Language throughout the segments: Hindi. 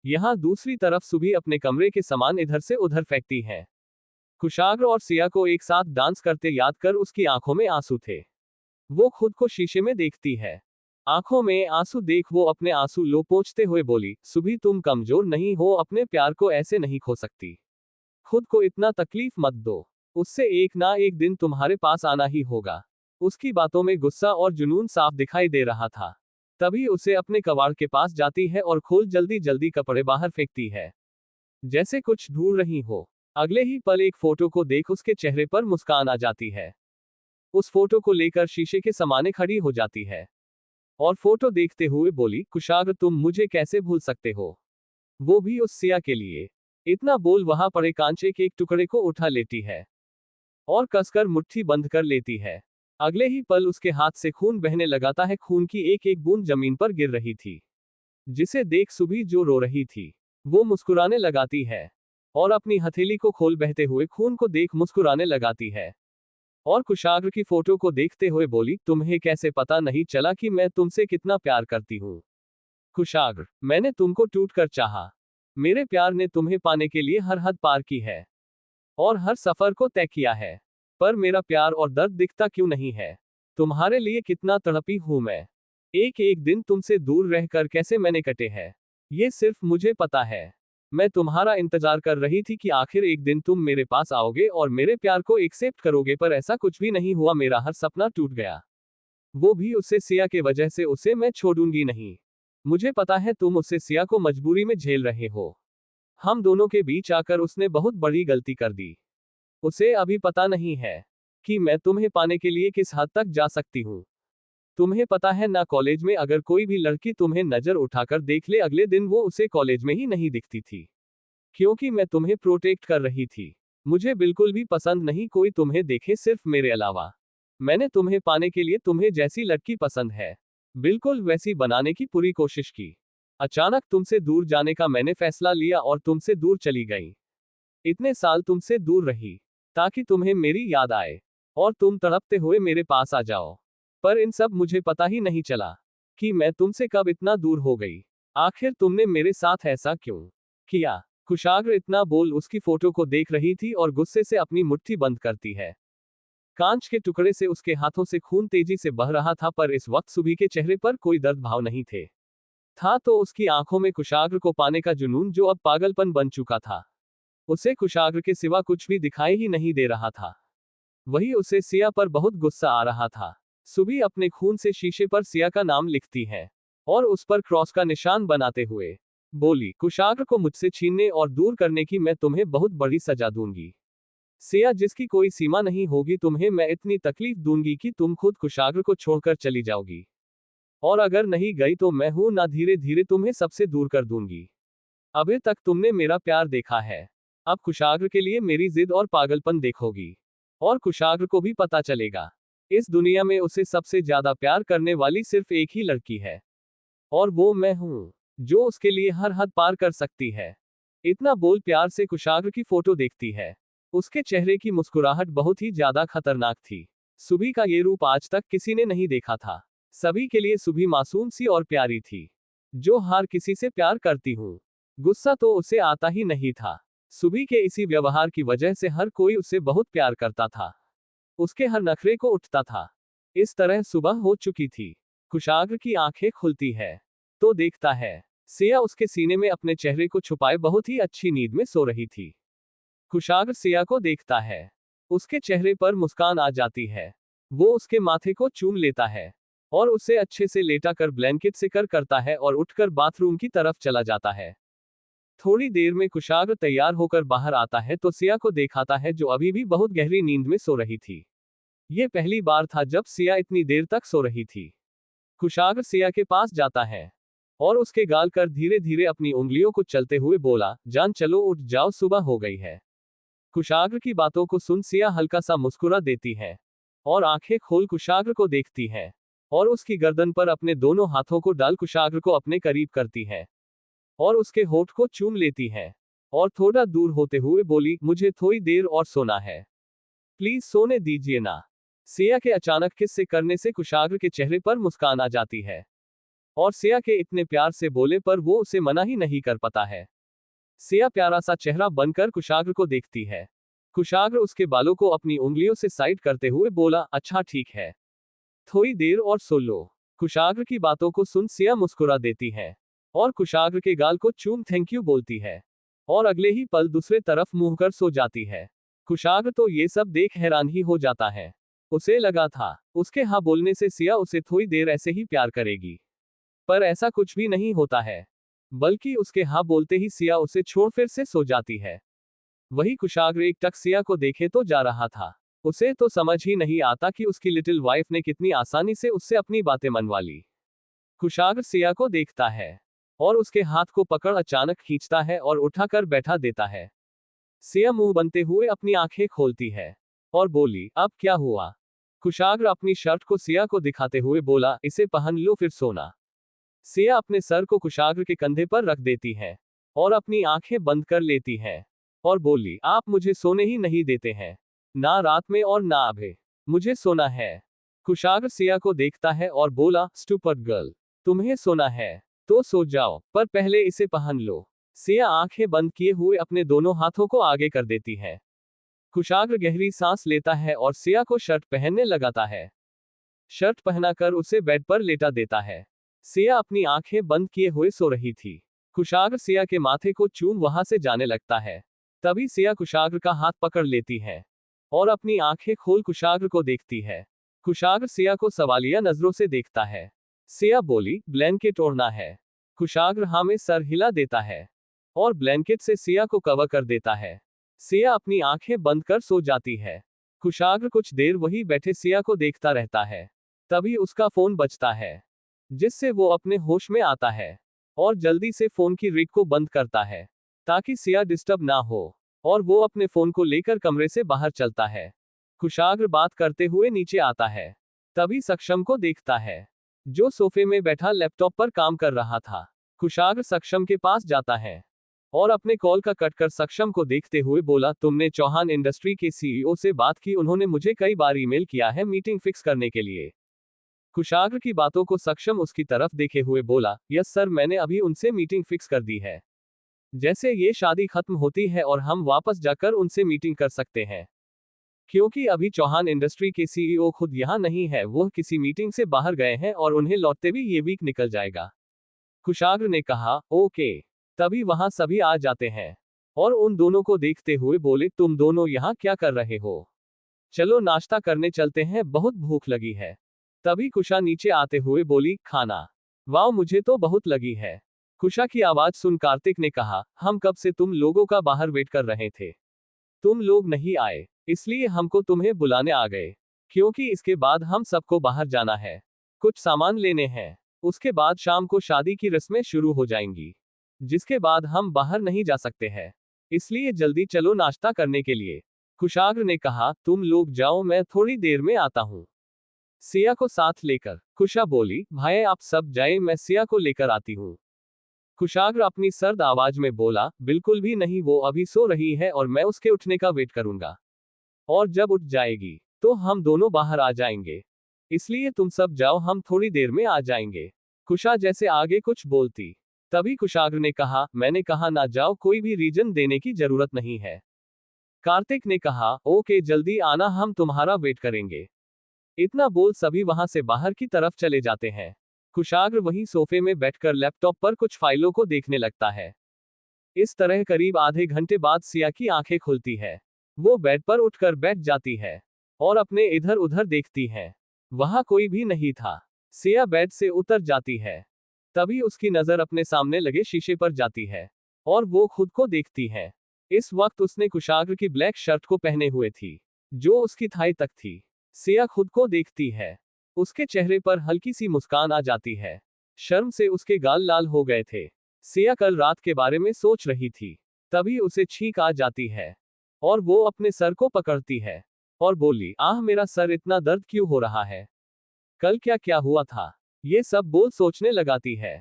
यहाँ दूसरी तरफ सुभी अपने कमरे के सामान इधर से उधर फेंकती है। कुशाग्र और सिया को एक साथ डांस करते याद कर उसकी आंखों में आंसू थे। वो खुद को शीशे में देखती है। आंखों में आंसू देख वो अपने आंसू लो पोंछते हुए बोली, सुभी तुम कमजोर नहीं हो, अपने प्यार को ऐसे नहीं खो सकती। खुद को इतना तकलीफ मत दो। उससे एक ना एक दिन तुम्हारे पास आना ही होगा। उसकी बातों में गुस्सा और जुनून साफ दिखाई दे रहा था। तभी उसे अपने कबाड़ के पास जाती है और खोल जल्दी जल्दी कपड़े बाहर फेंकती है, जैसे कुछ ढूंढ रही हो। अगले ही पल एक फोटो को देख उसके चेहरे पर मुस्कान आ जाती है। उस फोटो को लेकर शीशे के सामने खड़ी हो जाती है और फोटो देखते हुए बोली, कुशाग्र तुम मुझे कैसे भूल सकते हो, वो भी उस सिया के लिए। इतना बोल वहां पड़े कांचे के एक टुकड़े को उठा लेती है और कसकर मुट्ठी बंद कर लेती है। अगले ही पल उसके हाथ से खून बहने लगाता है। खून की एक एक बूंद जमीन पर गिर रही थी, जिसे देख सुभी जो रो रही थी वो मुस्कुराने लगाती है और अपनी हथेली को खोल बहते हुए खून को देख मुस्कुराने लगाती है और कुशाग्र की फोटो को देखते हुए बोली, तुम्हें कैसे पता नहीं चला कि मैं तुमसे कितना प्यार करती हूँ। कुशाग्र, मैंने तुमको टूट कर चाहा। मेरे प्यार ने तुम्हें पाने के लिए हर हद पार की है और हर सफर को तय किया है। पर मेरा प्यार और दर्द दिखता क्यों नहीं है? तुम्हारे लिए कितना तड़पी हूं मैं। एक एक दिन तुमसे दूर रहकर कैसे मैंने कटे हैं, ये सिर्फ मुझे पता है। मैं तुम्हारा इंतजार कर रही थी कि आखिर एक दिन तुम मेरे पास आओगे और मेरे प्यार को एक्सेप्ट करोगे, पर ऐसा कुछ भी नहीं हुआ। मेरा हर सपना टूट गया, वो भी उससे सिया के वजह से। उसे मैं छोड़ूंगी नहीं। मुझे पता है तुम उससे सिया को मजबूरी में झेल रहे हो। हम दोनों के बीच आकर उसने बहुत बड़ी गलती कर दी। उसे अभी पता नहीं है कि मैं तुम्हें पाने के लिए किस हद तक जा सकती हूँ। तुम्हें पता है ना, कॉलेज में अगर कोई भी लड़की तुम्हें नजर उठाकर देख ले, अगले दिन वो उसे कॉलेज में ही नहीं दिखती थी, क्योंकि मैं तुम्हें प्रोटेक्ट कर रही थी। मुझे बिल्कुल भी पसंद नहीं कोई तुम्हें देखे सिर्फ मेरे अलावा। मैंने तुम्हें पाने के लिए तुम्हें जैसी लड़की पसंद है बिल्कुल वैसी बनाने की पूरी कोशिश की। अचानक तुमसे दूर जाने का मैंने फैसला लिया और तुमसे दूर चली गई। इतने साल तुमसे दूर रही ताकि तुम्हें मेरी याद आए और तुम तड़पते हुए मेरे पास आ जाओ। पर इन सब मुझे पता ही नहीं चला कि मैं तुमसे कब इतना दूर हो गई। आखिर तुमने मेरे साथ ऐसा क्यों किया? कुशाग्र इतना बोल उसकी फोटो को देख रही थी और गुस्से से अपनी मुट्ठी बंद करती है। कांच के टुकड़े से उसके हाथों से खून तेजी से बह रहा था, पर इस वक्त सुभी के चेहरे पर कोई दर्द भाव नहीं थे। था तो उसकी आंखों में कुशाग्र को पाने का जुनून, जो अब पागलपन बन चुका था। उसे कुशाग्र के सिवा कुछ भी दिखाई ही नहीं दे रहा था। वही उसे सिया पर बहुत गुस्सा आ रहा था। सुबी अपने खून से शीशे पर सिया का नाम लिखती है और उस पर क्रॉस का निशान बनाते हुए बोली, कुशाग्र को मुझसे छीनने और दूर करने की मैं तुम्हें बहुत बड़ी सजा दूंगी। सिया, जिसकी कोई सीमा नहीं होगी, तुम्हें मैं इतनी तकलीफ दूंगी कि तुम खुद कुशाग्र को छोड़कर चली जाओगी। और अगर नहीं गई तो मैं हूं ना, धीरे धीरे तुम्हें सबसे दूर कर दूंगी। अभी तक तुमने मेरा प्यार देखा है, अब कुशाग्र के लिए मेरी जिद और पागलपन देखोगी। और कुशाग्र को भी पता चलेगा इस दुनिया में उसे सबसे ज्यादा प्यार करने वाली सिर्फ एक ही लड़की है, और वो मैं हूं, जो उसके लिए हर हद पार कर सकती है। इतना बोल प्यार से कुशाग्र की फोटो देखती है। उसके चेहरे की मुस्कुराहट बहुत ही ज्यादा खतरनाक थी। सुभी का ये रूप आज तक किसी ने नहीं देखा था। सभी के लिए सुभी मासूम सी और प्यारी थी, जो हर किसी से प्यार करती हूँ। गुस्सा तो उसे आता ही नहीं था। सुभी के इसी व्यवहार की वजह से हर कोई उसे बहुत प्यार करता था। उसके हर नखरे को उठता था। इस तरह सुबह हो चुकी थी। कुशाग्र की आंखें खुलती है तो देखता है सिया उसके सीने में अपने चेहरे को छुपाए बहुत ही अच्छी नींद में सो रही थी। कुशाग्र सिया को देखता है, उसके चेहरे पर मुस्कान आ जाती है। वो उसके माथे को चूम लेता है और उसे अच्छे से लेटा कर ब्लैंकेट से करता है और उठकर बाथरूम की तरफ चला जाता है। थोड़ी देर में कुशाग्र तैयार होकर बाहर आता है तो सिया को दिखाता है, जो अभी भी बहुत गहरी नींद में सो रही थी। ये पहली बार था जब सिया इतनी देर तक सो रही थी। कुशाग्र सिया के पास जाता है और उसके गाल कर धीरे धीरे अपनी उंगलियों को चलते हुए बोला, जान चलो उठ जाओ, सुबह हो गई है। कुशाग्र की बातों को सुन सिया हल्का सा मुस्कुरा देती है और आंखें खोल कुशाग्र को देखती है और उसकी गर्दन पर अपने दोनों हाथों को डाल कुशाग्र को अपने करीब करती है और उसके होठ को चूम लेती है और थोड़ा दूर होते हुए बोली, मुझे थोड़ी देर और सोना है, प्लीज सोने दीजिए ना। सिया के अचानक किस से करने से कुशाग्र के चेहरे पर मुस्कान आ जाती है और सिया के इतने प्यार से बोले पर वो उसे मना ही नहीं कर पाता है। सिया प्यारा सा चेहरा बनकर कुशाग्र को देखती है। कुशाग्र उसके बालों को अपनी उंगलियों से साइड करते हुए बोला, अच्छा ठीक है, थोड़ी देर और सो लो। कुशाग्र की बातों को सुन सिया मुस्कुरा देती है और कुशाग्र के गाल को चूम थैंक यू बोलती है और अगले ही पल दूसरे तरफ मुंह कर सो जाती है। कुशाग्र तो ये सब देख हैरान ही हो जाता है। उसे लगा था उसके हाँ बोलने से सिया उसे थोड़ी देर ऐसे ही प्यार करेगी, पर ऐसा कुछ भी नहीं होता है, बल्कि उसके हाँ बोलते ही सिया उसे छोड़ फिर से सो जाती है। वही कुशाग्र एक टक सिया को देखे तो जा रहा था। उसे तो समझ ही नहीं आता कि उसकी लिटिल वाइफ ने कितनी आसानी से उससे अपनी बातें मनवा ली। कुशाग्र सिया को देखता है और उसके हाथ को पकड़ अचानक खींचता है और उठाकर बैठा देता है। सिया मुंह बनते हुए अपनी आंखें खोलती है और बोली, अब क्या हुआ? कुशाग्र अपनी शर्ट को सिया को दिखाते हुए बोला, इसे पहन लो फिर सोना। सिया अपने सर को कुशाग्र के कंधे पर रख देती है और अपनी आंखें बंद कर लेती है और बोली, आप मुझे सोने ही नहीं देते हैं, ना रात में और ना अभी, मुझे सोना है। कुशाग्र सिया को देखता है और बोला, स्टूपिड गर्ल, तुम्हें सोना है तो सो जाओ, पर पहले इसे पहन लो। सिया आंखें बंद किए हुए अपने दोनों हाथों को आगे कर देती है। कुशाग्र गहरी सांस लेता है और सिया को शर्ट पहनने लगाता है। शर्ट पहनाकर उसे बेड पर लेटा देता है। सिया अपनी आंखें बंद किए हुए सो रही थी। कुशाग्र सिया के माथे को चूम वहां से जाने लगता है। तभी सिया कुशाग्र का हाथ पकड़ लेती है और अपनी आंखें खोल कुशाग्र को देखती है। कुशाग्र सिया को सवालिया नजरों से देखता है। सिया बोली, ब्लैंकेट ओढ़ना है? कुशाग्र हाँ में सर हिला देता है और ब्लैंकेट से सिया को कवर कर देता है। सिया अपनी आंखें बंद कर सो जाती है। कुशाग्र कुछ देर वही बैठे सिया को देखता रहता है। तभी उसका फोन बजता है, जिससे वो अपने होश में आता है और जल्दी से फोन की रिंग को बंद करता है ताकि सिया डिस्टर्ब ना हो, और वो अपने फोन को लेकर कमरे से बाहर चलता है। कुशाग्र बात करते हुए नीचे आता है। तभी सक्षम को देखता है, जो सोफे में बैठा लैपटॉप पर काम कर रहा था। कुशाग्र सक्षम के पास जाता है और अपने कॉल का कट कर सक्षम को देखते हुए बोला, तुमने चौहान इंडस्ट्री के सीईओ से बात की? उन्होंने मुझे कई बार ईमेल किया है मीटिंग फिक्स करने के लिए। कुशाग्र की बातों को सक्षम उसकी तरफ देखे हुए बोला, यस सर, मैंने अभी उनसे मीटिंग फिक्स कर दी है। जैसे ये शादी खत्म होती है और हम वापस जाकर उनसे मीटिंग कर सकते हैं, क्योंकि अभी चौहान इंडस्ट्री के सीईओ खुद यहाँ नहीं है, वो किसी मीटिंग से बाहर गए हैं और उन्हें लौटते भी ये वीक निकल जाएगा। कुशाग्र ने कहा, ओके। तभी वहां सभी आ जाते हैं और उन दोनों को देखते हुए बोले, तुम दोनों यहाँ क्या कर रहे हो? चलो नाश्ता करने चलते हैं, बहुत भूख लगी है। तभी कुशा नीचे आते हुए बोली, खाना? वाह, मुझे तो बहुत लगी है। कुशा की आवाज सुन कार्तिक ने कहा, हम कब से तुम लोगों का बाहर वेट कर रहे थे, तुम लोग नहीं आए, इसलिए हमको तुम्हें बुलाने आ गए, क्योंकि इसके बाद हम सबको बाहर जाना है, कुछ सामान लेने हैं। उसके बाद शाम को शादी की रस्में शुरू हो जाएंगी, जिसके बाद हम बाहर नहीं जा सकते हैं, इसलिए जल्दी चलो नाश्ता करने के लिए। कुशाग्र ने कहा, तुम लोग जाओ, मैं थोड़ी देर में आता हूँ सिया को साथ लेकर। कुशा बोली, भाई आप सब जाए, मैं सिया को लेकर आती हूँ। कुशाग्र अपनी सर्द आवाज में बोला, बिल्कुल भी नहीं, वो अभी सो रही है और मैं उसके उठने का वेट करूंगा, और जब उठ जाएगी तो हम दोनों बाहर आ जाएंगे, इसलिए तुम सब जाओ, हम थोड़ी देर में आ जाएंगे। कुशा जैसे आगे कुछ बोलती, तभी कुशाग्र ने कहा, मैंने कहा ना जाओ, कोई भी रीजन देने की जरूरत नहीं है। कार्तिक ने कहा, ओके, जल्दी आना, हम तुम्हारा वेट करेंगे। इतना बोल सभी वहां से बाहर की तरफ चले जाते हैं। कुशाग्र वहीं सोफे में बैठकर लैपटॉप पर कुछ फाइलों को देखने लगता है। इस तरह करीब आधे घंटे बाद सिया की आंखें खुलती है। वो बेड पर उठकर बैठ जाती है और अपने इधर उधर देखती है। वहां कोई भी नहीं था। सिया बेड से उतर जाती है। तभी उसकी नजर अपने सामने लगे शीशे पर जाती है और वो खुद को देखती है। इस वक्त उसने कुशाग्र की ब्लैक शर्ट को पहने हुए थी, जो उसकी थाई तक थी। सिया खुद को देखती है। उसके चेहरे पर हल्की सी मुस्कान आ जाती है। शर्म से उसके गाल लाल हो गए थे। सिया कल रात के बारे में सोच रही थी। तभी उसे छींक आ जाती है और वो अपने सर को पकड़ती है और बोली, आह, मेरा सर इतना दर्द क्यों हो रहा है? कल क्या क्या हुआ था? ये सब बोल सोचने लगाती है।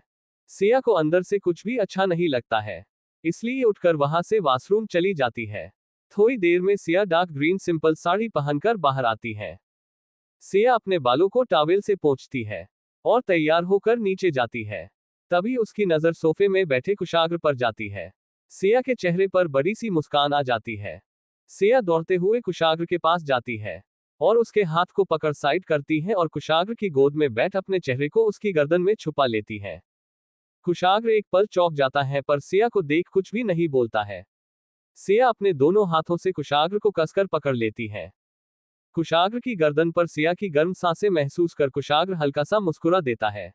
सिया को अंदर से कुछ भी अच्छा नहीं लगता है, इसलिए उठकर वहां से वॉशरूम चली जाती है। थोड़ी देर में Siya dark green simple sari पहनकर बाहर आती है। सिया अपने बालों को टॉवेल से पोंछती है और तैयार होकर नीचे जाती है। तभी उसकी नजर सोफे में बैठे कुशाग्र पर जाती है। सिया के चेहरे पर बड़ी सी मुस्कान आ जाती है। सिया दौड़ते हुए कुशाग्र के पास जाती है और उसके हाथ को पकड़ साइड करती है और कुशाग्र की गोद में बैठ अपने चेहरे को उसकी गर्दन में छुपा लेती है। कुशाग्र एक पल चौंक जाता है पर सिया को देख कुछ भी नहीं बोलता है। सिया अपने दोनों हाथों से कुशाग्र को कसकर पकड़ लेती है। कुशाग्र की गर्दन पर सिया की गर्म सांसें महसूस कर कुशाग्र हल्का सा मुस्कुरा देता है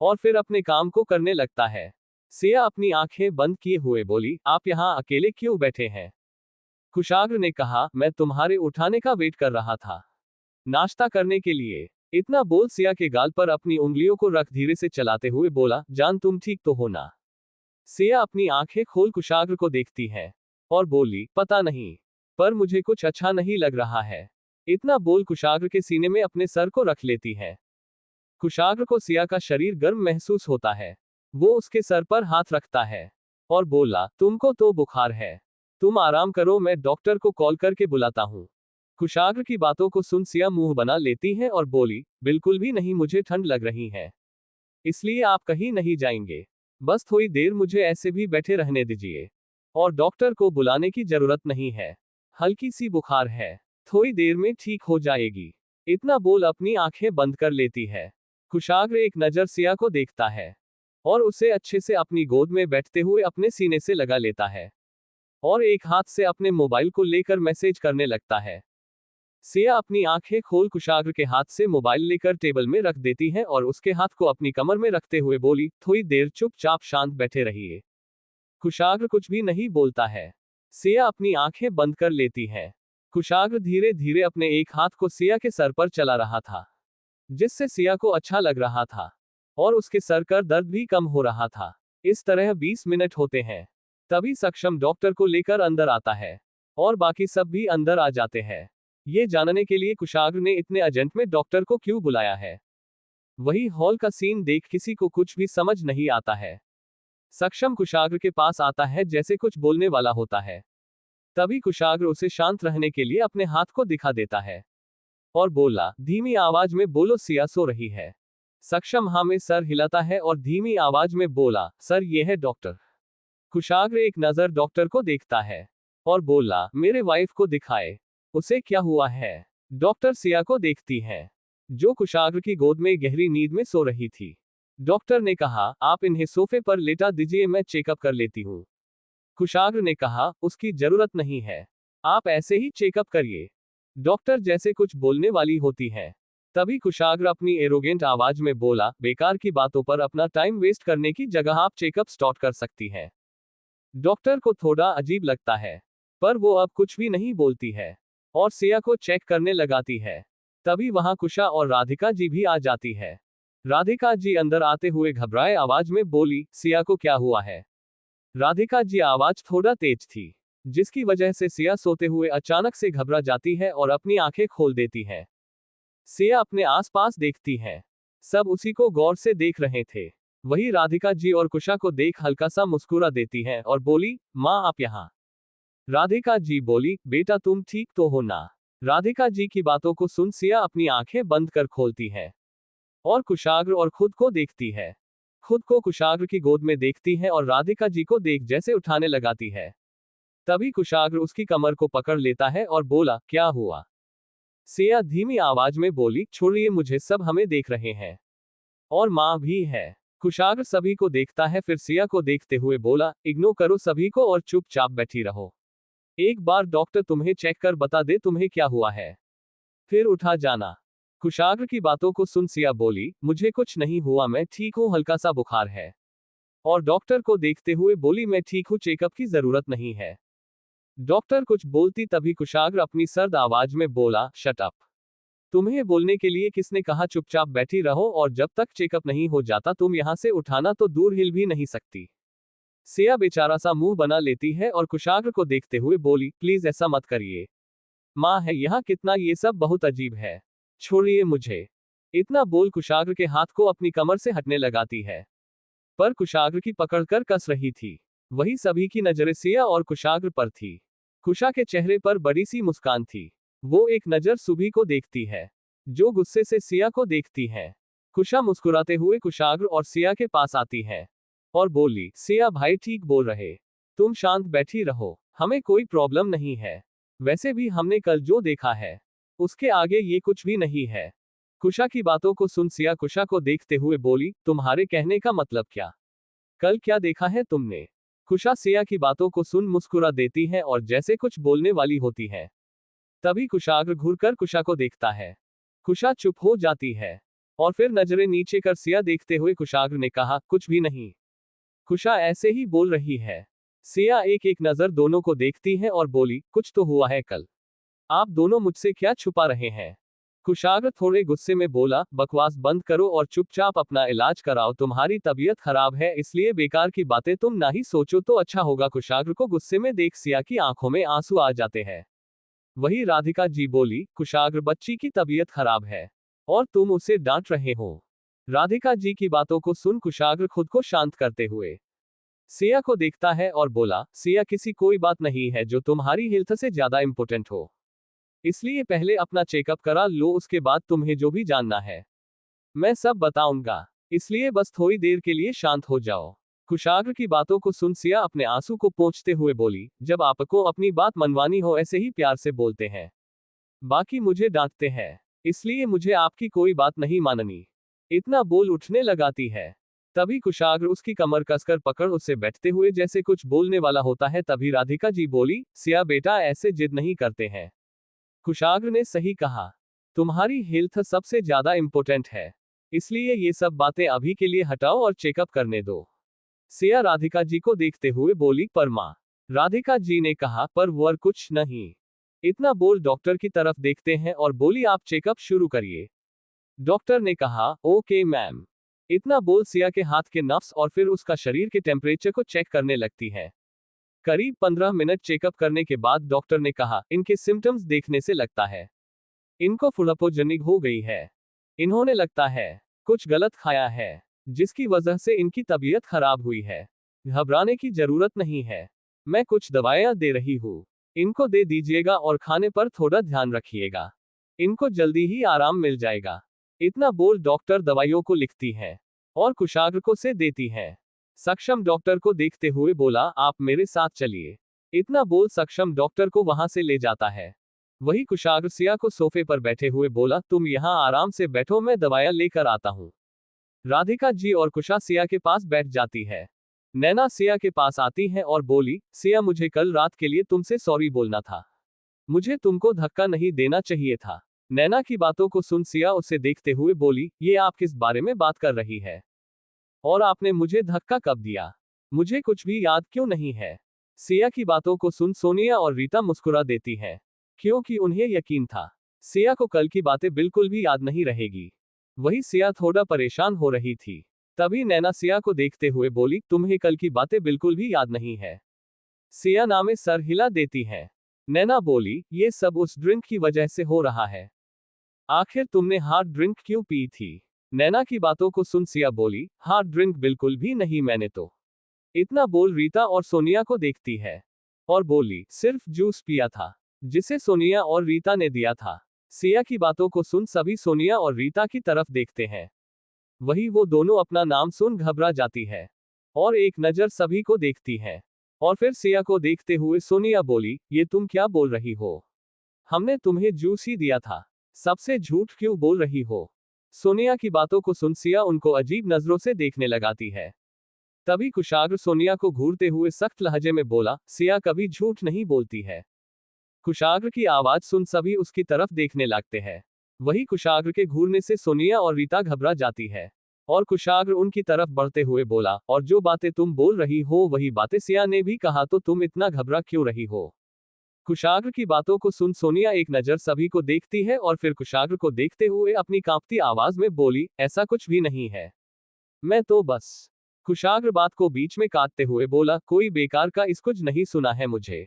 और फिर अपने काम को करने लगता है। सिया अपनी आंखें बंद किए हुए बोली, आप यहाँ अकेले क्यों बैठे हैं? कुशाग्र ने कहा, मैं तुम्हारे उठाने का वेट कर रहा था, नाश्ता करने के लिए। इतना बोल सिया के गाल पर अपनी उंगलियों को रख धीरे से चलाते हुए बोला, जान तुम ठीक तो हो ना? सिया अपनी आंखें खोल कुशाग्र को देखती है और बोली, पता नहीं, पर मुझे कुछ अच्छा नहीं लग रहा है। इतना बोल कुशाग्र के सीने में अपने सर को रख लेती है। कुशाग्र को सिया का शरीर गर्म महसूस होता है। वो उसके सर पर हाथ रखता है और बोला, तुमको तो बुखार है, तुम आराम करो, मैं डॉक्टर को कॉल करके बुलाता हूँ। कुशाग्र की बातों को सुन सिया मुंह बना लेती है और बोली, बिल्कुल भी नहीं, मुझे ठंड लग रही है, इसलिए आप कहीं नहीं जाएंगे। बस थोड़ी देर मुझे ऐसे भी बैठे रहने दीजिए और डॉक्टर को बुलाने की जरूरत नहीं है, हल्की सी बुखार है, थोड़ी देर में ठीक हो जाएगी। इतना बोल अपनी आंखें बंद कर लेती है। कुशाग्र एक नजर सिया को देखता है और उसे अच्छे से अपनी गोद में बैठते हुए अपने सीने से लगा लेता है और एक हाथ से अपने मोबाइल को लेकर मैसेज करने लगता है। सिया अपनी आंखें खोल कुशाग्र के हाथ से मोबाइल लेकर टेबल में रख देती है और उसके हाथ को अपनी कमर में रखते हुए बोली, थोड़ी देर चुपचाप शांत बैठे रहिए। कुशाग्र कुछ भी नहीं बोलता है। सिया अपनी आंखें बंद कर लेती है। कुशाग्र धीरे धीरे अपने एक हाथ को सिया के सर पर चला रहा था, जिससे सिया को अच्छा लग रहा था और उसके सर का दर्द भी कम हो रहा था। इस तरह 20 मिनट होते हैं। तभी सक्षम डॉक्टर को लेकर अंदर आता है और बाकी सब भी अंदर आ जाते हैं, ये जानने के लिए कुशाग्र ने इतने अर्जेंट में डॉक्टर को क्यों बुलाया है। वही हॉल का सीन देख किसी को कुछ भी समझ नहीं आता है। सक्षम कुशाग्र के पास आता है जैसे कुछ बोलने वाला होता है। तभी कुशाग्र उसे शांत रहने के लिए अपने हाथ को दिखा देता है और बोला, धीमी आवाज में बोलो, सिया सो रही है। सक्षम हाँ में सर हिलाता है और धीमी आवाज में बोला, सर ये है डॉक्टर। कुशाग्र एक नजर डॉक्टर को देखता है और बोला, मेरे वाइफ को दिखाए, उसे क्या हुआ है। डॉक्टर सिया को देखती है, जो कुशाग्र की गोद में गहरी नींद में सो रही थी। डॉक्टर ने कहा, आप इन्हें सोफे पर लेटा दीजिए, मैं चेकअप कर लेती हूँ। कुशाग्र ने कहा, उसकी जरूरत नहीं है, आप ऐसे ही चेकअप करिए। डॉक्टर जैसे कुछ बोलने वाली होती है। तभी कुशाग्र अपनी एरोगेंट आवाज में बोला, बेकार की बातों पर अपना टाइम वेस्ट करने की जगह आप चेकअप स्टार्ट कर सकती हैं। डॉक्टर को थोड़ा अजीब लगता है, पर वो अब कुछ भी नहीं बोलती है और सिया को चेक करने लगाती है। तभी वहां कुशा और राधिका जी भी आ जाती है। राधिका जी अंदर आते हुए घबराए आवाज में बोली, सिया को क्या हुआ है? राधिका जी आवाज थोड़ा तेज थी, जिसकी वजह से सिया सोते हुए अचानक से घबरा जाती है और अपनी आंखें खोल देती है। सिया अपने आसपास देखती है, सब उसी को गौर से देख रहे थे। वही राधिका जी और कुशा को देख हल्का सा मुस्कुरा देती है और बोली, माँ आप यहाँ। राधिका जी बोली, बेटा तुम ठीक तो हो ना? राधिका जी की बातों को सुन सिया अपनी आंखें बंद कर खोलती है और कुशाग्र और खुद को देखती है। खुद को कुशाग्र की गोद में देखती है और राधिका जी को देख जैसे उठाने लगाती है। तभी कुशाग्र उसकी कमर को पकड़ लेता है और बोला, क्या हुआ? सिया धीमी आवाज में बोली, छोड़िए मुझे, सब हमें देख रहे हैं और माँ भी है। कुशाग्र सभी को देखता है, फिर सिया को देखते हुए बोला, इग्नोर करो सभी को और चुपचाप बैठी रहो। एक बार डॉक्टर तुम्हें चेक कर बता दे तुम्हें क्या हुआ है, फिर उठा जाना। कुशाग्र की बातों को सुन सिया बोली, मुझे कुछ नहीं हुआ, मैं ठीक हूँ, हल्का सा बुखार है। और डॉक्टर को देखते हुए बोली, मैं ठीक हूँ, चेकअप की जरूरत नहीं है। डॉक्टर कुछ बोलती तभी कुशाग्र अपनी सर्द आवाज में बोला, शट अप। तुम्हें बोलने के लिए किसने कहा, चुपचाप बैठी रहो और जब तक चेकअप नहीं हो जाता तुम यहां से उठाना तो दूर हिल भी नहीं सकती। सिया बेचारा सा मुंह बना लेती है और कुशाग्र को देखते हुए बोली, प्लीज ऐसा मत करिए, माँ है यहाँ, कितना ये सब बहुत अजीब है, छोड़िए मुझे। इतना बोल कुशाग्र के हाथ को अपनी कमर से हटने लगाती है, पर कुशाग्र की पकड़कर कस रही थी। वही सभी की नजरें सिया और कुशाग्र पर थी। कुशा के चेहरे पर बड़ी सी मुस्कान थी। वो एक नजर सुभी को देखती है, जो गुस्से से सिया को देखती है। कुशा मुस्कुराते हुए कुशाग्र और सिया के पास आती है और बोली, सिया भाई ठीक बोल रहे, तुम शांत बैठी रहो, हमें कोई प्रॉब्लम नहीं है। वैसे भी हमने कल जो देखा है उसके आगे ये कुछ भी नहीं है। कुशा की बातों को सुन सिया कुशा को देखते हुए बोली, तुम्हारे कहने का मतलब क्या? कल क्या देखा है तुमने? कुशा सिया की बातों को सुन मुस्कुरा देती है और जैसे कुछ बोलने वाली होती है। तभी कुशाग्र घूरकर कुशा को देखता है। कुशा चुप हो जाती है और फिर नजरें नीचे कर सिया देखते हुए कुशाग्र ने कहा, कुछ भी नहीं। कुशा ऐसे ही बोल रही है। सिया एक एक नजर दोनों को देखती है और बोली, कुछ तो हुआ है कल। आप दोनों मुझसे क्या छुपा रहे हैं? कुशाग्र थोड़े गुस्से में बोला, बकवास बंद करो और चुपचाप अपना इलाज कराओ, तुम्हारी तबीयत खराब है इसलिए बेकार की बातें तुम ना ही सोचो तो अच्छा होगा। कुशाग्र को गुस्से में देख सिया की आंखों में आंसू आ जाते हैं। वही राधिका जी बोली, कुशाग्र बच्ची की तबीयत खराब है और तुम उसे डांट रहे हो। राधिका जी की बातों को सुन कुशाग्र खुद को शांत करते हुए सिया को देखता है और बोला, सिया किसी कोई बात नहीं है जो तुम्हारी हेल्थ से ज्यादा इंपॉर्टेंट हो, इसलिए पहले अपना चेकअप करा लो, उसके बाद तुम्हें जो भी जानना है मैं सब बताऊंगा, इसलिए बस थोड़ी देर के लिए शांत हो जाओ। कुशाग्र की बातों को सुन सिया अपने आंसू को पोंछते हुए बोली, जब आपको अपनी बात मनवानी हो ऐसे ही प्यार से बोलते हैं, बाकी मुझे डांटते हैं, इसलिए मुझे आपकी कोई बात नहीं माननी। इतना बोल उठने लगाती है। तभी कुशाग्र उसकी कमर कसकर पकड़ उससे बैठते हुए जैसे कुछ बोलने वाला होता है। तभी राधिका जी बोली, सिया बेटा ऐसे जिद नहीं करते हैं। कुशाग्र ने सही कहा, तुम्हारी हेल्थ सबसे ज्यादा इंपॉर्टेंट है, इसलिए ये सब बातें अभी के लिए हटाओ और चेकअप करने दो। सिया राधिका जी को देखते हुए बोली, पर मां। राधिका जी ने कहा, पर वर कुछ नहीं। इतना बोल डॉक्टर की तरफ देखते हैं और बोली, आप चेकअप शुरू करिए। डॉक्टर ने कहा, ओके मैम। इतना बोल सिया के हाथ के नफ्स और फिर उसका शरीर के टेम्परेचर को चेक करने लगती है। करीब 15 मिनट चेकअप करने के बाद डॉक्टर ने कहा, इनके सिम्टम्स देखने से लगता है इनको फुडपोइजनिंग हो गई है। इन्होंने लगता है कुछ गलत खाया है, जिसकी वजह से इनकी तबीयत खराब हुई है। घबराने की जरूरत नहीं है, मैं कुछ दवाइयां दे रही हूँ, इनको दे दीजिएगा और खाने पर थोड़ा ध्यान रखिएगा, इनको जल्दी ही आराम मिल जाएगा। इतना बोल डॉक्टर दवाइयों को लिखती है और कुशाग्र को से देती है। सक्षम डॉक्टर को देखते हुए बोला, आप मेरे साथ चलिए। इतना बोल सक्षम डॉक्टर को वहां से ले जाता है। वही कुशाग्र सिया को सोफे पर बैठे हुए बोला, तुम यहाँ आराम से बैठो, मैं दवाइयां लेकर आता हूँ। राधिका जी और कुशा सिया के पास बैठ जाती है। नैना सिया के पास आती है और बोली, सिया मुझे कल रात के लिए तुमसे सॉरी बोलना था, मुझे तुमको धक्का नहीं देना चाहिए था। नैना की बातों को सुन सिया उसे देखते हुए बोली, ये आप किस बारे में बात कर रही है, और आपने मुझे धक्का कब दिया? मुझे कुछ भी याद क्यों नहीं है? सिया की बातों को सुन सोनिया और रीता मुस्कुरा देती हैं, क्योंकि उन्हें यकीन था सिया को कल की बातें बिल्कुल भी याद नहीं रहेगी। वही सिया थोड़ा परेशान हो रही थी। तभी नैना सिया को देखते हुए बोली, तुम्हें कल की बातें बिल्कुल भी याद नहीं है? सिया नामे सर हिला देती है। नैना बोली, ये सब उस ड्रिंक की वजह से हो रहा है। आखिर तुमने हार्ड ड्रिंक क्यों पी थी? नैना की बातों को सुन सिया बोली, हार्ड ड्रिंक बिल्कुल भी नहीं मैंने तो। इतना बोल रीता और सोनिया को देखती है और बोली, सिर्फ जूस पिया था, जिसे सोनिया और रीता ने दिया था। सिया की बातों को सुन सभी सोनिया और रीता की तरफ देखते हैं। वही वो दोनों अपना नाम सुन घबरा जाती है और एक नजर सभी को देखती है। और फिर सिया को देखते हुए सोनिया बोली, ये तुम क्या बोल रही हो? हमने तुम्हें जूस ही दिया था, सबसे झूठ क्यों बोल रही हो? सोनिया की बातों को सुन सिया उनको अजीब नजरों से देखने लगाती है। तभी कुशाग्र सोनिया को घूरते हुए सख्त लहजे में बोला, सिया कभी झूठ नहीं बोलती है। कुशाग्र की आवाज सुन सभी उसकी तरफ देखने लगते हैं। वही कुशाग्र के घूरने से सोनिया और रीता घबरा जाती है और कुशाग्र उनकी तरफ बढ़ते हुए बोला, और जो बातें तुम बोल रही हो वही बातें सिया ने भी कहा, तो तुम इतना घबरा क्यों रही हो? कुशाग्र की बातों को सुन सोनिया एक नजर सभी को देखती है और फिर कुशाग्र को देखते हुए अपनी कांपती आवाज में बोली, ऐसा कुछ भी नहीं है, मैं तो बस। कुशाग्र बात को बीच में काटते हुए बोला, कोई बेकार का इस कुछ नहीं सुना है मुझे,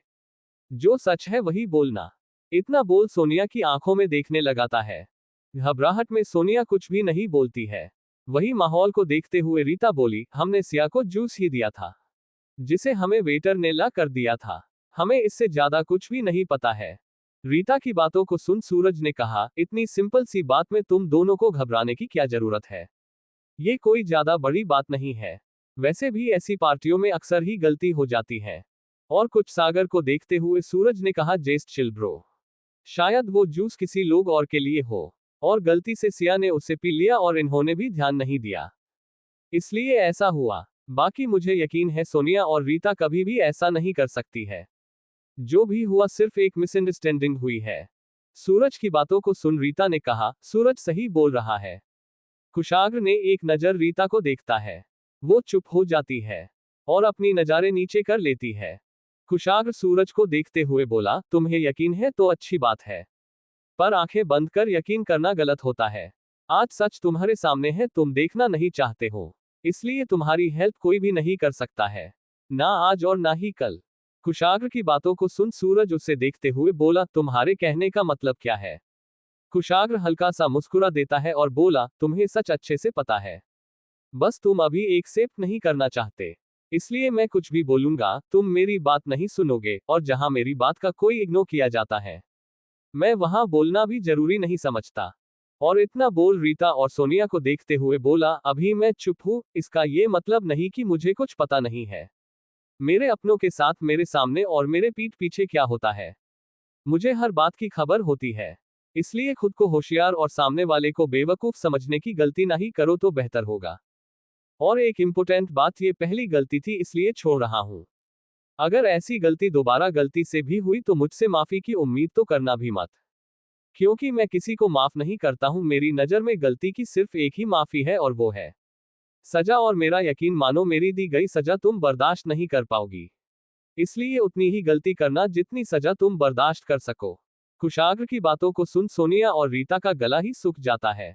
जो सच है वही बोलना। इतना बोल सोनिया की आंखों में देखने लगाता है। घबराहट में सोनिया कुछ भी नहीं बोलती है। वही माहौल को देखते हुए रीता बोली, हमने सिया को जूस ही दिया था, जिसे हमें वेटर ने ला कर दिया था, हमें इससे ज्यादा कुछ भी नहीं पता है। रीता की बातों को सुन सूरज ने कहा, इतनी सिंपल सी बात में तुम दोनों को घबराने की क्या जरूरत है? ये कोई ज्यादा बड़ी बात नहीं है। वैसे भी ऐसी पार्टियों में अक्सर ही गलती हो जाती है। और कुछ सागर को देखते हुए सूरज ने कहा, जेस्ट चिल ब्रो। शायद वो जूस किसी लोग और के लिए हो, और गलती से सिया ने उसे पी लिया और इन्होंने भी ध्यान नहीं दिया, इसलिए ऐसा हुआ। बाकी मुझे यकीन है सोनिया और रीता कभी भी ऐसा नहीं कर सकती है। जो भी हुआ सिर्फ एक मिसअंडरस्टैंडिंग हुई है। सूरज की बातों को सुन रीता ने कहा, सूरज सही बोल रहा है। कुशाग्र ने एक नजर रीता को देखता है। वो चुप हो जाती है और अपनी नजारे नीचे कर लेती है। कुशाग्र सूरज को देखते हुए बोला, तुम्हें यकीन है तो अच्छी बात है, पर आंखें बंद कर यकीन करना गलत होता है। आज सच तुम्हारे सामने है, तुम देखना नहीं चाहते हो, इसलिए तुम्हारी हेल्प कोई भी नहीं कर सकता है, ना आज और ना ही कल। कुशाग्र की बातों को सुन सूरज उसे देखते हुए बोला, तुम्हारे कहने का मतलब क्या है? कुशाग्र हल्का सा मुस्कुरा देता है और बोला, तुम्हें सच अच्छे से पता है, बस तुम अभी एक्सेप्ट नहीं करना चाहते, इसलिए मैं कुछ भी बोलूंगा तुम मेरी बात नहीं सुनोगे, और जहां मेरी बात का कोई इग्नोर किया जाता है, मैं वहां बोलना भी जरूरी नहीं समझता। और इतना बोल रीता और सोनिया को देखते हुए बोला, अभी मैं चुप हूं, इसका ये मतलब नहीं कि मुझे कुछ पता नहीं है। मेरे अपनों के साथ मेरे सामने और मेरे पीठ पीछे क्या होता है, मुझे हर बात की खबर होती है, इसलिए खुद को होशियार और सामने वाले को बेवकूफ समझने की गलती ना ही करो तो बेहतर होगा। और एक इम्पोर्टेंट बात, ये पहली गलती थी इसलिए छोड़ रहा हूं। अगर ऐसी गलती दोबारा गलती से भी हुई तो मुझसे माफी की उम्मीद तो करना भी मत, क्योंकि मैं किसी को माफ नहीं करता हूं। मेरी नजर में गलती की सिर्फ एक ही माफी है और वो है सजा, और मेरा यकीन मानो मेरी दी गई सजा तुम बर्दाश्त नहीं कर पाओगी, इसलिए उतनी ही गलती करना जितनी सजा तुम बर्दाश्त कर सको। कुशाग्र की बातों को सुन सोनिया और रीता का गला ही सूख जाता है।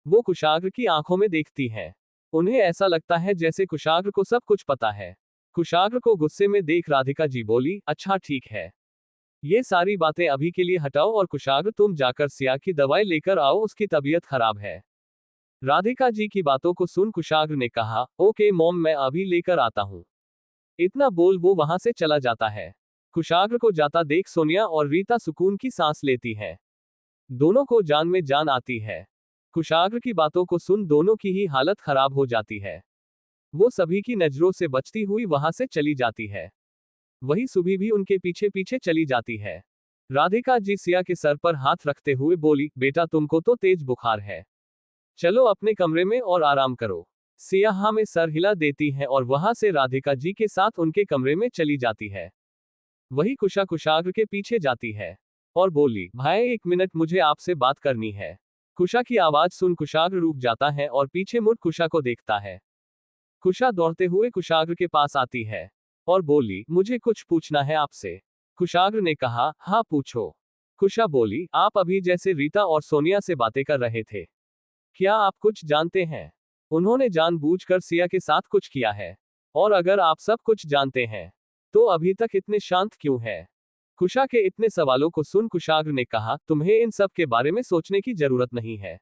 वो कुशाग्र की आंखों में देखती हैं। उन्हें ऐसा लगता है जैसे कुशाग्र को सब कुछ पता है। कुशाग्र को गुस्से में देख राधिका जी बोली, अच्छा ठीक है, ये सारी बातें अभी के लिए हटाओ, और कुशाग्र तुम जाकर सिया की दवाई लेकर आओ, उसकी तबीयत खराब है। राधिका जी की बातों को सुन कुशाग्र ने कहा, ओके मॉम, मैं अभी लेकर आता हूँ। इतना बोल वो वहां से चला जाता है। कुशाग्र को जाता देख सोनिया और रीता सुकून की सांस लेती है। दोनों को जान में जान आती है। कुशाग्र की बातों को सुन दोनों की ही हालत खराब हो जाती है। वो सभी की नजरों से बचती हुई वहां से चली जाती है। वही सुबह भी उनके पीछे पीछे चली जाती है। राधिका जी सिया के सर पर हाथ रखते हुए बोली, बेटा तुमको तो तेज बुखार है, चलो अपने कमरे में और आराम करो। सिया हाँ में सर हिला देती है और वहां से राधिका जी के साथ उनके कमरे में चली जाती है। वही कुशा कुशाग्र के पीछे जाती है और बोली, भाई एक मिनट, मुझे आपसे बात करनी है। कुशा की आवाज सुन कुशाग्र रुक जाता है और पीछे मुड़ कुशा को देखता है। कुशा दौड़ते हुए कुशाग्र के पास आती है और बोली, मुझे कुछ पूछना है आपसे। कुशाग्र ने कहा, हाँ पूछो। कुशा बोली, आप अभी जैसे रीता और सोनिया से बातें कर रहे थे, क्या आप कुछ जानते हैं? उन्होंने जानबूझकर सिया के साथ कुछ किया है, और अगर आप सब कुछ जानते हैं तो अभी तक इतने शांत क्यों है? कुशा के इतने सवालों को सुन कुशाग्र ने कहा, तुम्हें इन सब के बारे में सोचने की जरूरत नहीं है,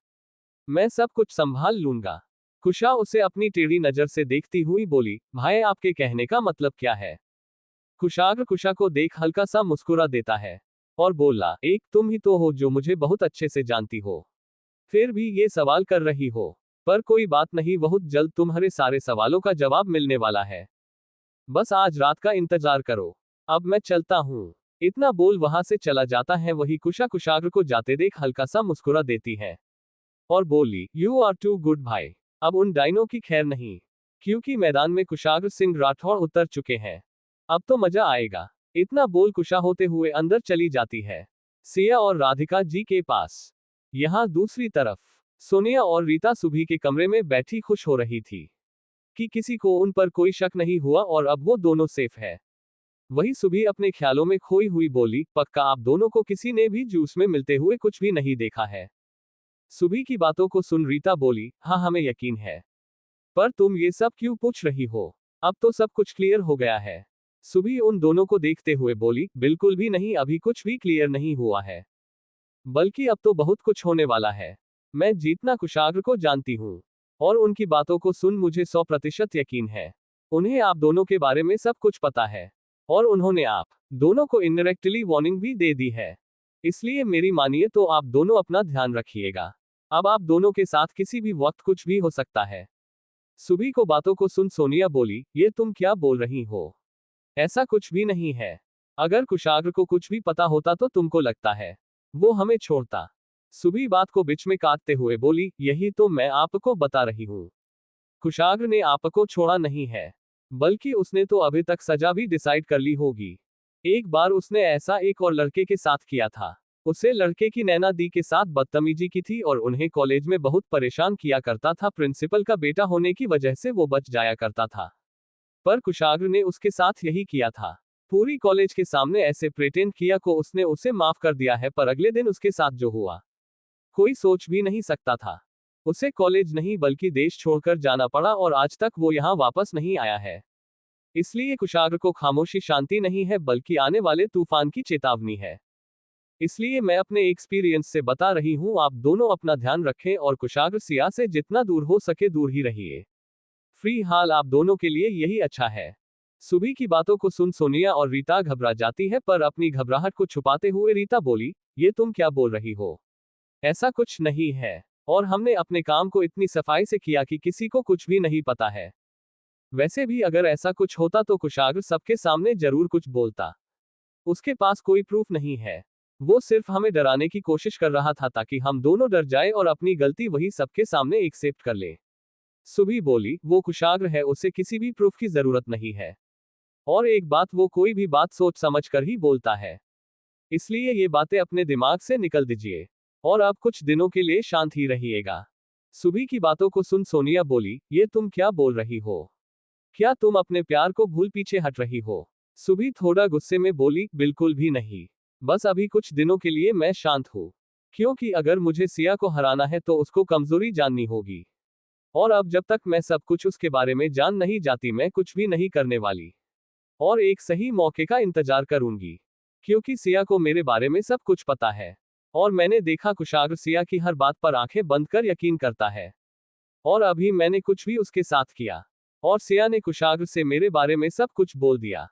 मैं सब कुछ संभाल लूंगा। कुशा उसे अपनी टेढ़ी नजर से देखती हुई बोली, भाई आपके कहने का मतलब क्या है? कुशाग्र कुशा को देख हल्का सा मुस्कुरा देता है और बोला, एक तुम ही तो हो जो मुझे बहुत अच्छे से जानती हो, फिर भी ये सवाल कर रही हो। पर कोई बात नहीं, बहुत जल्द तुम्हारे सारे सवालों का जवाब मिलने वाला है, बस आज रात का इंतजार करो। अब मैं चलता हूँ। इतना बोल वहां से चला जाता है। वही कुशा कुशाग्र को जाते देख हल्का सा मुस्कुरा देती है और बोली, यू आर टू गुड भाई। अब उन डायनों की खैर नहीं, क्योंकि मैदान में कुशाग्र सिंह राठौड़ उतर चुके हैं, अब तो मजा आएगा। इतना बोल कुशा होते हुए अंदर चली जाती है, सिया और राधिका जी के पास। यहाँ दूसरी तरफ सोनिया और रीता सुबह के कमरे में बैठी खुश हो रही थी कि किसी को उन पर कोई शक नहीं हुआ और अब वो दोनों सेफ है। वही सुबह अपने ख्यालों में खोई हुई बोली, पक्का आप दोनों को किसी ने भी जूस में मिलते हुए कुछ भी नहीं देखा है? सुबह की बातों को सुन रीता बोली, हाँ हमें यकीन है, पर तुम ये सब क्यों पूछ रही हो? अब तो सब कुछ क्लियर हो गया है। सुबह उन दोनों को देखते हुए बोली, बिल्कुल भी नहीं, अभी कुछ भी क्लियर नहीं हुआ है, बल्कि अब तो बहुत कुछ होने वाला है। मैं जितना कुशाग्र को जानती हूँ और उनकी बातों को सुन मुझे 100% यकीन है, उन्हें आप दोनों के बारे में सब कुछ पता है, और उन्होंने आप दोनों को इनडायरेक्टली वार्निंग भी दे दी है। इसलिए मेरी मानिए तो आप दोनों अपना ध्यान रखिएगा। अब आप दोनों के साथ किसी भी वक्त कुछ भी हो सकता है। सुबी को बातों को सुन सोनिया बोली, ये तुम क्या बोल रही हो? ऐसा कुछ भी नहीं है। अगर कुशाग्र को कुछ भी पता होता तो तुमको लगता है वो हमें छोड़ता? सुबी बात को बीच में काटते हुए बोली, यही तो मैं आपको बता रही हूँ। कुशाग्र ने आपको छोड़ा नहीं है, बल्कि उसने तो अभी तक सजा भी डिसाइड कर ली होगी। एक बार उसने ऐसा एक और लड़के के साथ किया था। उसे लड़के की नैना दी के साथ बदतमीजी की थी और उन्हें कॉलेज में बहुत परेशान किया करता था। प्रिंसिपल का बेटा होने की वजह से वो बच जाया करता था, पर कुशाग्र ने उसके साथ यही किया था। पूरी कॉलेज के सामने ऐसे प्रेटेंड किया को उसने उसे माफ कर दिया है, पर अगले दिन उसके साथ जो हुआ कोई सोच भी नहीं सकता था। उसे कॉलेज नहीं बल्कि देश छोड़कर जाना पड़ा और आज तक वो यहाँ वापस नहीं आया है। इसलिए कुशाग्र को खामोशी शांति नहीं है, बल्कि आने वाले तूफान की चेतावनी है। इसलिए मैं अपने एक्सपीरियंस से बता रही हूँ, आप दोनों अपना ध्यान रखें और कुशाग्र सिया से जितना दूर हो सके दूर ही रहिए। फ्री हाल आप दोनों के लिए यही अच्छा है। सुबी की बातों को सुन सोनिया और रीता घबरा जाती है, पर अपनी घबराहट को छुपाते हुए रीता बोली, ये तुम क्या बोल रही हो? ऐसा कुछ नहीं है, और हमने अपने काम को इतनी सफाई से किया कि किसी को कुछ भी नहीं पता है। वैसे भी अगर ऐसा कुछ होता तो कुशाग्र सबके सामने जरूर कुछ बोलता। उसके पास कोई प्रूफ नहीं है। वो सिर्फ हमें डराने की कोशिश कर रहा था ताकि हम दोनों डर जाए और अपनी गलती वही सबके सामने एक्सेप्ट कर ले। सुबी बोली, वो कुशाग्र है, उसे किसी भी प्रूफ की जरूरत नहीं है। और एक बात, वो कोई भी बात सोच समझ कर ही बोलता है। इसलिए ये बातें अपने दिमाग से निकल दीजिए और आप कुछ दिनों के लिए शांत ही रहिएगा। सुबी की बातों को सुन सोनिया बोली, ये तुम क्या बोल रही हो? क्या तुम अपने प्यार को भूल पीछे हट रही हो? सुबी थोड़ा गुस्से में बोली, बिल्कुल भी नहीं। बस अभी कुछ दिनों के लिए मैं शांत हूँ, क्योंकि अगर मुझे सिया को हराना है तो उसको कमजोरी जाननी होगी। और अब जब तक मैं सब कुछ उसके बारे में जान नहीं जाती मैं कुछ भी नहीं करने वाली। और एक सही मौके का इंतजार करूंगी, क्योंकि सिया को मेरे बारे में सब कुछ पता है। और मैंने देखा कुशाग्र सिया की हर बात पर आंखें बंद कर यकीन करता है। और अभी मैंने कुछ भी उसके साथ किया और सिया ने कुशाग्र से मेरे बारे में सब कुछ बोल दिया,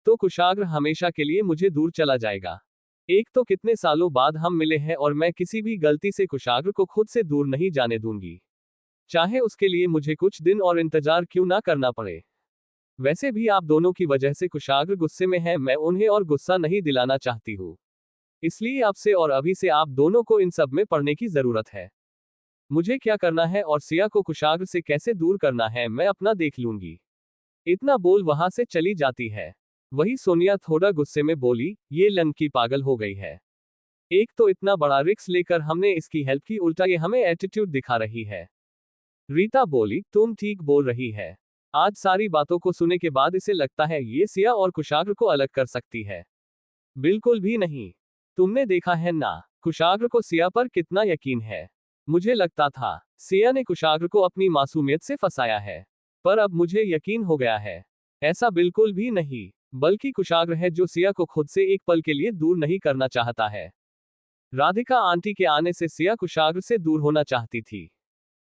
तो कुशाग्र हमेशा के लिए मुझे दूर चला जाएगा। एक तो कितने सालों बाद हम मिले हैं और मैं किसी भी गलती से कुशाग्र को खुद से दूर नहीं जाने दूंगी, चाहे उसके लिए मुझे कुछ दिन और इंतजार क्यों ना करना पड़े। वैसे भी आप दोनों की वजह से कुशाग्र गुस्से में है, मैं उन्हें और गुस्सा नहीं दिलाना चाहती हूँ। इसलिए अब से और अभी से आप दोनों को इन सब में पड़ने की जरूरत है। मुझे क्या करना है और सिया को कुशाग्र से कैसे दूर करना है मैं अपना देख लूंगी। इतना बोल वहां से चली जाती है। वही सोनिया थोड़ा गुस्से में बोली, ये लंकी पागल हो गई है। एक तो इतना बड़ा रिस्क लेकर हमने इसकी हेल्प की, उल्टा ये हमें एटीट्यूड दिखा रही है। रीता बोली, तुम ठीक बोल रही है। आज सारी बातों को सुनने के बाद इसे लगता है ये सिया और कुशाग्र को अलग कर सकती है। बिल्कुल भी नहीं। तुमने देखा है ना, कुशाग्र को सिया पर कितना यकीन है। मुझे लगता था सिया ने कुशाग्र को अपनी मासूमियत से फंसाया है, पर अब मुझे यकीन हो गया है ऐसा बिल्कुल भी नहीं, बल्कि कुशाग्र है जो सिया को खुद से एक पल के लिए दूर नहीं करना चाहता है। राधिका आंटी के आने से सिया कुशाग्र से दूर होना चाहती थी,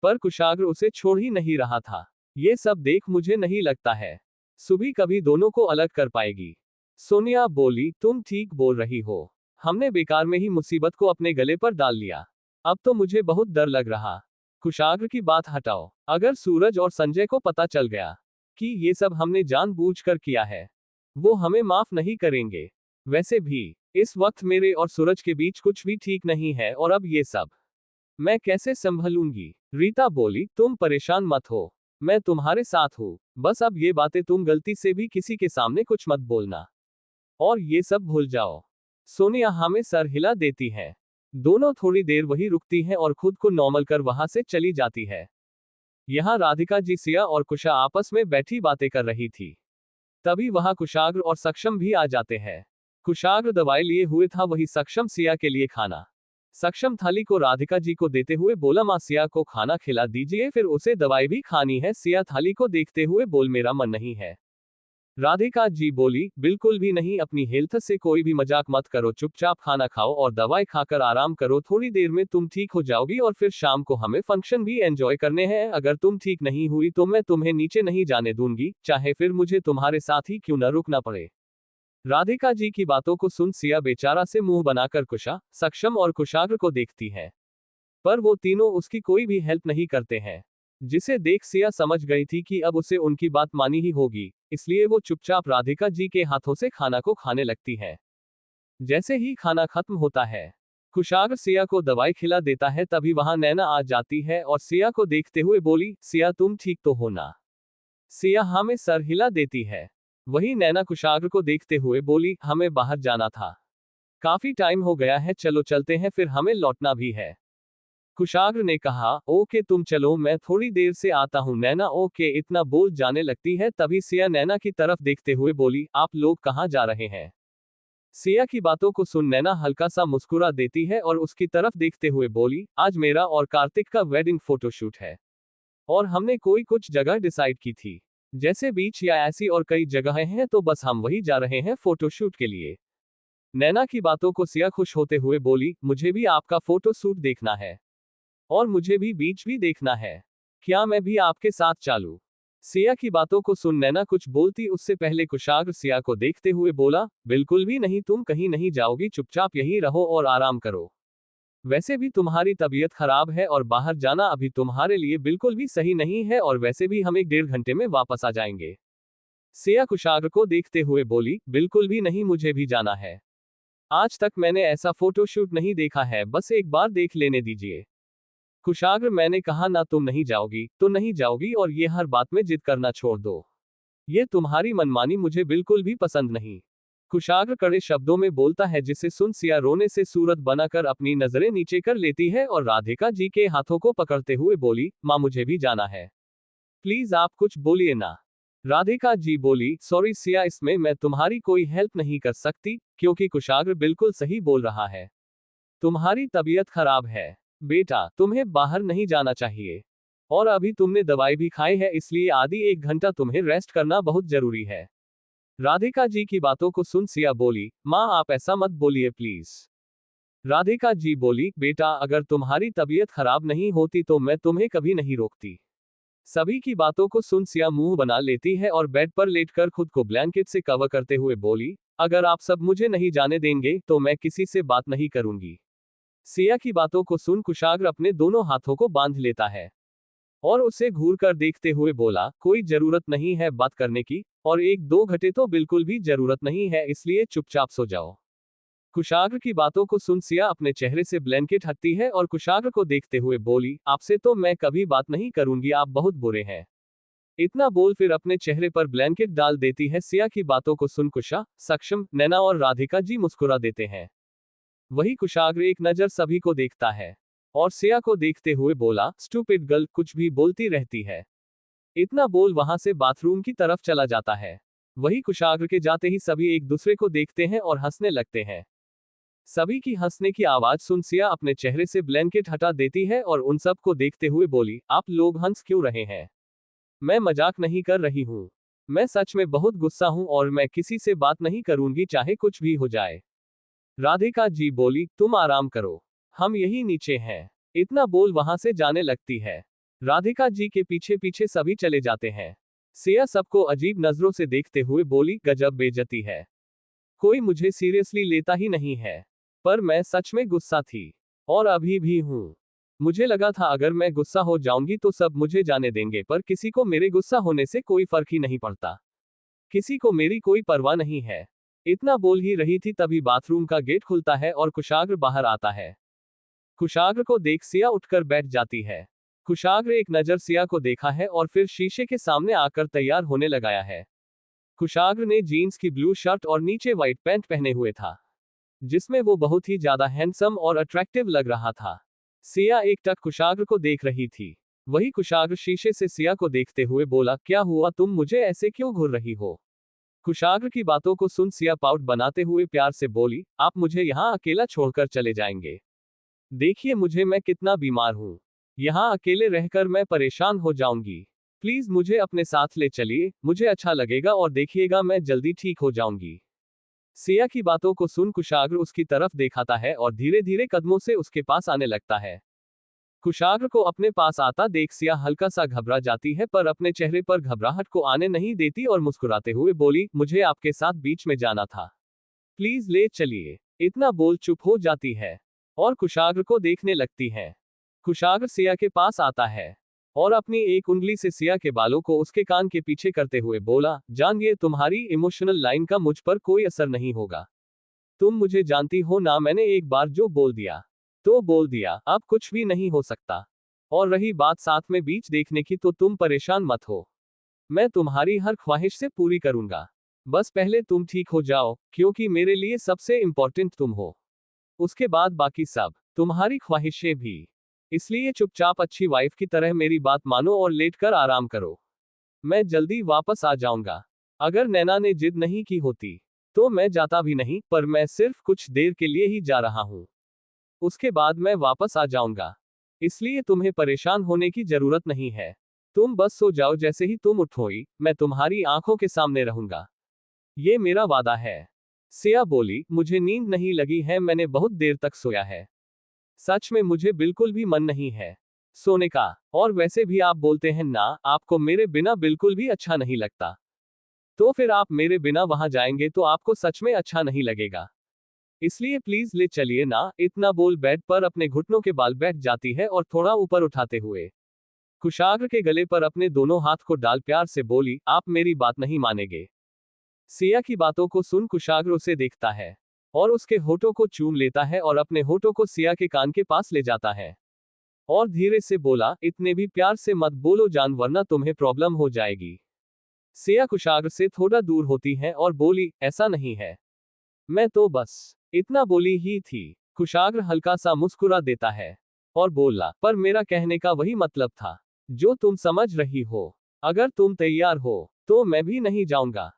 पर कुशाग्र उसे छोड़ ही नहीं रहा था। ये सब देख मुझे नहीं लगता है सुबी कभी दोनों को अलग कर पाएगी। सोनिया बोली, तुम ठीक बोल रही हो। हमने बेकार में ही मुसीबत को अपने गले पर डाल लिया। अब तो मुझे बहुत डर लग रहा। कुशाग्र की बात हटाओ, अगर सूरज और संजय को पता चल गया कि ये सब हमने जानबूझकर किया है, वो हमें माफ नहीं करेंगे। वैसे भी इस वक्त मेरे और सूरज के बीच कुछ भी ठीक नहीं है, और अब ये सब मैं कैसे संभलूंगी? रीता बोली, तुम परेशान मत हो, मैं तुम्हारे साथ हूँ। बस अब ये बातें तुम गलती से भी किसी के सामने कुछ मत बोलना, और ये सब भूल जाओ। सोनिया हमें सर हिला देती है। दोनों थोड़ी देर वही रुकती हैं और खुद को नॉर्मल कर वहां से चली जाती है। यहाँ राधिका जी, सिया और कुशा आपस में बैठी बातें कर रही थी। तभी वहां कुशाग्र और सक्षम भी आ जाते हैं। कुशाग्र दवाई लिए हुए था, वही सक्षम सिया के लिए खाना। सक्षम थाली को राधिका जी को देते हुए बोला, मां सिया को खाना खिला दीजिए, फिर उसे दवाई भी खानी है। सिया थाली को देखते हुए बोल, मेरा मन नहीं है। राधिका जी बोली, बिल्कुल भी नहीं, अपनी हेल्थ से कोई भी मजाक मत करो, चुपचाप खाना खाओ और दवाई खाकर आराम करो, थोड़ी देर में तुम ठीक हो जाओगी और फिर शाम को हमें फंक्शन भी एंजॉय करने हैं। अगर तुम ठीक नहीं हुई तो मैं तुम्हें नीचे नहीं जाने दूंगी, चाहे फिर मुझे तुम्हारे साथ ही क्यों न रुकना पड़े। राधिका जी की बातों को सुन सिया बेचारा से मुंह बनाकर कुशा, सक्षम और कुशाग्र को देखती है। पर वो तीनों उसकी कोई भी हेल्प नहीं करते हैं, जिसे देख सिया समझ गई थी कि अब उसे उनकी बात मानी ही होगी, इसलिए वो चुपचाप राधिका जी के हाथों से खाना को खाने लगती है। जैसे ही खाना खत्म होता है, कुशाग्र सिया को दवाई खिला देता है, तभी वहां नैना आ जाती है और सिया को देखते हुए बोली, सिया तुम ठीक तो हो ना? सिया हाँ में सर हिला देती है। वही नैना कुशाग्र को देखते हुए बोली, हमें बाहर जाना था, काफी टाइम हो गया है, चलो चलते हैं, फिर हमें लौटना भी है। कुशाग्र ने कहा, ओके तुम चलो, मैं थोड़ी देर से आता हूँ। नैना ओके इतना बोल जाने लगती है, तभी सिया नैना की तरफ देखते हुए बोली, आप लोग कहाँ जा रहे हैं? सिया की बातों को सुन नैना हल्का सा मुस्कुरा देती है और उसकी तरफ देखते हुए बोली, आज मेरा और कार्तिक का वेडिंग फोटोशूट है और हमने कोई कुछ जगह डिसाइड की थी, जैसे बीच या ऐसी और कई जगहें हैं, तो बस हम वही जा रहे हैं फोटोशूट के लिए। नैना की बातों को सिया खुश होते हुए बोली, मुझे भी आपका फोटोशूट देखना है और मुझे भी बीच भी देखना है, क्या मैं भी आपके साथ चलूं? सिया की बातों को सुन नैना कुछ बोलती उससे पहले कुशाग्र सिया को देखते हुए बोला, बिल्कुल भी नहीं, तुम कहीं नहीं जाओगी, चुपचाप यहीं रहो और आराम करो। वैसे भी तुम्हारी तबीयत खराब है और बाहर जाना अभी तुम्हारे लिए बिल्कुल भी सही नहीं है, और वैसे भी हम 1-1.5 घंटे में वापस आ जाएंगे। सिया कुशाग्र को देखते हुए बोली, बिल्कुल भी नहीं, मुझे भी जाना है। आज तक मैंने ऐसा फोटोशूट नहीं देखा है, बस एक बार देख लेने दीजिए। कुशाग्र, मैंने कहा ना, तुम नहीं जाओगी तो नहीं जाओगी, और ये हर बात में जिद करना छोड़ दो। ये तुम्हारी मनमानी मुझे बिल्कुल भी पसंद नहीं। कुशाग्र कड़े शब्दों में बोलता है, जिसे सुन सिया रोने से सूरत बनाकर अपनी नजरें नीचे कर लेती है और राधिका जी के हाथों को पकड़ते हुए बोली, माँ मुझे भी जाना है, प्लीज आप कुछ बोलिए ना। राधिका जी बोली, सॉरी सिया, इसमें मैं तुम्हारी कोई हेल्प नहीं कर सकती, क्योंकि कुशाग्र बिल्कुल सही बोल रहा है। तुम्हारी तबीयत खराब है बेटा, तुम्हें बाहर नहीं जाना चाहिए, और अभी तुमने दवाई भी खाई है, इसलिए आधी 1 घंटा तुम्हें रेस्ट करना बहुत जरूरी है। राधिका जी की बातों को सुन सिया बोली, माँ आप ऐसा मत बोलिए प्लीज। राधिका जी बोली, बेटा अगर तुम्हारी तबीयत खराब नहीं होती तो मैं तुम्हें कभी नहीं रोकती। सभी की बातों को सुन सिया मुंह बना लेती है और बेड पर लेटकर खुद को ब्लैंकेट से कवर करते हुए बोली, अगर आप सब मुझे नहीं जाने देंगे तो मैं किसी से बात नहीं करूंगी। सिया की बातों को सुन कुशाग्र अपने दोनों हाथों को बांध लेता है और उसे घूर कर देखते हुए बोला, कोई जरूरत नहीं है बात करने की, और 1-2 घंटे तो बिल्कुल भी जरूरत नहीं है, इसलिए चुपचाप सो जाओ। कुशाग्र की बातों को सुन सिया अपने चेहरे से ब्लैंकेट हटती है और कुशाग्र को देखते हुए बोली, आपसे तो मैं कभी बात नहीं करूंगी, आप बहुत बुरे हैं। इतना बोल फिर अपने चेहरे पर ब्लैंकेट डाल देती है। सिया की बातों को सुन कुशा, सक्षम, नैना और राधिका जी मुस्कुरा देते हैं। वही कुशाग्र एक नजर सभी को देखता है और सिया को देखते हुए बोला, स्टूपिड गर्ल, कुछ भी बोलती रहती है। इतना बोल वहां से बाथरूम की तरफ चला जाता है। वही कुशाग्र के जाते ही सभी एक दूसरे को देखते हैं और हंसने लगते हैं। सभी की हंसने की आवाज सुन सिया अपने चेहरे से ब्लैंकेट हटा देती है और उन सब को देखते हुए बोली, आप लोग हंस क्यों रहे हैं? मैं मजाक नहीं कर रही हूँ, मैं सच में बहुत गुस्सा हूँ और मैं किसी से बात नहीं करूंगी, चाहे कुछ भी हो जाए। राधिका जी बोली, तुम आराम करो, हम यही नीचे हैं। इतना बोल वहां से जाने लगती है। राधिका जी के पीछे पीछे सभी चले जाते हैं। सिया सबको अजीब नजरों से देखते हुए बोली, गजब बेइज्जती है, कोई मुझे सीरियसली लेता ही नहीं है। पर मैं सच में गुस्सा थी, और अभी भी हूँ। मुझे लगा था अगर मैं गुस्सा हो जाऊंगी तो सब मुझे जाने देंगे, पर किसी को मेरे गुस्सा होने से कोई फर्क ही नहीं पड़ता, किसी को मेरी कोई परवाह नहीं है। इतना बोल ही रही थी तभी बाथरूम का गेट खुलता है और कुशाग्र बाहर आता है। कुशाग्र को देख सिया उठकर बैठ जाती है। कुशाग्र एक नजर सिया को देखा है और फिर शीशे के सामने आकर तैयार होने लगाया है। कुशाग्र ने जीन्स की ब्लू शर्ट और नीचे व्हाइट पैंट पहने हुए था, जिसमें वो बहुत ही ज्यादा हैंडसम और अट्रैक्टिव लग रहा था। सिया एकटक कुशाग्र को देख रही थी। वही कुशाग्र शीशे से सिया को देखते हुए बोला, क्या हुआ, तुम मुझे ऐसे क्यों घूर रही हो? कुशाग्र की बातों को सुन सिया पाउट बनाते हुए प्यार से बोली, आप मुझे यहाँ अकेला छोड़कर चले जाएंगे? देखिए मुझे, मैं कितना बीमार हूँ, यहाँ अकेले रहकर मैं परेशान हो जाऊंगी। प्लीज मुझे अपने साथ ले चलिए, मुझे अच्छा लगेगा और देखिएगा मैं जल्दी ठीक हो जाऊंगी। सिया की बातों को सुन कुशाग्र उसकी तरफ देखाता है और धीरे धीरे कदमों से उसके पास आने लगता है। कुशाग्र को अपने पास आता देख सिया हल्का सा घबरा जाती है, पर अपने चेहरे पर घबराहट को आने नहीं देती और मुस्कुराते हुए बोली, मुझे आपके साथ बीच में जाना था, प्लीज ले चलिए। इतना बोल चुप हो जाती है और कुशाग्र को देखने लगती है। कुशाग्र सिया के पास आता है और अपनी एक उंगली से सिया के बालों को उसके कान के पीछे करते हुए बोला, जान ये तुम्हारी इमोशनल लाइन का मुझ पर कोई असर नहीं होगा। तुम मुझे जानती हो ना, मैंने एक बार जो बोल दिया तो बोल दिया, अब कुछ भी नहीं हो सकता। और रही बात साथ में बीच देखने की, तो तुम परेशान मत हो, मैं तुम्हारी हर ख्वाहिश से पूरी करूंगा। बस पहले तुम ठीक हो जाओ, क्योंकि मेरे लिए सबसे इंपॉर्टेंट तुम हो। उसके बाद बाकी सब, तुम्हारी ख्वाहिशें भी। इसलिए चुपचाप अच्छी वाइफ की तरह मेरी बात मानो और लेटकर आराम करो। मैं जल्दी वापस आ जाऊंगा। अगर नैना ने जिद नहीं की होती तो मैं जाता भी नहीं, पर मैं सिर्फ कुछ देर के लिए ही जा रहा हूं। उसके बाद मैं वापस आ जाऊंगा। इसलिए तुम्हें परेशान होने की जरूरत नहीं है। तुम बस सो जाओ, जैसे ही तुम उठोई मैं तुम्हारी आंखों के सामने रहूंगा। ये मेरा वादा है। सिया बोली, मुझे नींद नहीं लगी है, मैंने बहुत देर तक सोया है। सच में मुझे बिल्कुल भी मन नहीं है सोने का। और वैसे भी आप बोलते हैं ना, आपको मेरे बिना बिल्कुल भी अच्छा नहीं लगता। तो फिर आप मेरे बिना वहां जाएंगे तो आपको सच में अच्छा नहीं लगेगा। इसलिए प्लीज ले चलिए ना। इतना बोल बेड पर अपने घुटनों के बाल बैठ जाती है और थोड़ा ऊपर उठाते हुए कुशाग्र के गले पर अपने दोनों हाथ को डाल प्यार से बोली, आप मेरी बात नहीं मानेंगे। सिया की बातों को सुन कुशाग्र उसे देखता है और उसके होठों को चूम लेता है और अपने होठों को सिया के कान के पास ले जाता है और धीरे से बोला, इतने भी प्यार से मत बोलो जान, वरना तुम्हें प्रॉब्लम हो जाएगी। सिया कुशाग्र से थोड़ा दूर होती है और बोली, ऐसा नहीं है, मैं तो बस इतना बोली ही थी। कुशाग्र हल्का सा मुस्कुरा देता है और बोला, पर मेरा कहने का वही मतलब था जो तुम समझ रही हो। अगर तुम तैयार हो तो मैं भी नहीं जाऊंगा।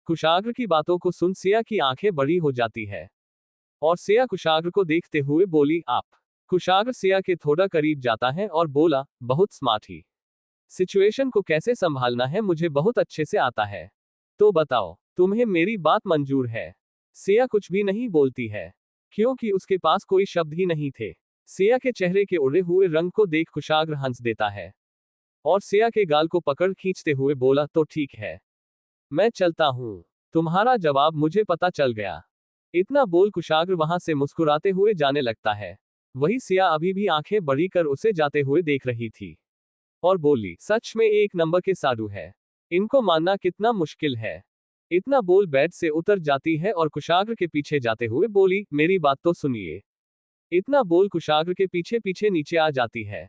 कुशाग्र की बातों को सुन सिया की आंखें बड़ी हो जाती है और सिया कुशाग्र को देखते हुए बोली, आप। कुशाग्र सिया के थोड़ा करीब जाता है और बोला, बहुत स्मार्ट ही। सिचुएशन को कैसे संभालना है मुझे बहुत अच्छे से आता है। तो बताओ, तुम्हें मेरी बात मंजूर है? सिया कुछ भी नहीं बोलती है, क्योंकि उसके पास कोई शब्द ही नहीं थे। सिया के चेहरे के उड़े हुए रंग को देख कुशाग्र हंस देता है और सिया के गाल को पकड़ खींचते हुए बोला, तो ठीक है, मैं चलता हूं। तुम्हारा जवाब मुझे पता चल गया। इतना बोल कुशाग्र वहां से मुस्कुराते हुए जाने लगता है। वही सिया अभी भी आंखें बड़ी कर उसे जाते हुए देख रही थी और बोली, सच में एक नंबर के साधु है, इनको मानना कितना मुश्किल है। इतना बोल बेड से उतर जाती है और कुशाग्र के पीछे जाते हुए बोली, मेरी बात तो सुनिए। इतना बोल कुशाग्र के पीछे पीछे नीचे आ जाती है।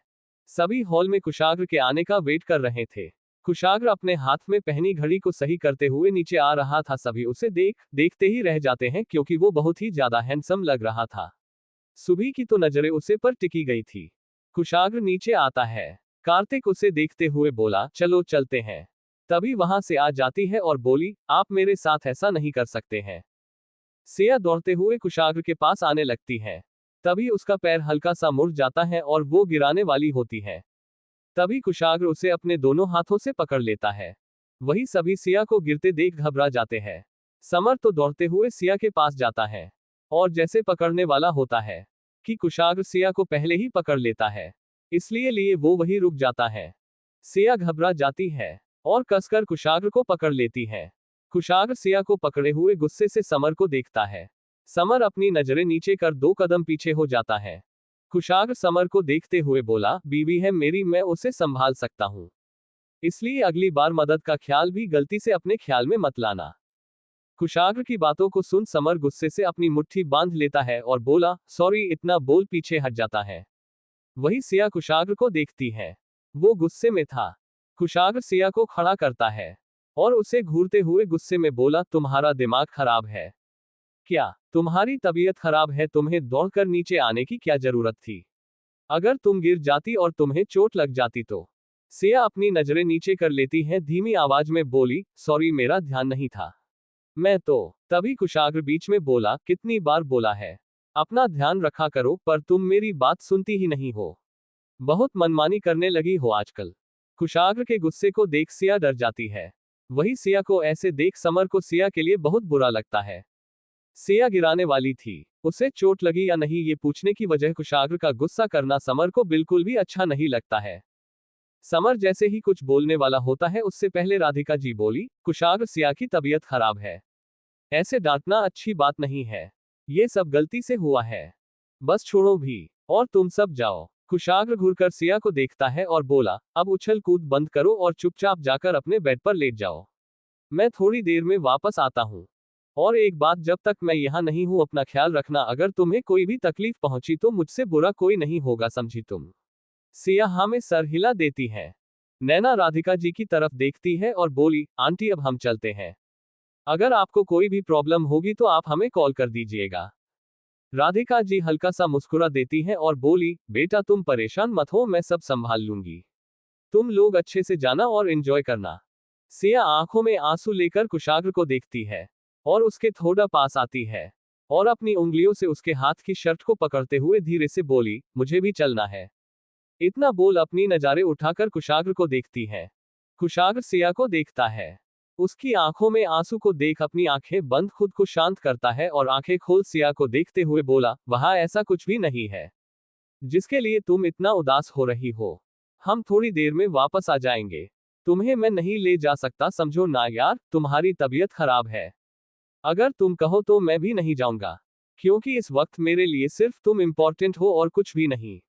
सभी हॉल में कुशाग्र के आने का वेट कर रहे थे। कुशाग्र अपने हाथ में पहनी घड़ी को सही करते हुए नीचे आ रहा था। सभी उसे देखते ही रह जाते हैं, क्योंकि वो बहुत ही ज्यादा हैंडसम लग रहा था। सुबह की तो नजरें उसे पर टिकी गई थी। कुशाग्र नीचे आता है। कार्तिक उसे देखते हुए बोला, चलो चलते हैं। तभी वहां से आ जाती है और बोली, आप मेरे साथ ऐसा नहीं कर सकते हैं। सिया दौड़ते हुए कुशाग्र के पास आने लगती है। तभी उसका पैर हल्का सा मुड़ जाता है और वो गिराने वाली होती है। तभी कुशाग्र उसे अपने दोनों हाथों से पकड़ लेता है। वही सभी सिया को गिरते देख घबरा जाते हैं। समर तो दौड़ते हुए सिया के पास जाता है और जैसे पकड़ने वाला होता है कि कुशाग्र सिया को पहले ही पकड़ लेता है, इसलिए वो वही रुक जाता है। सिया घबरा जाती है और कसकर कुशाग्र को पकड़ लेती है। कुशाग्र सिया को पकड़े हुए गुस्से से समर को देखता है। समर अपनी नजरें नीचे कर 2 कदम पीछे हो जाता है। कुशाग्र समर को देखते हुए बोला, बीवी है मेरी, मैं उसे संभाल सकता हूं, इसलिए अगली बार मदद का ख्याल भी गलती से अपने ख्याल में मत लाना। कुशाग्र की बातों को सुन समर गुस्से से अपनी मुट्ठी बांध लेता है और बोला, सॉरी। इतना बोल पीछे हट जाता है। वही सिया कुशाग्र को देखती है। वो गुस्से में था। कुशाग्र सिया को खड़ा करता है और उसे घूरते हुए गुस्से में बोला, तुम्हारा दिमाग खराब है क्या? तुम्हारी तबीयत खराब है? तुम्हें दौड़कर नीचे आने की क्या जरूरत थी? अगर तुम गिर जाती और तुम्हें चोट लग जाती तो? सिया अपनी नजरें नीचे कर लेती है, धीमी आवाज में बोली, सॉरी मेरा ध्यान नहीं था, मैं तो। तभी कुशाग्र बीच में बोला, कितनी बार बोला है अपना ध्यान रखा करो, पर तुम मेरी बात सुनती ही नहीं हो। बहुत मनमानी करने लगी हो आजकल। कुशाग्र के गुस्से को देख सिया डर जाती है। वही सिया को ऐसे देख समर को सिया के लिए बहुत बुरा लगता है। सिया गिराने वाली थी, उसे चोट लगी या नहीं ये पूछने की वजह कुशाग्र का गुस्सा करना समर को बिल्कुल भी अच्छा नहीं लगता है। समर जैसे ही कुछ बोलने वाला होता है, उससे पहले राधिका जी बोली, कुशाग्र सिया की तबीयत खराब है, ऐसे डांटना अच्छी बात नहीं है, ये सब गलती से हुआ है, बस छोड़ो भी और तुम सब जाओ। कुशाग्र घूरकर सिया को देखता है और बोला, अब उछल कूद बंद करो और चुपचाप जाकर अपने बेड पर लेट जाओ। मैं थोड़ी देर में वापस आता हूँ। और एक बात, जब तक मैं यहाँ नहीं हूँ अपना ख्याल रखना, अगर तुम्हें कोई भी तकलीफ पहुंची तो मुझसे बुरा कोई नहीं होगा, समझी तुम? सिया हाँ में सर हिला देती है। नैना राधिका जी की तरफ देखती है और बोली, आंटी अब हम चलते हैं। अगर आपको कोई भी प्रॉब्लम होगी तो आप हमें कॉल कर दीजिएगा। राधिका जी हल्का सा मुस्कुरा देती हैं और बोली, बेटा तुम परेशान मत हो, मैं सब संभाल लूंगी। तुम लोग अच्छे से जाना और एंजॉय करना। सिया आंखों में आंसू लेकर कुशाग्र को देखती है और उसके थोड़ा पास आती है और अपनी उंगलियों से उसके हाथ की शर्ट को पकड़ते हुए धीरे से बोली, मुझे भी चलना है। इतना बोल अपनी नजारे उठाकर कुशाग्र को देखती है। कुशाग्र सिया को देखता है। उसकी आंखों में आंसू को देख अपनी आंखें बंद खुद को शांत करता है और आंखें खोल सिया को देखते हुए बोला, वहां ऐसा कुछ भी नहीं है जिसके लिए तुम इतना उदास हो रही हो। हम थोड़ी देर में वापस आ जाएंगे। तुम्हें मैं नहीं ले जा सकता, समझो ना यार, तुम्हारी तबीयत खराब है। अगर तुम कहो तो मैं भी नहीं जाऊंगा, क्योंकि इस वक्त मेरे लिए सिर्फ तुम इम्पोर्टेंट हो और कुछ भी नहीं।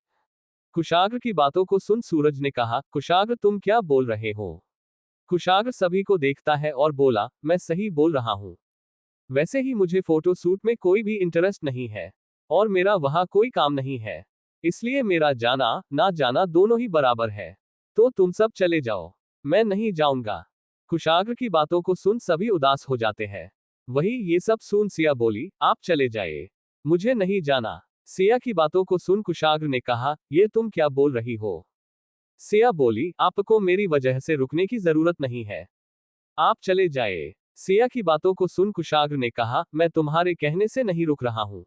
कुशाग्र की बातों को सुन सूरज ने कहा, कुशाग्र तुम क्या बोल रहे हो? कुशाग्र सभी को देखता है और बोला, मैं सही बोल रहा हूँ। वैसे ही मुझे फोटो शूट में कोई भी इंटरेस्ट नहीं है और मेरा वहां कोई काम नहीं है, इसलिए मेरा जाना ना जाना दोनों ही बराबर है। तो तुम सब चले जाओ, मैं नहीं जाऊंगा। कुशाग्र की बातों को सुन सभी उदास हो जाते हैं। वही ये सब सुन सिया बोली, आप चले जाइए, मुझे नहीं जाना। सिया की बातों को सुन कुशाग्र ने कहा, ये तुम क्या बोल रही हो? सिया बोली, आपको मेरी वजह से रुकने की जरूरत नहीं है, आप चले जाए। सिया की बातों को सुन कुशाग्र ने कहा, मैं तुम्हारे कहने से नहीं रुक रहा हूं,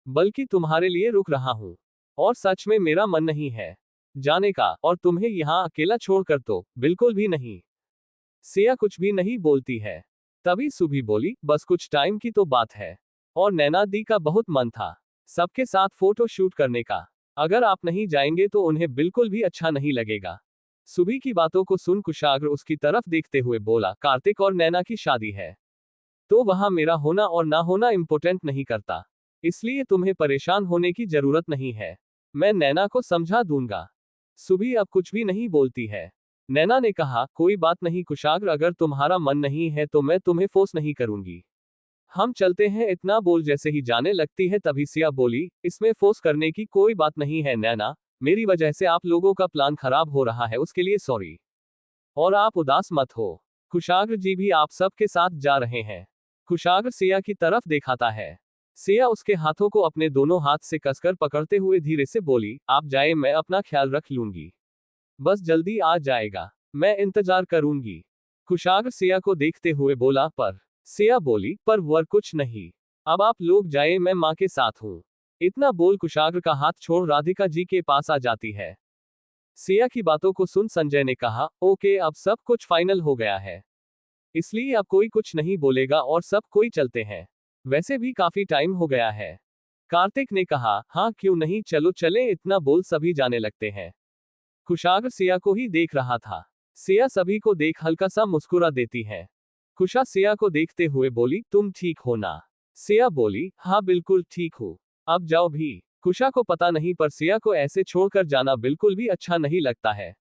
बल्कि तुम्हारे लिए रुक रहा हूं। और सच में मेरा मन नहीं है जाने का, और तुम्हें यहां अकेला छोड़कर तो बिल्कुल भी नहीं। सिया कुछ भी नहीं बोलती है। तभी सुभी बोली, बस कुछ टाइम की तो बात है, और नैना दी का बहुत मन था सबके साथ फोटो शूट करने का। अगर आप नहीं जाएंगे तो उन्हें बिल्कुल भी अच्छा नहीं लगेगा। सुभी की बातों को सुन कुशाग्र उसकी तरफ देखते हुए बोला, कार्तिक और नैना की शादी है तो वहां मेरा होना और ना होना इम्पोर्टेंट नहीं करता, इसलिए तुम्हें परेशान होने की जरूरत नहीं है, मैं नैना को समझा दूंगा। सुभी अब कुछ भी नहीं बोलती है। नैना ने कहा, कोई बात नहीं कुशाग्र, अगर तुम्हारा मन नहीं है तो मैं तुम्हें फोर्स नहीं करूंगी, हम चलते हैं। इतना बोल जैसे ही जाने लगती है तभी सिया बोली, इसमें फोर्स करने की कोई बात नहीं है नैना, मेरी वजह से आप लोगों का प्लान खराब हो रहा है, उसके लिए सॉरी। और आप उदास मत हो, कुशाग्र जी भी आप सबके साथ जा रहे हैं। कुशाग्र सिया की तरफ दिखाता है। सिया उसके हाथों को अपने दोनों हाथ से कसकर पकड़ते हुए धीरे से बोली, आप जाए, मैं अपना ख्याल रख लूंगी, बस जल्दी आ जाएगा, मैं इंतजार करूंगी। कुशाग्र सिया को देखते हुए बोला, पर सिया बोली, पर वर कुछ नहीं, अब आप लोग जाए, मैं माँ के साथ हूँ। इतना बोल कुशाग्र का हाथ छोड़ राधिका जी के पास आ जाती है। सिया की बातों को सुन संजय ने कहा, ओके अब सब कुछ फाइनल हो गया है, इसलिए अब कोई कुछ नहीं बोलेगा और सब कोई चलते हैं, वैसे भी काफी टाइम हो गया है। कार्तिक ने कहा, हाँ क्यों नहीं, चलो चले। इतना बोल सभी जाने लगते हैं। कुशाग्र सिया को ही देख रहा था। सिया सभी को देख हल्का सा मुस्कुरा देती है। कुशा सिया को देखते हुए बोली, तुम ठीक हो ना? सिया बोली, हाँ बिल्कुल ठीक हूँ, अब जाओ भी। कुशा को पता नहीं पर सिया को ऐसे छोड़कर जाना बिल्कुल भी अच्छा नहीं लगता है।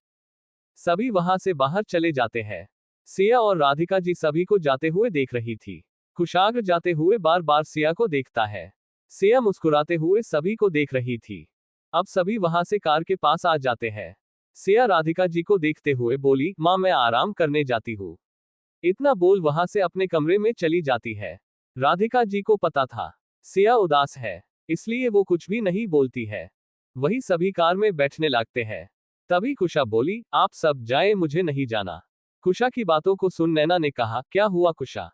सभी वहां से बाहर चले जाते हैं। सिया और राधिका जी सभी को जाते हुए देख रही थी। कुशाग्र जाते हुए बार बार सिया को देखता है। सिया मुस्कुराते हुए सभी को देख रही थी। अब सभी वहां से कार के पास आ जाते हैं। सिया राधिका जी को देखते हुए बोली, माँ मैं आराम करने जाती हूँ। इतना बोल वहां से अपने कमरे में चली जाती है। राधिका जी को पता था सिया उदास है, इसलिए वो कुछ भी नहीं बोलती है। वही सभी कार में बैठने लगते हैं। तभी कुशा बोली, आप सब जाएं, मुझे नहीं जाना। कुशा की बातों को सुन नैना ने कहा, क्या हुआ कुशा?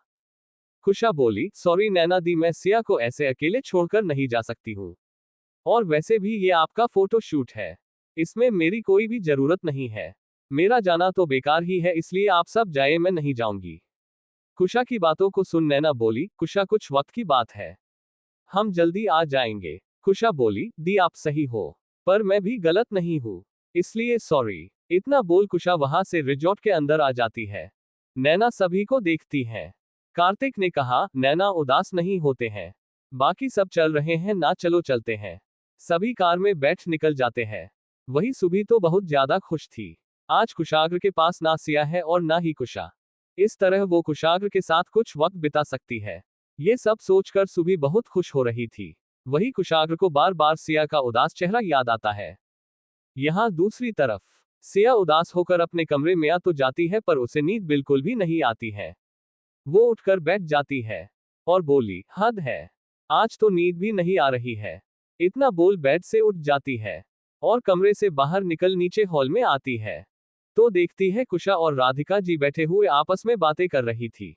कुशा बोली, सॉरी नैना दी, मैं सिया को ऐसे अकेले छोड़कर नहीं जा सकती हूँ, और वैसे भी ये आपका फोटो शूट है, इसमें मेरी कोई भी जरूरत नहीं है, मेरा जाना तो बेकार ही है, इसलिए आप सब जाए, मैं नहीं जाऊंगी। कुशा की बातों को सुन नैना बोली, कुशा कुछ वक्त की बात है, हम जल्दी आ जाएंगे। कुशा बोली, दी आप सही हो, पर मैं भी गलत नहीं हूँ, इसलिए सॉरी। इतना बोल कुशा वहां से रिजॉर्ट के अंदर आ जाती है। नैना सभी को देखती है। कार्तिक ने कहा, नैना उदास नहीं होते हैं, बाकी सब चल रहे हैं ना, चलो चलते हैं। सभी कार में बैठ निकल जाते हैं। वही सुबी तो बहुत ज्यादा खुश थी। आज कुशाग्र के पास ना सिया है और ना ही कुशा। इस तरह वो कुशाग्र के साथ कुछ वक्त बिता सकती है। ये सब सोचकर सुबी बहुत खुश हो रही थी। वही कुशाग्र को बार बार सिया का उदास चेहरा याद आता है। यहाँ दूसरी तरफ सिया उदास होकर अपने कमरे में आ तो जाती है, पर उसे नींद बिल्कुल भी नहीं आती है। वो उठकर बैठ जाती है और बोली, हद है, आज तो नींद भी नहीं आ रही है। इतना बोल बेड से उठ जाती है और कमरे से बाहर निकल नीचे हॉल में आती है तो देखती है कुशा और राधिका जी बैठे हुए आपस में बातें कर रही थी।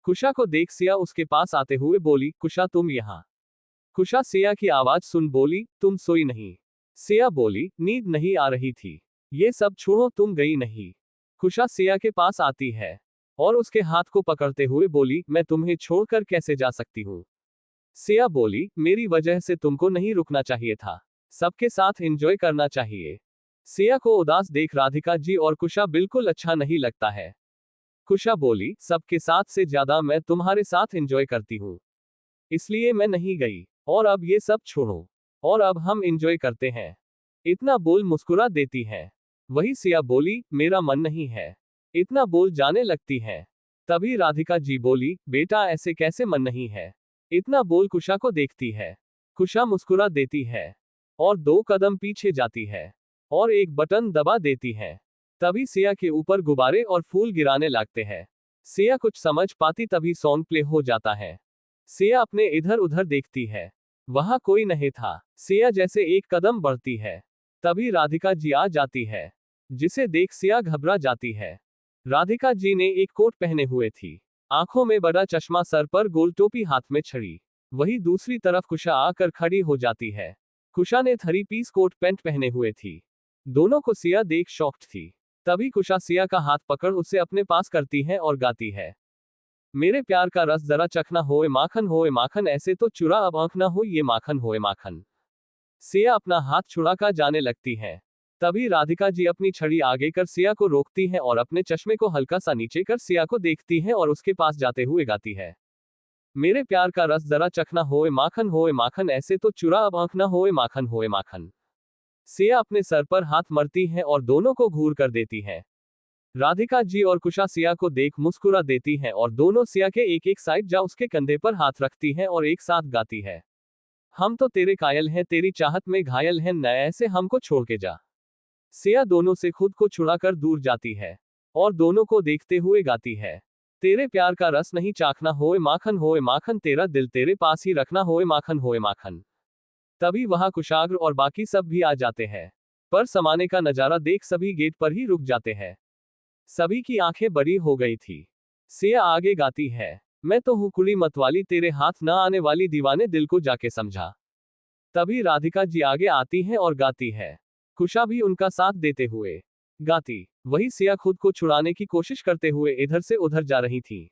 कुशा को देख सिया उसके पास आते हुए बोली, कुशा तुम यहाँ। कुशा सिया की आवाज सुन बोली, तुम सोई नहीं? सिया बोली, नींद नहीं आ रही थी। ये सब छोड़ो, तुम गई नहीं? कुशा सिया के पास आती है और उसके हाथ को पकड़ते हुए बोली, मैं तुम्हें छोड़कर कैसे जा सकती हूँ? सिया बोली, मेरी वजह से तुमको नहीं रुकना चाहिए था, सबके साथ एंजॉय करना चाहिए। सिया को उदास देख राधिका जी और कुशा बिल्कुल अच्छा नहीं लगता है। कुशा बोली, सबके साथ से ज्यादा मैं तुम्हारे साथ एंजॉय करती हूँ, इसलिए मैं नहीं गई। और अब ये सब छोड़ो और अब हम एंजॉय करते हैं। इतना बोल मुस्कुरा देती है। वही सिया बोली, मेरा मन नहीं है। इतना बोल जाने लगती है। तभी राधिका जी बोली, बेटा ऐसे कैसे मन नहीं है? इतना बोल कुशा को देखती है। कुशा मुस्कुरा देती है और 2 कदम पीछे जाती है और एक बटन दबा देती है। तभी सिया के ऊपर गुब्बारे और फूल गिराने लगते हैं। सिया कुछ समझ पाती तभी सॉन्ग प्ले हो जाता है। सिया अपने इधर उधर देखती है, वहां कोई नहीं था। सिया जैसे एक कदम बढ़ती है तभी राधिका जी आ जाती है, जिसे देख सिया घबरा जाती है। राधिका जी ने एक कोट पहने हुए थी, आंखों में बड़ा चश्मा, सर पर गोल टोपी, हाथ में छड़ी। वही दूसरी तरफ कुशा आकर खड़ी हो जाती है। कुशा ने 3 पीस कोट पैंट पहने हुए थी। दोनों को सिया देख शॉक्ड थी। तभी कुशा सिया का हाथ पकड़ उसे अपने पास करती है और गाती है, मेरे प्यार का रस जरा चखना होए माखन, ऐसे तो चुरा अब आंख ना हो ये माखन होए माखन। सिया अपना हाथ छुड़ाकर जाने लगती है। तभी राधिका जी अपनी छड़ी आगे कर सिया को रोकती है और अपने चश्मे को हल्का सा नीचे कर सिया को देखती है और उसके पास जाते हुए गाती है, मेरे प्यार का रस जरा चखना होए माखन, ऐसे तो चुरा अब आंख ना होए माखन। सिया अपने सर पर हाथ मरती है और दोनों को घूर कर देती है। राधिका जी और कुशा सिया को देख मुस्कुरा देती हैं और दोनों सिया के एक एक साइड जा उसके कंधे पर हाथ रखती हैं और एक साथ गाती है, हम तो तेरे कायल हैं, तेरी चाहत में घायल हैं, न ऐसे हमको छोड़ के जा। सिया दोनों से खुद को छुड़ाकर दूर जाती है और दोनों को देखते हुए गाती है, तेरे प्यार का रस नहीं चाखना होए माखन, तेरा दिल तेरे पास ही रखना होए माखन। तभी वहां कुशाग्र और बाकी सब भी आ जाते हैं, पर समाने का नजारा देख सभी गेट पर ही रुक जाते हैं। सभी की आंखें बड़ी हो गई थी। सिया आगे गाती है, मैं तो हूँ कुड़ी मतवाली, तेरे हाथ ना आने वाली, दीवाने दिल को जाके समझा। तभी राधिका जी आगे आती है और गाती है, कुशा भी उनका साथ देते हुए गाती। वही सिया खुद को छुड़ाने की कोशिश करते हुए इधर से उधर जा रही थी,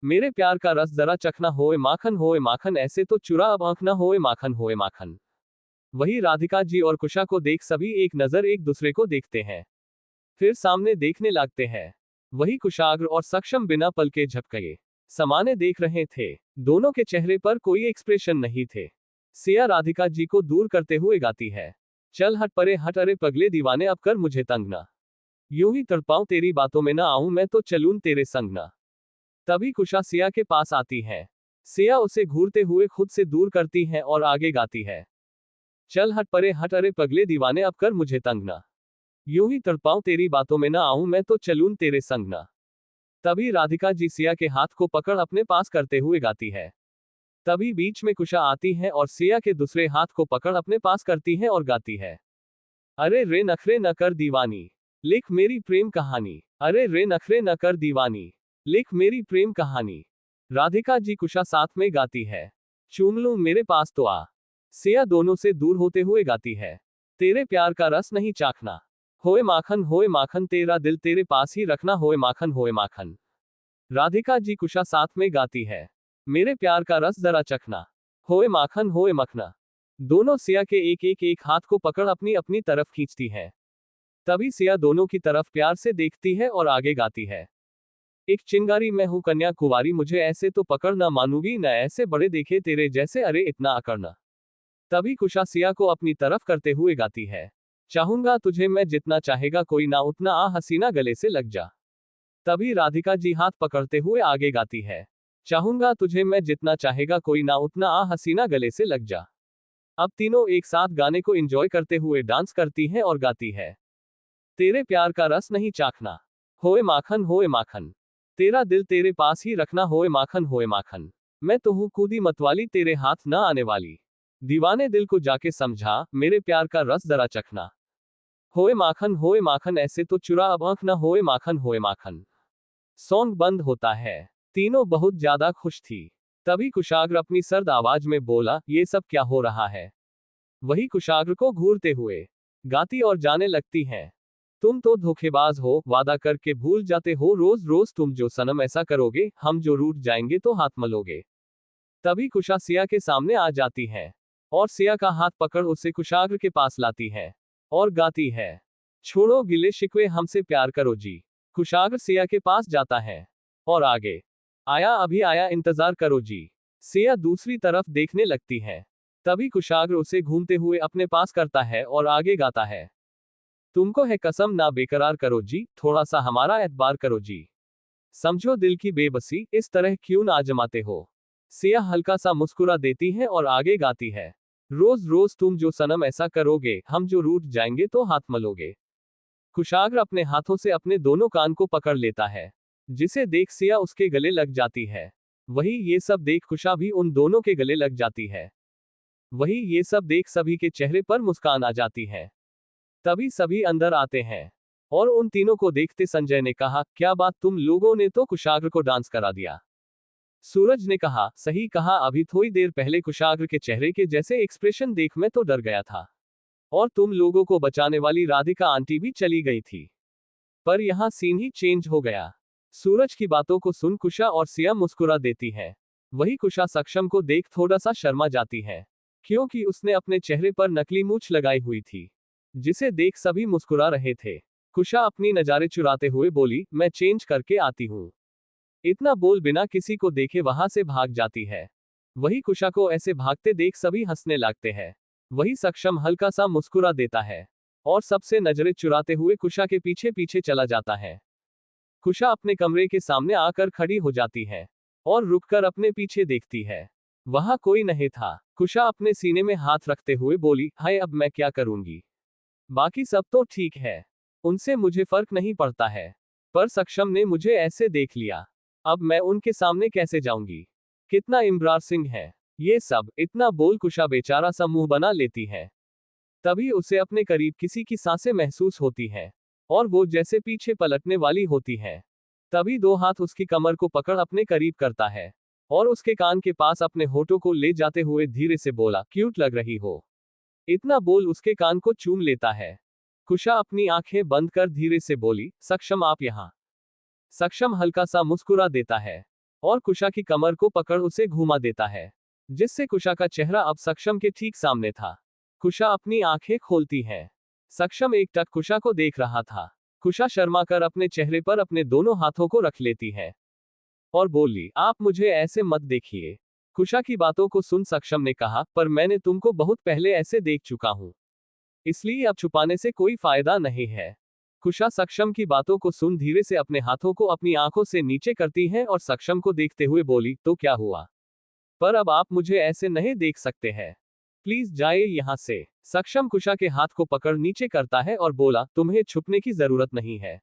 मेरे प्यार का रस जरा चखना होए माखन, ऐसे तो चुरा अब आंख ना होए माखन। वही राधिका जी और कुशा को देख सभी एक नजर एक दूसरे को देखते हैं, फिर सामने देखने लगते हैं। वही कुशाग्र और सक्षम बिना पल के झपके समाने देख रहे थे। दोनों के चेहरे पर कोई एक्सप्रेशन नहीं थे। सिया राधिका जी को दूर करते हुए गाती है, चल हट परे हट, अरे पगले दीवाने अब कर मुझे तंग ना, यूं ही तड़पाऊं तेरी बातों में ना आऊं मैं तो चलूं तेरे संग ना। तभी कुशा सिया के पास आती है। सिया उसे घूरते हुए खुद से दूर करती है और आगे गाती है, चल हट परे हट, अरे पगले दीवाने अब कर मुझे तंग ना, यूं ही तड़पाऊं तेरी बातों में ना आऊं मैं तो चलूं तेरे संग ना। तभी राधिका जी सिया के हाथ को पकड़ अपने पास करते हुए गाती है। तभी बीच में कुशा आती है और सिया के दूसरे हाथ को पकड़ अपने पास करती है और गाती है, अरे रे नखरे न कर दीवानी, लिख मेरी प्रेम कहानी, अरे रे नखरे न कर दीवानी, लिख मेरी प्रेम कहानी। राधिका जी कुशा साथ में गाती है, चूम लूं मेरे पास तो आ। सिया दोनों से दूर होते हुए गाती है, तेरे प्यार का रस नहीं चाखना होए माखन, तेरा दिल तेरे पास ही रखना होए माखन। राधिका जी कुशा साथ में गाती है, मेरे प्यार का रस जरा चखना होए मखना। दोनों सिया के एक हाथ को पकड़ अपनी अपनी तरफ खींचती है। तभी सिया दोनों की तरफ प्यार से देखती है और आगे गाती है, एक चिंगारी मैं हूं कन्या कुंवारी, मुझे ऐसे तो पकड़ ना मानूंगी, न ऐसे बड़े देखे तेरे जैसे, अरे इतना अकड़ना। तभी कुशा सिया को अपनी तरफ करते हुए गाती है, चाहूंगा तुझे मैं जितना चाहेगा कोई ना उतना आ हसीना गले से लग जा। तभी राधिका जी हाथ पकड़ते हुए आगे गाती है। चाहूंगा तुझे मैं जितना चाहेगा कोई ना उतना आ हसीना गले से लग जा। अब तीनों एक साथ गाने को एंजॉय करते हुए डांस करती हैं और गाती है। तेरे प्यार का रस नहीं चाखना, होए माखन, तेरा दिल तेरे पास ही रखना, होए माखन, मैं तो हूं कूदी मतवाली तेरे हाथ न आने वाली, दीवाने दिल को जाके समझा मेरे प्यार का रस जरा चखना, होए माखन ऐसे तो चुरा अब आंख न, होए माखन। सॉन्ग बंद होता है। तीनों बहुत ज्यादा खुश थी। तभी कुशाग्र अपनी सर्द आवाज में बोला, ये सब क्या हो रहा है। वही कुशाग्र को घूरते हुए गाती और जाने लगती हैं। तुम तो धोखेबाज हो, वादा करके भूल जाते हो रोज रोज, तुम जो सनम ऐसा करोगे, हम जो रूठ जाएंगे तो हाथ मलोगे। तभी कुशा सिया के सामने आ जाती है और सिया का हाथ पकड़ उसे कुशाग्र के पास लाती है और गाती है, छोड़ो गिले शिकवे हमसे प्यार करो जी। कुशाग्र सिया के पास जाता है और आगे, आया अभी आया इंतजार करो जी। सिया दूसरी तरफ देखने लगती है। तभी कुशाग्र उसे घूमते हुए अपने पास करता है और आगे गाता है, तुमको है कसम ना बेकरार करो जी, थोड़ा सा हमारा एतबार करो जी, समझो दिल की बेबसी इस तरह क्यों ना आजमाते हो। सिया हल्का सा मुस्कुरा देती है और आगे गाती है, रोज रोज तुम जो सनम ऐसा करोगे, हम जो रूठ जाएंगे तो हाथ मलोगे। कुशाग्र अपने हाथों से अपने दोनों कान को पकड़ लेता है, जिसे देख सिया उसके गले लग जाती है। वही ये सब देख कुशा भी उन दोनों के गले लग जाती है। वही ये सब देख सभी के चेहरे पर मुस्कान आ जाती है। तभी सभी अंदर आते हैं और उन तीनों को देखते संजय ने कहा, क्या बात, तुम लोगों ने तो कुशाग्र को डांस करा दिया। सूरज ने कहा, सही कहा, अभी थोड़ी देर पहले कुशाग्र के चेहरे के जैसे एक्सप्रेशन देख मैं तो डर गया था। और तुम लोगों को बचाने वाली राधिका आंटी भी चली गई थी। पर यहाँ सीन ही चेंज हो गया। सूरज की बातों को सुन कुशा और सिया मुस्कुरा देती है। वही कुशा सक्षम को देख थोड़ा सा शर्मा जाती है, क्योंकि उसने अपने चेहरे पर नकली मूंछ लगाई हुई थी, जिसे देख सभी मुस्कुरा रहे थे। कुशा अपनी नजारे चुराते हुए बोली, मैं चेंज करके आती हूँ। इतना बोल बिना किसी को देखे वहां से भाग जाती है। वही कुशा को ऐसे भागते देख सभी हंसने लगते हैं। वही सक्षम हल्का सा मुस्कुरा देता है और सबसे नजरें चुराते हुए कुशा के पीछे पीछे चला जाता है। कुशा अपने कमरे के सामने आकर खड़ी हो जाती है और रुककर अपने पीछे देखती है। वहां कोई नहीं था। कुशा अपने सीने में हाथ रखते हुए बोली, हाय अब मैं क्या करूंगी, बाकी सब तो ठीक है, उनसे मुझे फर्क नहीं पड़ता है, पर सक्षम ने मुझे ऐसे देख लिया, अब मैं उनके सामने कैसे जाऊंगी, कितना एम्बारसिंग है ये सब। इतना बोल कुशा बेचारा सा मुंह बना लेती है। तभी उसे अपने करीब किसी की सांसें महसूस होती हैं और वो जैसे पीछे पलटने वाली होती है। तभी दो हाथ उसकी कमर को पकड़ अपने करीब करता है और उसके कान के पास अपने होठों को ले जाते हुए धीरे से बोला, क्यूट लग रही हो। इतना बोल उसके कान को चूम लेता है। कुशा अपनी आंखें बंद कर धीरे से बोली, सक्षम आप यहाँ। सक्षम हल्का सा मुस्कुरा देता है और कुशा की कमर को पकड़ उसे घुमा देता है, जिससे कुशा का चेहरा अब सक्षम के ठीक सामने था। कुशा अपनी आंखें खोलती है। सक्षम एक टक कुशा को देख रहा था। कुशा शर्मा कर अपने चेहरे पर अपने दोनों हाथों को रख लेती है और बोली, आप मुझे ऐसे मत देखिए। कुशा की बातों को सुन सक्षम ने कहा, पर मैंने तुमको बहुत पहले ऐसे देख चुका हूं, इसलिए अब छुपाने से कोई फायदा नहीं है। कुशा सक्षम की बातों को सुन धीरे से अपने हाथों को अपनी आंखों से नीचे करती है और सक्षम को देखते हुए बोली, तो क्या हुआ, पर अब आप मुझे ऐसे नहीं देख सकते हैं, प्लीज जाइए यहां से। सक्षम कुशा के हाथ को पकड़ नीचे करता है और बोला, तुम्हें छुपने की जरूरत नहीं है,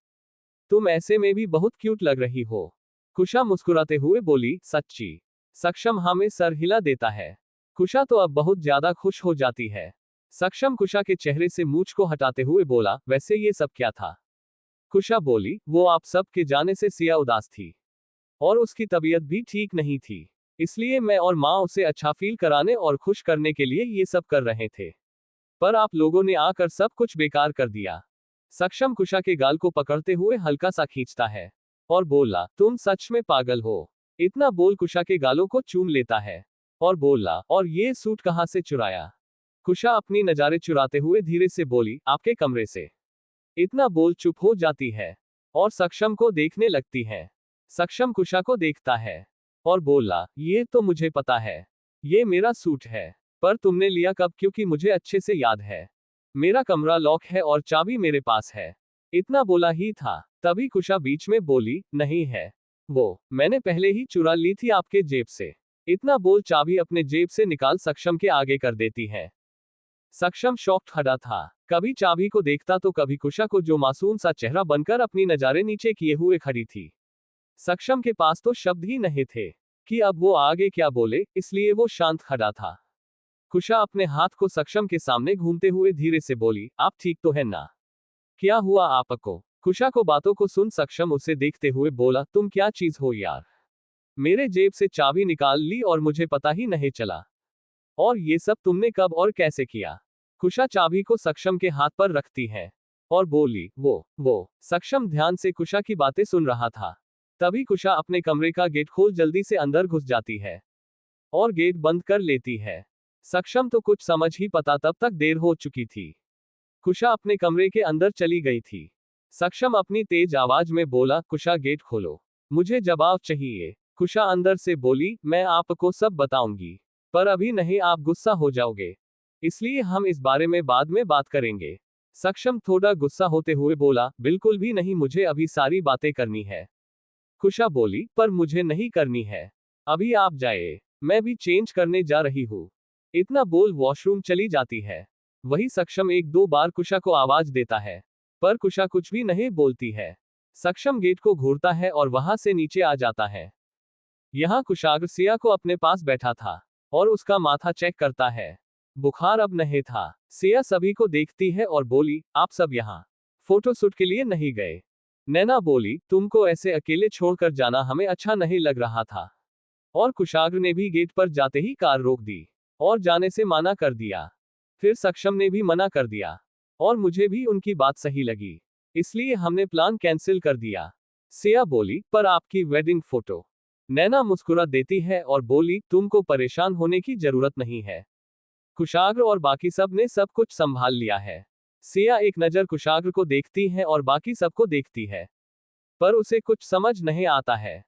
तुम ऐसे में भी बहुत क्यूट लग रही हो। कुशा मुस्कुराते हुए बोली, सच्ची। सक्षम हमें सर हिला देता है। कुशा तो अब बहुत ज्यादा खुश हो जाती है। सक्षम कुशा के चेहरे से मूंछ को हटाते हुए बोला, वैसे ये सब क्या था। कुशा बोली, वो आप सब के जाने से सिया उदास थी और उसकी तबीयत भी ठीक नहीं थी, इसलिए मैं और माँ उसे अच्छा फील कराने और खुश करने के लिए ये सब कर रहे थे, पर आप लोगों ने आकर सब कुछ बेकार कर दिया। सक्षम कुशा के गाल को पकड़ते हुए हल्का सा खींचता है और बोला, तुम सच में पागल हो। इतना बोल कुशा के गालों को चूम लेता है और बोला, और ये सूट कहाँ से चुराया। कुशा अपनी नजारे चुराते हुए धीरे से बोली, आपके कमरे से। इतना बोल चुप हो जाती है और सक्षम को देखने लगती है। सक्षम कुशा को देखता है और बोला, ये तो मुझे पता है, ये मेरा सूट है, पर तुमने लिया कब, क्योंकि मुझे अच्छे से याद है मेरा कमरा लॉक है और चाबी मेरे पास है। इतना बोला ही था, तभी कुशा बीच में बोली, नहीं है। वो मैंने पहले ही चुरा ली थी आपके जेब से। इतना बोल चाबी अपने जेब से निकाल सक्षम के आगे कर देती है। सक्षम शॉक्ड खड़ा था, कभी चाबी को देखता तो कभी कुशा को, जो मासूम सा चेहरा बनकर अपनी नजारे नीचे किए हुए खड़ी थी। सक्षम के पास तो शब्द ही नहीं थे कि अब वो आगे क्या बोले, इसलिए वो शांत खड़ा था। कुशा अपने हाथ को सक्षम के सामने घूमते हुए धीरे से बोली, आप ठीक तो है ना? क्या हुआ आपको? कुशा को बातों को सुन सक्षम उसे देखते हुए बोला, तुम क्या चीज हो यार? मेरे जेब से चाबी निकाल ली और मुझे पता ही नहीं चला। और ये सब तुमने कब और कैसे किया? कुशा चाबी को सक्षम के हाथ पर रखती है और बोली, वो। सक्षम ध्यान से कुशा की बातें सुन रहा था। तभी कुशा अपने कमरे का गेट खोल जल्दी से अंदर घुस जाती है और गेट बंद कर लेती है। सक्षम तो कुछ समझ ही पता, तब तक देर हो चुकी थी। कुशा अपने कमरे के अंदर चली गई थी। सक्षम अपनी तेज आवाज में बोला, कुशा गेट खोलो, मुझे जवाब चाहिए। कुशा अंदर से बोली, मैं आपको सब बताऊंगी, पर अभी नहीं, आप गुस्सा हो जाओगे, इसलिए हम इस बारे में बाद में बात करेंगे। सक्षम थोड़ा गुस्सा होते हुए बोला, बिल्कुल भी नहीं, मुझे अभी सारी बातें करनी है। कुशा बोली, पर मुझे नहीं करनी है, अभी आप जाए, मैं भी चेंज करने जा रही हूँ। इतना बोल वॉशरूम चली जाती है। वही सक्षम एक दो बार कुशा को आवाज देता है, पर कुशा कुछ भी नहीं बोलती है। सक्षम गेट को घूरता है और वहां से नीचे आ जाता है। यहाँ कुशाग्र सिया को अपने पास बैठा था और उसका माथा चेक करता है। बुखार अब नहीं था। सिया सभी को देखती है और बोली, आप सब यहाँ फोटोशूट के लिए नहीं गए? नैना बोली, तुमको ऐसे अकेले छोड़कर जाना हमें अच्छा नहीं लग रहा था। और कुशाग्र ने भी गेट पर जाते ही कार रोक दी और जाने से मना कर दिया। फिर सक्षम ने भी मना कर दिया और मुझे भी उनकी बात सही लगी, इसलिए हमने प्लान कैंसिल कर दिया। सिया बोली, पर आपकी वेडिंग फोटो? नैना मुस्कुरा देती है और बोली, तुमको परेशान होने की जरूरत नहीं है। कुशाग्र और बाकी सब ने सब कुछ संभाल लिया है। सिया एक नजर कुशाग्र को देखती है और बाकी सबको देखती है, पर उसे कुछ समझ नहीं आता है।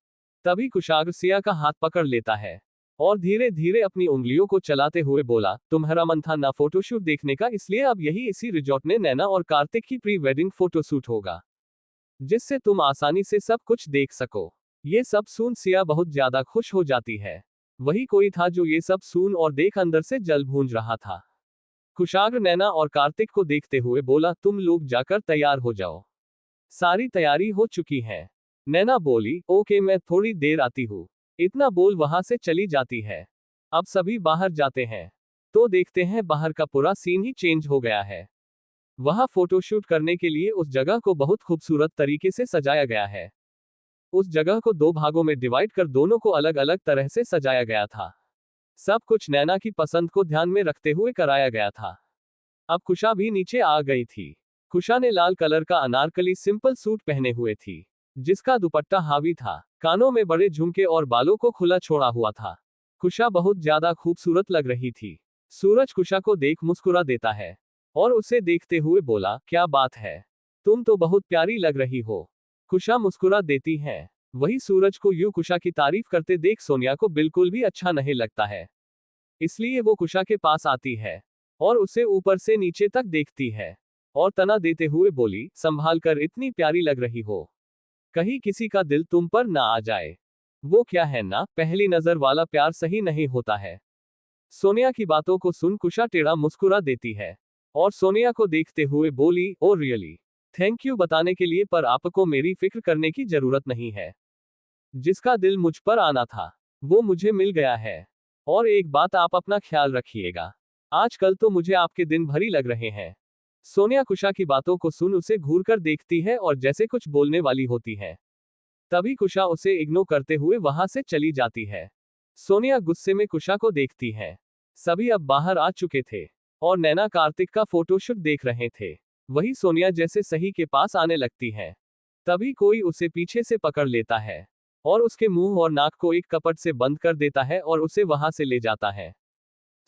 तभी कुशाग्र सिया का हाथ पकड़ लेता है और धीरे धीरे अपनी उंगलियों को चलाते हुए बोला, तुम्हारा मन था ना फोटोशूट देखने का, इसलिए अब यही इसी रिजॉर्ट में नैना और कार्तिक की प्री वेडिंग फोटोशूट होगा, जिससे तुम आसानी से सब कुछ देख सको। ये सब सुन सिया बहुत ज्यादा खुश हो जाती है। वही कोई था जो ये सब सुन और देख अंदर से जल भूंज रहा था। कुशाग्र नैना और कार्तिक को देखते हुए बोला, तुम लोग जाकर तैयार हो जाओ, सारी तैयारी हो चुकी है। नैना बोली, ओके, मैं थोड़ी देर आती हूँ। इतना बोल वहां से चली जाती है। अब सभी बाहर जाते हैं तो देखते हैं बाहर का पूरा सीन ही चेंज हो गया है। वहां फोटोशूट करने के लिए उस जगह को बहुत खूबसूरत तरीके से सजाया गया है। उस जगह को दो भागों में डिवाइड कर दोनों को अलग अलग तरह से सजाया गया था। सब कुछ नैना की पसंद को ध्यान में रखते हुए कराया गया था। अब कुशा भी नीचे आ गई थी। कुशा ने लाल कलर का अनारकली सिंपल सूट पहने हुए थी, जिसका दुपट्टा हावी था, कानों में बड़े झुमके और बालों को खुला छोड़ा हुआ था। कुशा बहुत ज्यादा खूबसूरत लग रही थी। सूरज कुशा को देख मुस्कुरा देता है और उसे देखते हुए बोला, क्या बात है, तुम तो बहुत प्यारी लग रही हो। कुशा मुस्कुरा देती है। वही सूरज को यूं कुशा की तारीफ करते देख सोनिया को बिल्कुल भी अच्छा नहीं लगता है, इसलिए वो कुशा के पास आती है और उसे ऊपर से नीचे तक देखती है और तना देते हुए बोली, संभाल कर, इतनी प्यारी लग रही हो, कहीं किसी का दिल तुम पर ना आ जाए। वो क्या है ना, पहली नजर वाला प्यार सही नहीं होता है। सोनिया की बातों को सुन कुशा टेढ़ा मुस्कुरा देती है और सोनिया को देखते हुए बोली, ओ रियली, थैंक यू बताने के लिए, पर आपको मेरी फिक्र करने की जरूरत नहीं है। जिसका दिल मुझ पर आना था वो मुझे मिल गया है। और एक बात, आप अपना ख्याल रखिएगा, आजकल तो मुझे आपके दिन भरी लग रहे हैं। सोनिया कुशा की बातों को सुन उसे घूरकर देखती है और जैसे कुछ बोलने वाली होती है, तभी कुशा उसे इग्नोर करते हुए वहां से चली जाती है। सोनिया गुस्से में कुशा को देखती है। सभी अब बाहर आ चुके थे और नैना कार्तिक का फोटोशूट देख रहे थे। वही सोनिया जैसे सही के पास आने लगती है, तभी कोई उसे पीछे से पकड़ लेता है और उसके मुंह और नाक को एक कपट से बंद कर देता है और उसे वहां से ले जाता है।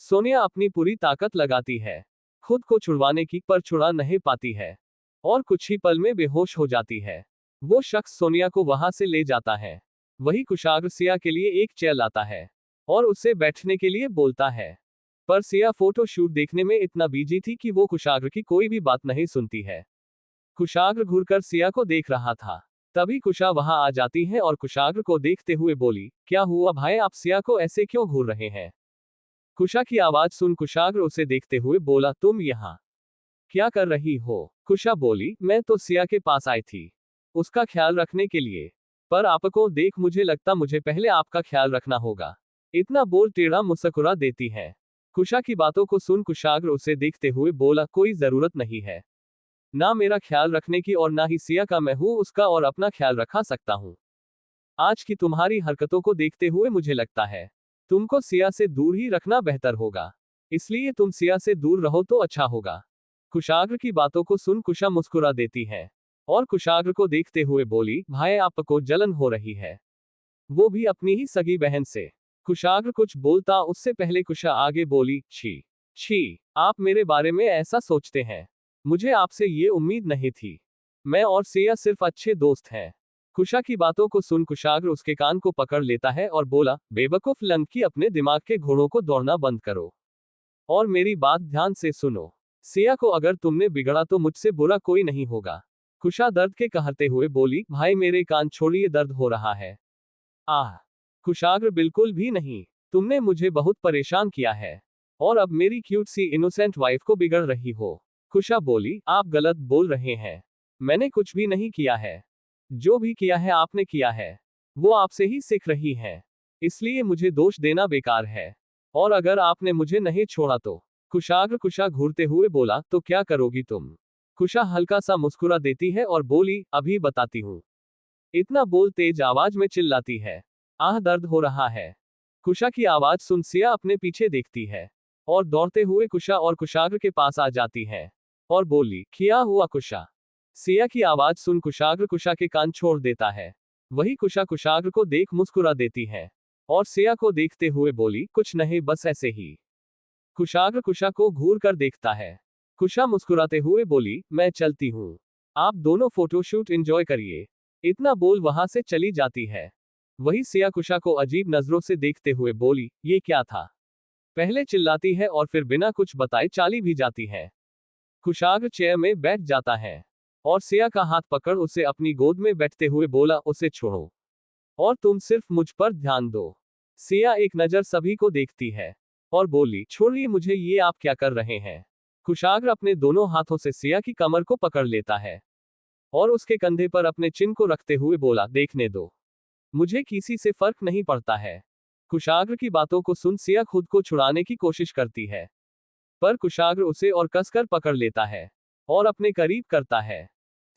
सोनिया अपनी पूरी ताकत लगाती है खुद को छुड़वाने की, पर छुड़ा नहीं पाती है और कुछ ही पल में बेहोश हो जाती है। वो शख्स सोनिया को वहां से ले जाता है। वही कुशाग्र सिया के लिए एक चेयर लाता है और उसे बैठने के लिए बोलता है। पर सिया फोटो शूट देखने में इतना बिजी थी कि वो कुशाग्र की कोई भी बात नहीं सुनती है। कुशाग्र घूरकर सिया को देख रहा था। तभी कुशा वहां आ जाती है और कुशाग्र को देखते हुए बोली, क्या हुआ भाई, आप सिया को ऐसे क्यों घूर रहे हैं? कुशा की आवाज सुन कुशाग्र उसे देखते हुए बोला, तुम यहाँ क्या कर रही हो? कुशा बोली, मैं तो सिया के पास आई थी उसका ख्याल रखने के लिए, पर आपको देख मुझे लगता मुझे पहले आपका ख्याल रखना होगा। इतना बोल टेढ़ा मुस्कुरा देती है। कुशा की बातों को सुन कुशाग्र उसे देखते हुए बोला, कोई जरूरत नहीं है ना मेरा ख्याल रखने की और ना ही सिया का, मैं हूं उसका और अपना ख्याल रखा सकता हूं। आज की तुम्हारी हरकतों को देखते हुए मुझे लगता है तुमको सिया से दूर ही रखना बेहतर होगा, इसलिए तुम सिया से दूर रहो तो अच्छा होगा। कुशाग्र की बातों को सुन कुशा मुस्कुरा देती है और कुशाग्र को देखते हुए बोली, भाई आपको जलन हो रही है, वो भी अपनी ही सगी बहन से। कुशाग्र कुछ बोलता उससे पहले कुशा आगे बोली, छी छी, आप मेरे बारे में ऐसा सोचते हैं, मुझे आपसे ये उम्मीद नहीं थी। मैं और सिया सिर्फ अच्छे दोस्त हैं। कुशा की बातों को सुन कुशाग्र उसके कान को पकड़ लेता है और बोला, बेवकूफ लंकी, अपने दिमाग के घोड़ों को दौड़ना बंद करो और मेरी बात ध्यान से सुनो। सिया को अगर तुमने बिगड़ा तो मुझसे बुरा कोई नहीं होगा। कुशा दर्द के कहते हुए बोली, भाई मेरे कान छोड़िए, दर्द हो रहा है। आह। कुशाग्र, बिल्कुल भी नहीं, तुमने मुझे बहुत परेशान किया है और अब मेरी क्यूट सी इनोसेंट वाइफ को बिगड़ रही हो। कुशा बोली, आप गलत बोल रहे हैं, मैंने कुछ भी नहीं किया है, जो भी किया है आपने किया है वो आपसे ही सीख रही है, इसलिए मुझे दोष देना बेकार है, और अगर आपने मुझे नहीं छोड़ा तो। कुशा घूरते हुए बोला, तो क्या करोगी तुम? कुशा हल्का सा मुस्कुरा देती है और बोली, अभी बताती हूँ। इतना बोल तेज आवाज में चिल्लाती है, आह दर्द हो रहा है। कुशा की आवाज सुन सिया अपने पीछे देखती है और दौड़ते हुए कुशा और कुशाग्र के पास आ जाती है और बोली, क्या हुआ कुशा? सिया की आवाज सुन कुशाग्र कुशा के कान छोड़ देता है। वही कुशा कुशाग्र को देख मुस्कुरा देती है और सिया को देखते हुए बोली, कुछ नहीं, बस ऐसे ही। कुशाग्र कुशा को घूर कर देखता है। कुशा मुस्कुराते हुए बोली, मैं चलती हूँ, आप दोनों फोटोशूट एंजॉय करिए। इतना बोल वहां से चली जाती है। वही सिया कुशा को अजीब नजरों से देखते हुए बोली, ये क्या था? पहले चिल्लाती है और फिर बिना कुछ बताए चाली भी जाती है। कुशाग्र चेयर में बैठ जाता है और सिया का हाथ पकड़ उसे अपनी गोद में बैठते हुए बोला, उसे छोड़ो और तुम सिर्फ मुझ पर ध्यान दो। सिया एक नजर सभी को देखती है और बोली, छोड़िए मुझे, ये आप क्या कर रहे हैं? कुशाग्र अपने दोनों हाथों से सिया की कमर को पकड़ लेता है और उसके कंधे पर अपने चिन को रखते हुए बोला, देखने दो, मुझे किसी से फर्क नहीं पड़ता है। कुशाग्र की बातों को सुन सिया खुद को छुड़ाने की कोशिश करती है, पर कुशाग्र उसे और कसकर पकड़ लेता है और अपने करीब करता है।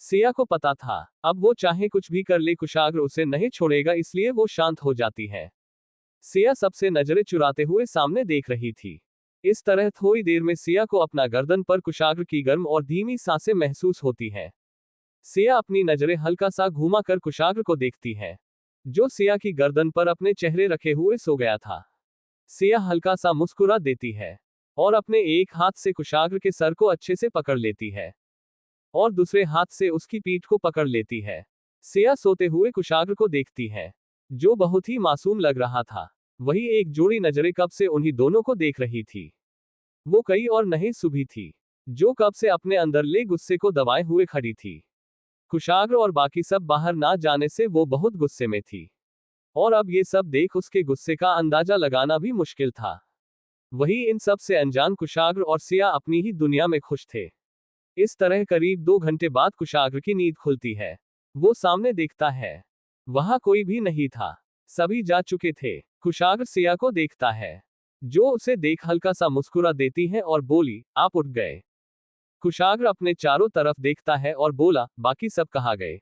सिया को पता था, अब वो चाहे कुछ भी कर ले कुशाग्र उसे नहीं छोड़ेगा, इसलिए वो शांत हो जाती है। सिया सबसे नजरें चुराते हुए सामने देख रही थी। इस तरह थोड़ी देर में सिया को अपना गर्दन पर कुशाग्र की गर्म और धीमी सांसें महसूस होती हैं। सिया अपनी नजरें हल्का सा घुमा कर कुशाग्र को देखती है, जो सिया की गर्दन पर अपने चेहरे रखे हुए सो गया था। सिया हल्का सा मुस्कुरा देती है और अपने एक हाथ से कुशाग्र के सर को अच्छे से पकड़ लेती है और दूसरे हाथ से उसकी पीठ को पकड़ लेती है। सिया सोते हुए कुशाग्र को देखती है, जो बहुत ही मासूम लग रहा था। वही एक जोड़ी नजरें कब से उन्हीं दोनों को देख रही थी। वो कई और नहीं सुबह थी, जो कब से अपने अंदर ले गुस्से को दबाए हुए खड़ी थी। कुशाग्र और बाकी सब बाहर ना जाने से वो बहुत गुस्से में थी और अब ये सब देख उसके गुस्से का अंदाजा लगाना भी मुश्किल था। वही इन सब से अनजान कुशाग्र और सिया अपनी ही दुनिया में खुश थे। इस तरह करीब 2 घंटे बाद कुशाग्र की नींद खुलती है। वो सामने देखता है, वहां कोई भी नहीं था, सभी जा चुके थे। कुशाग्र सिया को देखता है, जो उसे देख हल्का सा मुस्कुरा देती है और बोली, आप उठ गए? कुशाग्र अपने चारों तरफ देखता है और बोला, बाकी सब कहाँ गए?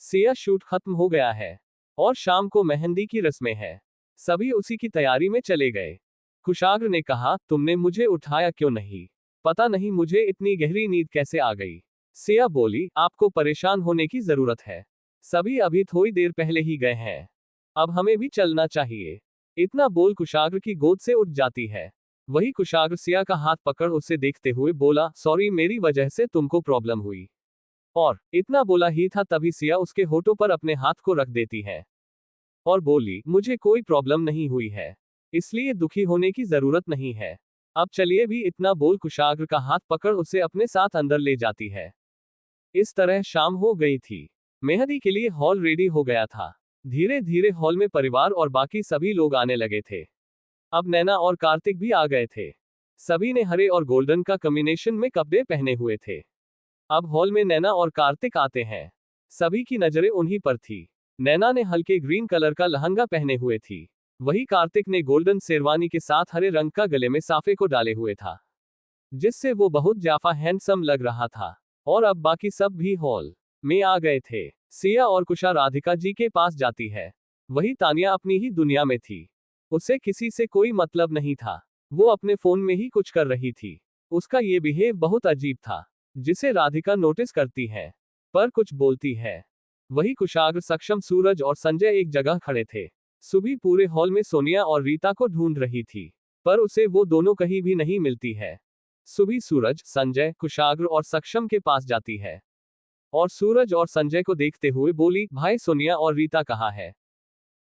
सिया, शूट खत्म हो गया है और शाम को मेहंदी की रस्में हैं, सभी उसी की तैयारी में चले गए। कुशाग्र ने कहा, तुमने मुझे उठाया क्यों नहीं? पता नहीं मुझे इतनी गहरी नींद कैसे आ गई। सिया बोली, आपको परेशान होने की जरूरत है, सभी अभी थोड़ी देर पहले ही गए हैं, अब हमें भी चलना चाहिए। इतना बोल कुशाग्र की गोद से उठ जाती है। वही कुशाग्र सिया का हाथ पकड़ उसे देखते हुए बोला, सॉरी, मेरी वजह से तुमको प्रॉब्लम हुई। और इतना बोला ही था तभी सिया उसके होठों पर अपने हाथ को रख देती है और बोली, मुझे कोई प्रॉब्लम नहीं हुई है, इसलिए दुखी होने की जरूरत नहीं है। अब चलिए भी इतना बोल कुशाग्र का हाथ पकड़ उसे अपने साथ अंदर ले जाती है। इस तरह शाम हो गई थी। मेहंदी के लिए हॉल रेडी हो गया था। धीरे धीरे हॉल में परिवार और बाकी सभी लोग आने लगे थे। अब नैना और कार्तिक भी आ गए थे। सभी ने हरे और गोल्डन का कॉम्बिनेशन में कपड़े पहने हुए थे। अब हॉल में नैना और कार्तिक आते हैं। सभी की नजरें उन्हीं पर थी। नैना ने हल्के ग्रीन कलर का लहंगा पहने हुए थी। वही कार्तिक ने गोल्डन शेरवानी के साथ हरे रंग का गले में साफे को डाले हुए था, जिससे वो बहुत ज्यादा हैंडसम लग रहा था। और अब बाकी सब भी हॉल में आ गए थे। सिया और कुशा राधिका जी के पास जाती है। वही तानिया अपनी ही दुनिया में थी। उसे किसी से कोई मतलब नहीं था। वो अपने फोन में ही कुछ कर रही थी। उसका ये बिहेव बहुत अजीब था, जिसे राधिका नोटिस करती है, पर कुछ बोलती है। वही कुशाग्र, सक्षम, सूरज और संजय एक जगह खड़े थे। सुबह पूरे हॉल में सोनिया और रीता को ढूंढ रही थी, पर उसे वो दोनों कहीं भी नहीं मिलती है। सुबह सूरज, संजय, कुशाग्र और सक्षम के पास जाती है और सूरज और संजय को देखते हुए बोली, भाई सोनिया और रीता कहाँ है?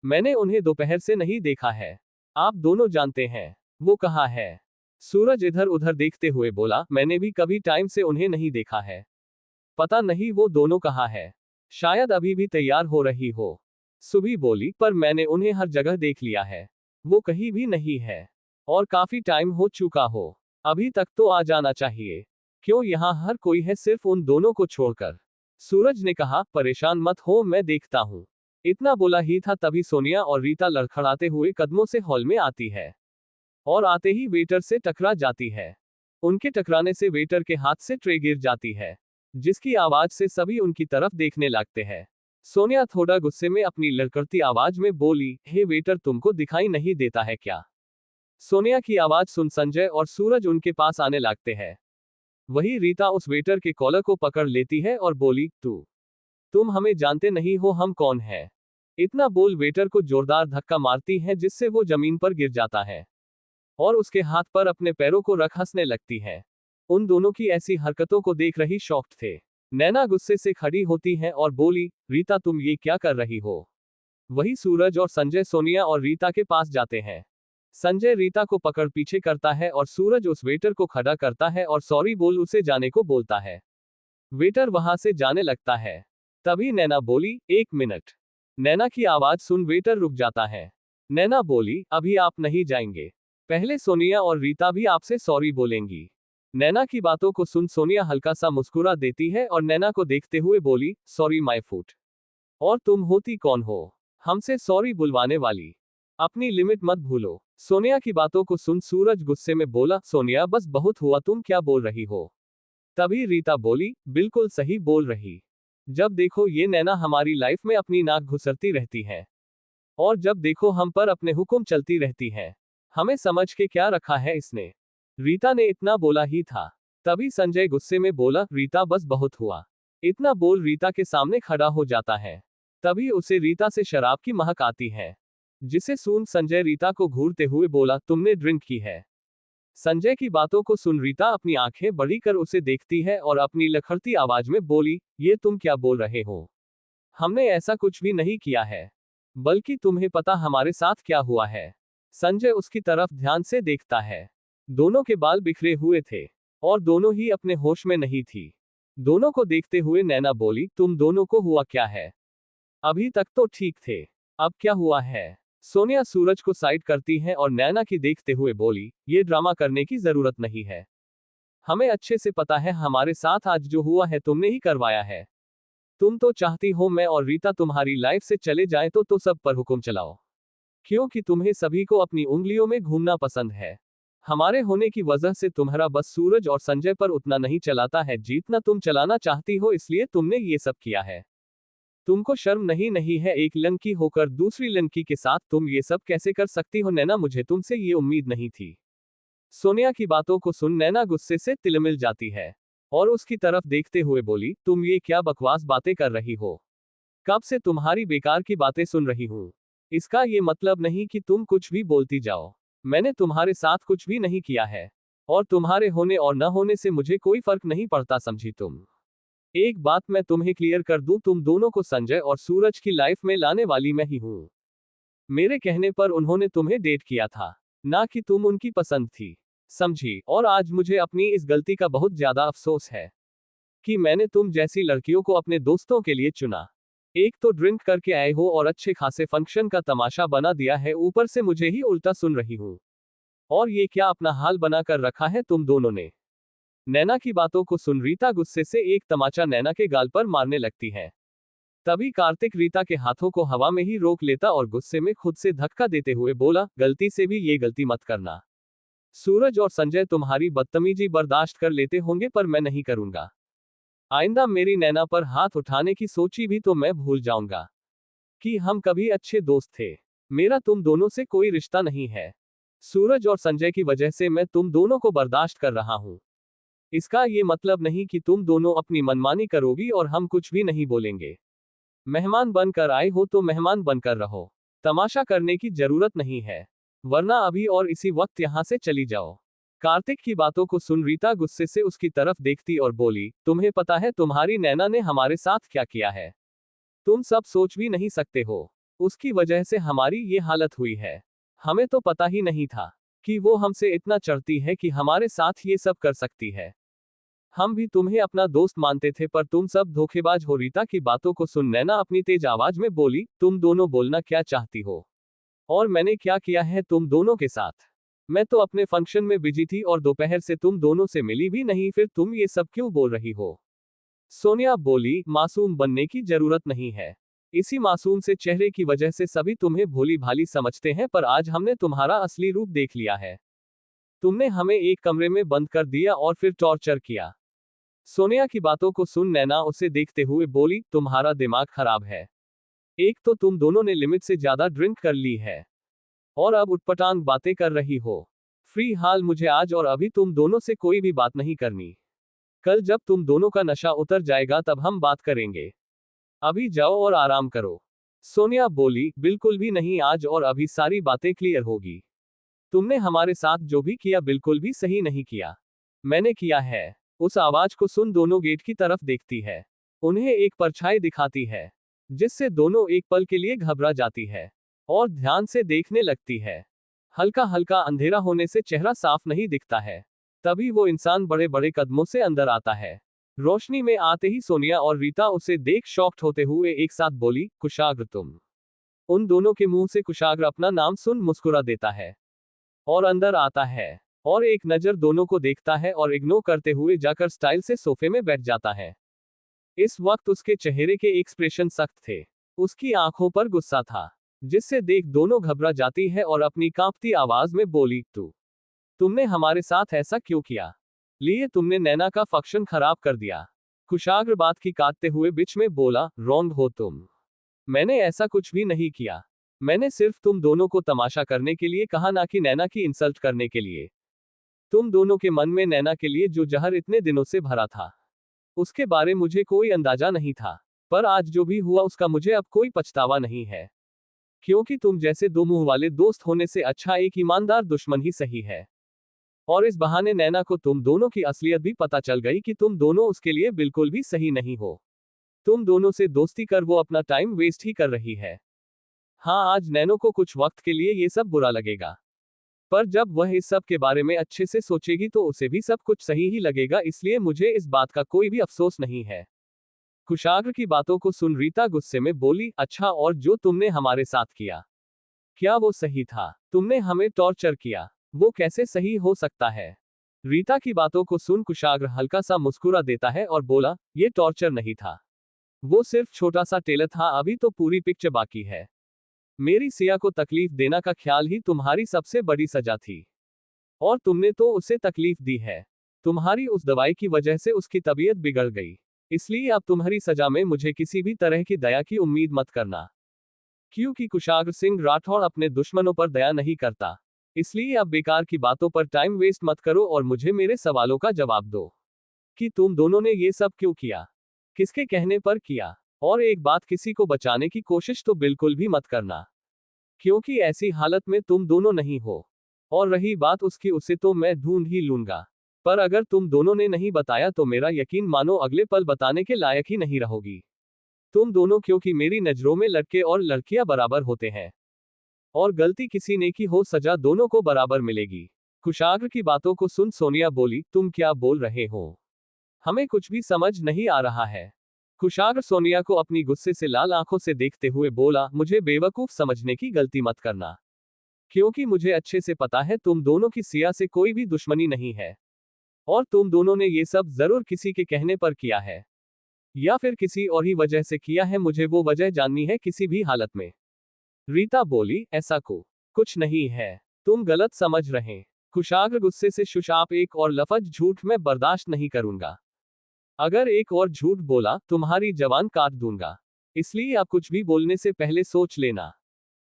मैंने उन्हें दोपहर से नहीं देखा है। आप दोनों जानते हैं वो कहाँ है? सूरज इधर उधर देखते हुए बोला, मैंने भी कभी टाइम से उन्हें नहीं देखा है। पता नहीं वो दोनों कहाँ है। शायद अभी भी तैयार हो रही हो। सुबह बोली, पर मैंने उन्हें हर जगह देख लिया है। वो कहीं भी नहीं है और काफी टाइम हो चुका हो। अभी तक तो आ जाना चाहिए। क्यों यहाँ हर कोई है सिर्फ उन दोनों को छोड़कर? सूरज ने कहा, परेशान मत हो, मैं देखता हूँ। इतना बोला ही था तभी सोनिया और रीता लड़खड़ाते हुए कदमों से हॉल में आती है और आते ही वेटर से टकरा जाती है। उनके टकराने से वेटर के हाथ से ट्रे गिर जाती है, जिसकी आवाज से सभी उनकी तरफ देखने लगते हैं। सोनिया थोड़ा गुस्से में अपनी लड़खड़ती आवाज में बोली, हे वेटर, तुमको दिखाई नहीं देता है क्या? सोनिया की आवाज सुन संजय और सूरज उनके पास आने लगते हैं। वही रीता उस वेटर के कॉलर को पकड़ लेती है और बोली, तुम हमें जानते नहीं हो, हम कौन है? इतना बोल वेटर को जोरदार धक्का मारती है, जिससे वो जमीन पर गिर जाता है और उसके हाथ पर अपने पैरों को रख हंसने लगती है। उन दोनों की ऐसी हरकतों को देख रही शॉक्ड थे। नैना गुस्से से खड़ी होती है और बोली, रीता तुम ये क्या कर रही हो? वही सूरज और संजय सोनिया और रीता के पास जाते हैं। संजय रीता को पकड़ पीछे करता है और सूरज उस वेटर को खड़ा करता है और सॉरी बोल उसे जाने को बोलता है। वेटर वहां से जाने लगता है। तभी नैना बोली, एक मिनट। नैना की आवाज सुन वेटर रुक जाता है। नैना बोली, अभी आप नहीं जाएंगे, पहले सोनिया और रीता भी आपसे सॉरी बोलेंगी। नैना की बातों को सुन सोनिया हल्का सा मुस्कुरा देती है और नैना को देखते हुए बोली, सॉरी माय फुट। और तुम होती कौन हो हमसे सॉरी बुलवाने वाली? अपनी लिमिट मत भूलो। सोनिया की बातों को सुन सूरज गुस्से में बोला, सोनिया बस बहुत हुआ, तुम क्या बोल रही हो? तभी रीता बोली, बिल्कुल सही बोल रही। जब देखो ये नैना हमारी लाइफ में अपनी नाक घुसरती रहती है और जब देखो हम पर अपने हुक्म चलती रहती है। हमें समझ के क्या रखा है इसने? रीता ने इतना बोला ही था। तभी संजय गुस्से में बोला, रीता बस बहुत हुआ। इतना बोल रीता के सामने खड़ा हो जाता है। तभी उसे रीता से शराब की महक आती है, जिसे सुन संजय रीता को घूरते हुए बोला, तुमने ड्रिंक की है? संजय की बातों को सुन रीता अपनी आंखें बड़ी कर उसे देखती है और अपनी लखड़ती आवाज में बोली, ये तुम क्या बोल रहे हो? हमने ऐसा कुछ भी नहीं किया है, बल्कि तुम्हें पता हमारे साथ क्या हुआ है? संजय उसकी तरफ ध्यान से देखता है। दोनों के बाल बिखरे हुए थे और दोनों ही अपने होश में नहीं थी। दोनों को देखते हुए नैना बोली, तुम दोनों को हुआ क्या है? अभी तक तो ठीक थे, अब क्या हुआ है? सोनिया सूरज को साइड करती है और नैना की देखते हुए बोली, ये ड्रामा करने की जरूरत नहीं है। हमें अच्छे से पता है हमारे साथ आज जो हुआ है तुमने ही करवाया है। तुम तो चाहती हो मैं और रीता तुम्हारी लाइफ से चले जाएं तो सब पर हुक्म चलाओ, क्योंकि तुम्हें सभी को अपनी उंगलियों में घूमना पसंद है। हमारे होने की वजह से तुम्हारा बस सूरज और संजय पर उतना नहीं चलाता है जितना तुम चलाना चाहती हो, इसलिए तुमने ये सब किया है। तुमको शर्म नहीं है? एक लड़की होकर दूसरी लड़की के साथ तुम ये सब कैसे कर सकती हो? नैना, मुझे तुमसे ये उम्मीद नहीं थी। सोनिया की बातों को सुन नैना गुस्से से तिलमिल जाती है और उसकी तरफ देखते हुए बोली, तुम ये क्या बकवास बातें कर रही हो? कब से तुम्हारी बेकार की बातें सुन रही हूँ। इसका ये मतलब नहीं कि तुम कुछ भी बोलती जाओ। मैंने तुम्हारे साथ कुछ भी नहीं किया है और तुम्हारे होने और न होने से मुझे कोई फर्क नहीं पड़ता, समझी तुम? एक बात मैं तुम्हें क्लियर कर दूं, तुम दोनों को संजय और सूरज की लाइफ में लाने वाली मैं ही हूं। मेरे कहने पर उन्होंने तुम्हें डेट किया था, ना कि तुम उनकी पसंद थी। समझी, और आज मुझे अपनी इस गलती का बहुत ज्यादा अफसोस है कि मैंने तुम जैसी लड़कियों को अपने दोस्तों के लिए चुना। एक तो ड्रिंक करके आए हो और अच्छे खासे फंक्शन का तमाशा बना दिया है, ऊपर से मुझे ही उल्टा सुन रही हूँ। और ये क्या अपना हाल बना कर रखा है तुम दोनों ने। नैना की बातों को सुन रीता गुस्से से एक तमाचा नैना के गाल पर मारने लगती है। तभी कार्तिक रीता के हाथों को हवा में ही रोक लेता और गुस्से में खुद से धक्का देते हुए बोला, गलती से भी ये गलती मत करना। सूरज और संजय तुम्हारी बदतमीजी बर्दाश्त कर लेते होंगे, पर मैं नहीं करूंगा। आइंदा मेरी नैना पर हाथ उठाने की सोची भी तो मैं भूल जाऊंगा कि हम कभी अच्छे दोस्त थे। मेरा तुम दोनों से कोई रिश्ता नहीं है। सूरज और संजय की वजह से मैं तुम दोनों को बर्दाश्त कर रहा हूं। इसका ये मतलब नहीं कि तुम दोनों अपनी मनमानी करोगी और हम कुछ भी नहीं बोलेंगे। मेहमान बनकर आए हो तो मेहमान बनकर रहो। तमाशा करने की जरूरत नहीं है, वरना अभी और इसी वक्त यहां से चली जाओ। कार्तिक की बातों को सुन रीता गुस्से से उसकी तरफ देखती और बोली, तुम्हें पता है तुम्हारी नैना ने हमारे साथ क्या किया है? तुम सब सोच भी नहीं सकते हो। उसकी वजह से हमारी ये हालत हुई है। हमें तो पता ही नहीं था कि वो हमसे इतना चढ़ती है कि हमारे साथ ये सब कर सकती है। हम भी तुम्हें अपना दोस्त मानते थे, पर तुम सब धोखेबाज हो। रीता की बातों को सुन नैना अपनी तेज आवाज में बोली, तुम दोनों बोलना क्या चाहती हो? और मैंने क्या किया है तुम दोनों के साथ? मैं तो अपने फंक्शन में बिजी थी और दोपहर से तुम दोनों से मिली भी नहीं, फिर तुम ये सब क्यों बोल रही हो? सोनिया बोली, मासूम बनने की जरूरत नहीं है। इसी मासूम से चेहरे की वजह से सभी तुम्हें भोली भाली समझते हैं, पर आज हमने तुम्हारा असली रूप देख लिया है। तुमने हमें एक कमरे में बंद कर दिया और फिर टॉर्चर किया। सोनिया की बातों को सुन नैना उसे देखते हुए बोली, तुम्हारा दिमाग खराब है। एक तो तुम दोनों ने लिमिट से ज्यादा ड्रिंक कर ली है, और अब उटपटांग बातें कर रही हो। फ्री हाल मुझे आज और अभी तुम दोनों से कोई भी बात नहीं करनी। कल जब तुम दोनों का नशा उतर जाएगा तब हम बात करेंगे। अभी जाओ और आराम करो। सोनिया बोली, बिल्कुल भी नहीं, आज और अभी सारी बातें क्लियर होगी। तुमने हमारे साथ जो भी किया बिल्कुल भी सही नहीं किया। मैंने किया है। उस आवाज को सुन दोनों गेट की तरफ देखती है। उन्हें एक परछाई दिखाती है, जिससे दोनों एक पल के लिए घबरा जाती है और ध्यान से देखने लगती है। हल्का हल्का अंधेरा होने से चेहरा साफ नहीं दिखता है। तभी वो इंसान बड़े बड़े कदमों से अंदर आता है। रोशनी में आते ही सोनिया और रीता उसे देख शॉक्ड होते हुए एक साथ बोली, कुशाग्र तुम। उन दोनों के मुंह से कुशाग्र अपना नाम सुन मुस्कुरा देता है और अंदर आता है और एक नजर दोनों को देखता है और इग्नोर करते हुए जाकर स्टाइल से सोफे में बैठ जाता है। इस वक्त उसके चेहरे के एक्सप्रेशन सख्त थे। उसकी आंखों पर गुस्सा था, जिससे देख दोनों घबरा जाती है और अपनी कांपती आवाज में बोली, तुमने हमारे साथ ऐसा क्यों किया? लिए तुमने नैना का फंक्शन खराब कर दिया। कुशाग्र बात की काटते हुए बीच में बोला, रॉन्ग हो तुम। मैंने ऐसा कुछ भी नहीं किया। मैंने सिर्फ तुम दोनों को तमाशा करने के लिए कहा, ना कि नैना की इंसल्ट करने के लिए। तुम दोनों के मन में नैना के लिए जो जहर इतने दिनों से भरा था, उसके बारे मुझे कोई अंदाजा नहीं था। पर आज जो भी हुआ उसका मुझे अब कोई पछतावा नहीं है, क्योंकि तुम जैसे दो मुंह वाले दोस्त होने से अच्छा एक ईमानदार दुश्मन ही सही है। और इस बहाने नैना को तुम दोनों की असलियत भी पता चल गई कि तुम दोनों उसके लिए बिल्कुल भी सही नहीं हो। तुम दोनों से दोस्ती कर वो अपना टाइम वेस्ट ही कर रही है। हाँ, आज नैनो को कुछ वक्त के लिए ये सब बुरा लगेगा, पर जब वह इस सब के बारे में अच्छे से सोचेगी तो उसे भी सब कुछ सही ही लगेगा, इसलिए मुझे इस बात का कोई भी अफसोस नहीं है। कुशाग्र की बातों को सुन रीता गुस्से में बोली, अच्छा, और जो तुमने हमारे साथ किया, क्या वो सही था? तुमने हमें टॉर्चर किया, वो कैसे सही हो सकता है? रीता की बातों को सुन कुशाग्र हल्का सा मुस्कुरा देता है और बोला, ये टॉर्चर नहीं था, वो सिर्फ छोटा सा टेलर था, अभी तो पूरी पिक्चर बाकी है। मेरी सिया को तकलीफ देना का ख्याल ही तुम्हारी सबसे बड़ी सजा थी, और तुमने तो उसे तकलीफ दी है। तुम्हारी उस दवाई की वजह से उसकी तबीयत बिगड़ गई, इसलिए अब तुम्हारी सजा में मुझे किसी भी तरह की दया की उम्मीद मत करना, क्योंकि कुशाग्र सिंह राठौड़ अपने दुश्मनों पर दया नहीं करता। इसलिए अब बेकार की बातों पर टाइम वेस्ट मत करो और मुझे मेरे सवालों का जवाब दो कि तुम दोनों ने ये सब क्यों किया, किसके कहने पर किया? और एक बात, किसी को बचाने की कोशिश तो बिल्कुल भी मत करना, क्योंकि ऐसी हालत में तुम दोनों नहीं हो। और रही बात उसकी, उसे तो मैं ढूंढ ही लूंगा, पर अगर तुम दोनों ने नहीं बताया तो मेरा यकीन मानो अगले पल बताने के लायक ही नहीं रहोगी तुम दोनों, क्योंकि मेरी नजरों में लड़के और लड़कियां बराबर होते हैं, और गलती किसी ने की हो सजा दोनों को बराबर मिलेगी। कुशाग्र की बातों को सुन सोनिया बोली, तुम क्या बोल रहे हो? हमें कुछ भी समझ नहीं आ रहा है। कुशाग्र सोनिया को अपनी गुस्से से लाल आंखों से देखते हुए बोला, मुझे बेवकूफ समझने की गलती मत करना। क्योंकि मुझे अच्छे से पता है तुम दोनों की सिया से कोई भी दुश्मनी नहीं है। और तुम दोनों ने ये सब जरूर किसी के कहने पर किया है। या फिर किसी और ही वजह से किया है, मुझे वो वजह जाननी है किसी भी हालत में। रीता बोली, ऐसा कुछ नहीं है। तुम गलत समझ रहे। कुशाग्र गुस्से से शुशाप, एक और लफ्ज झूठ मैं बर्दाश्त नहीं करूंगा। अगर एक और झूठ बोला तुम्हारी जबान काट दूंगा। इसलिए आप कुछ भी बोलने से पहले सोच लेना।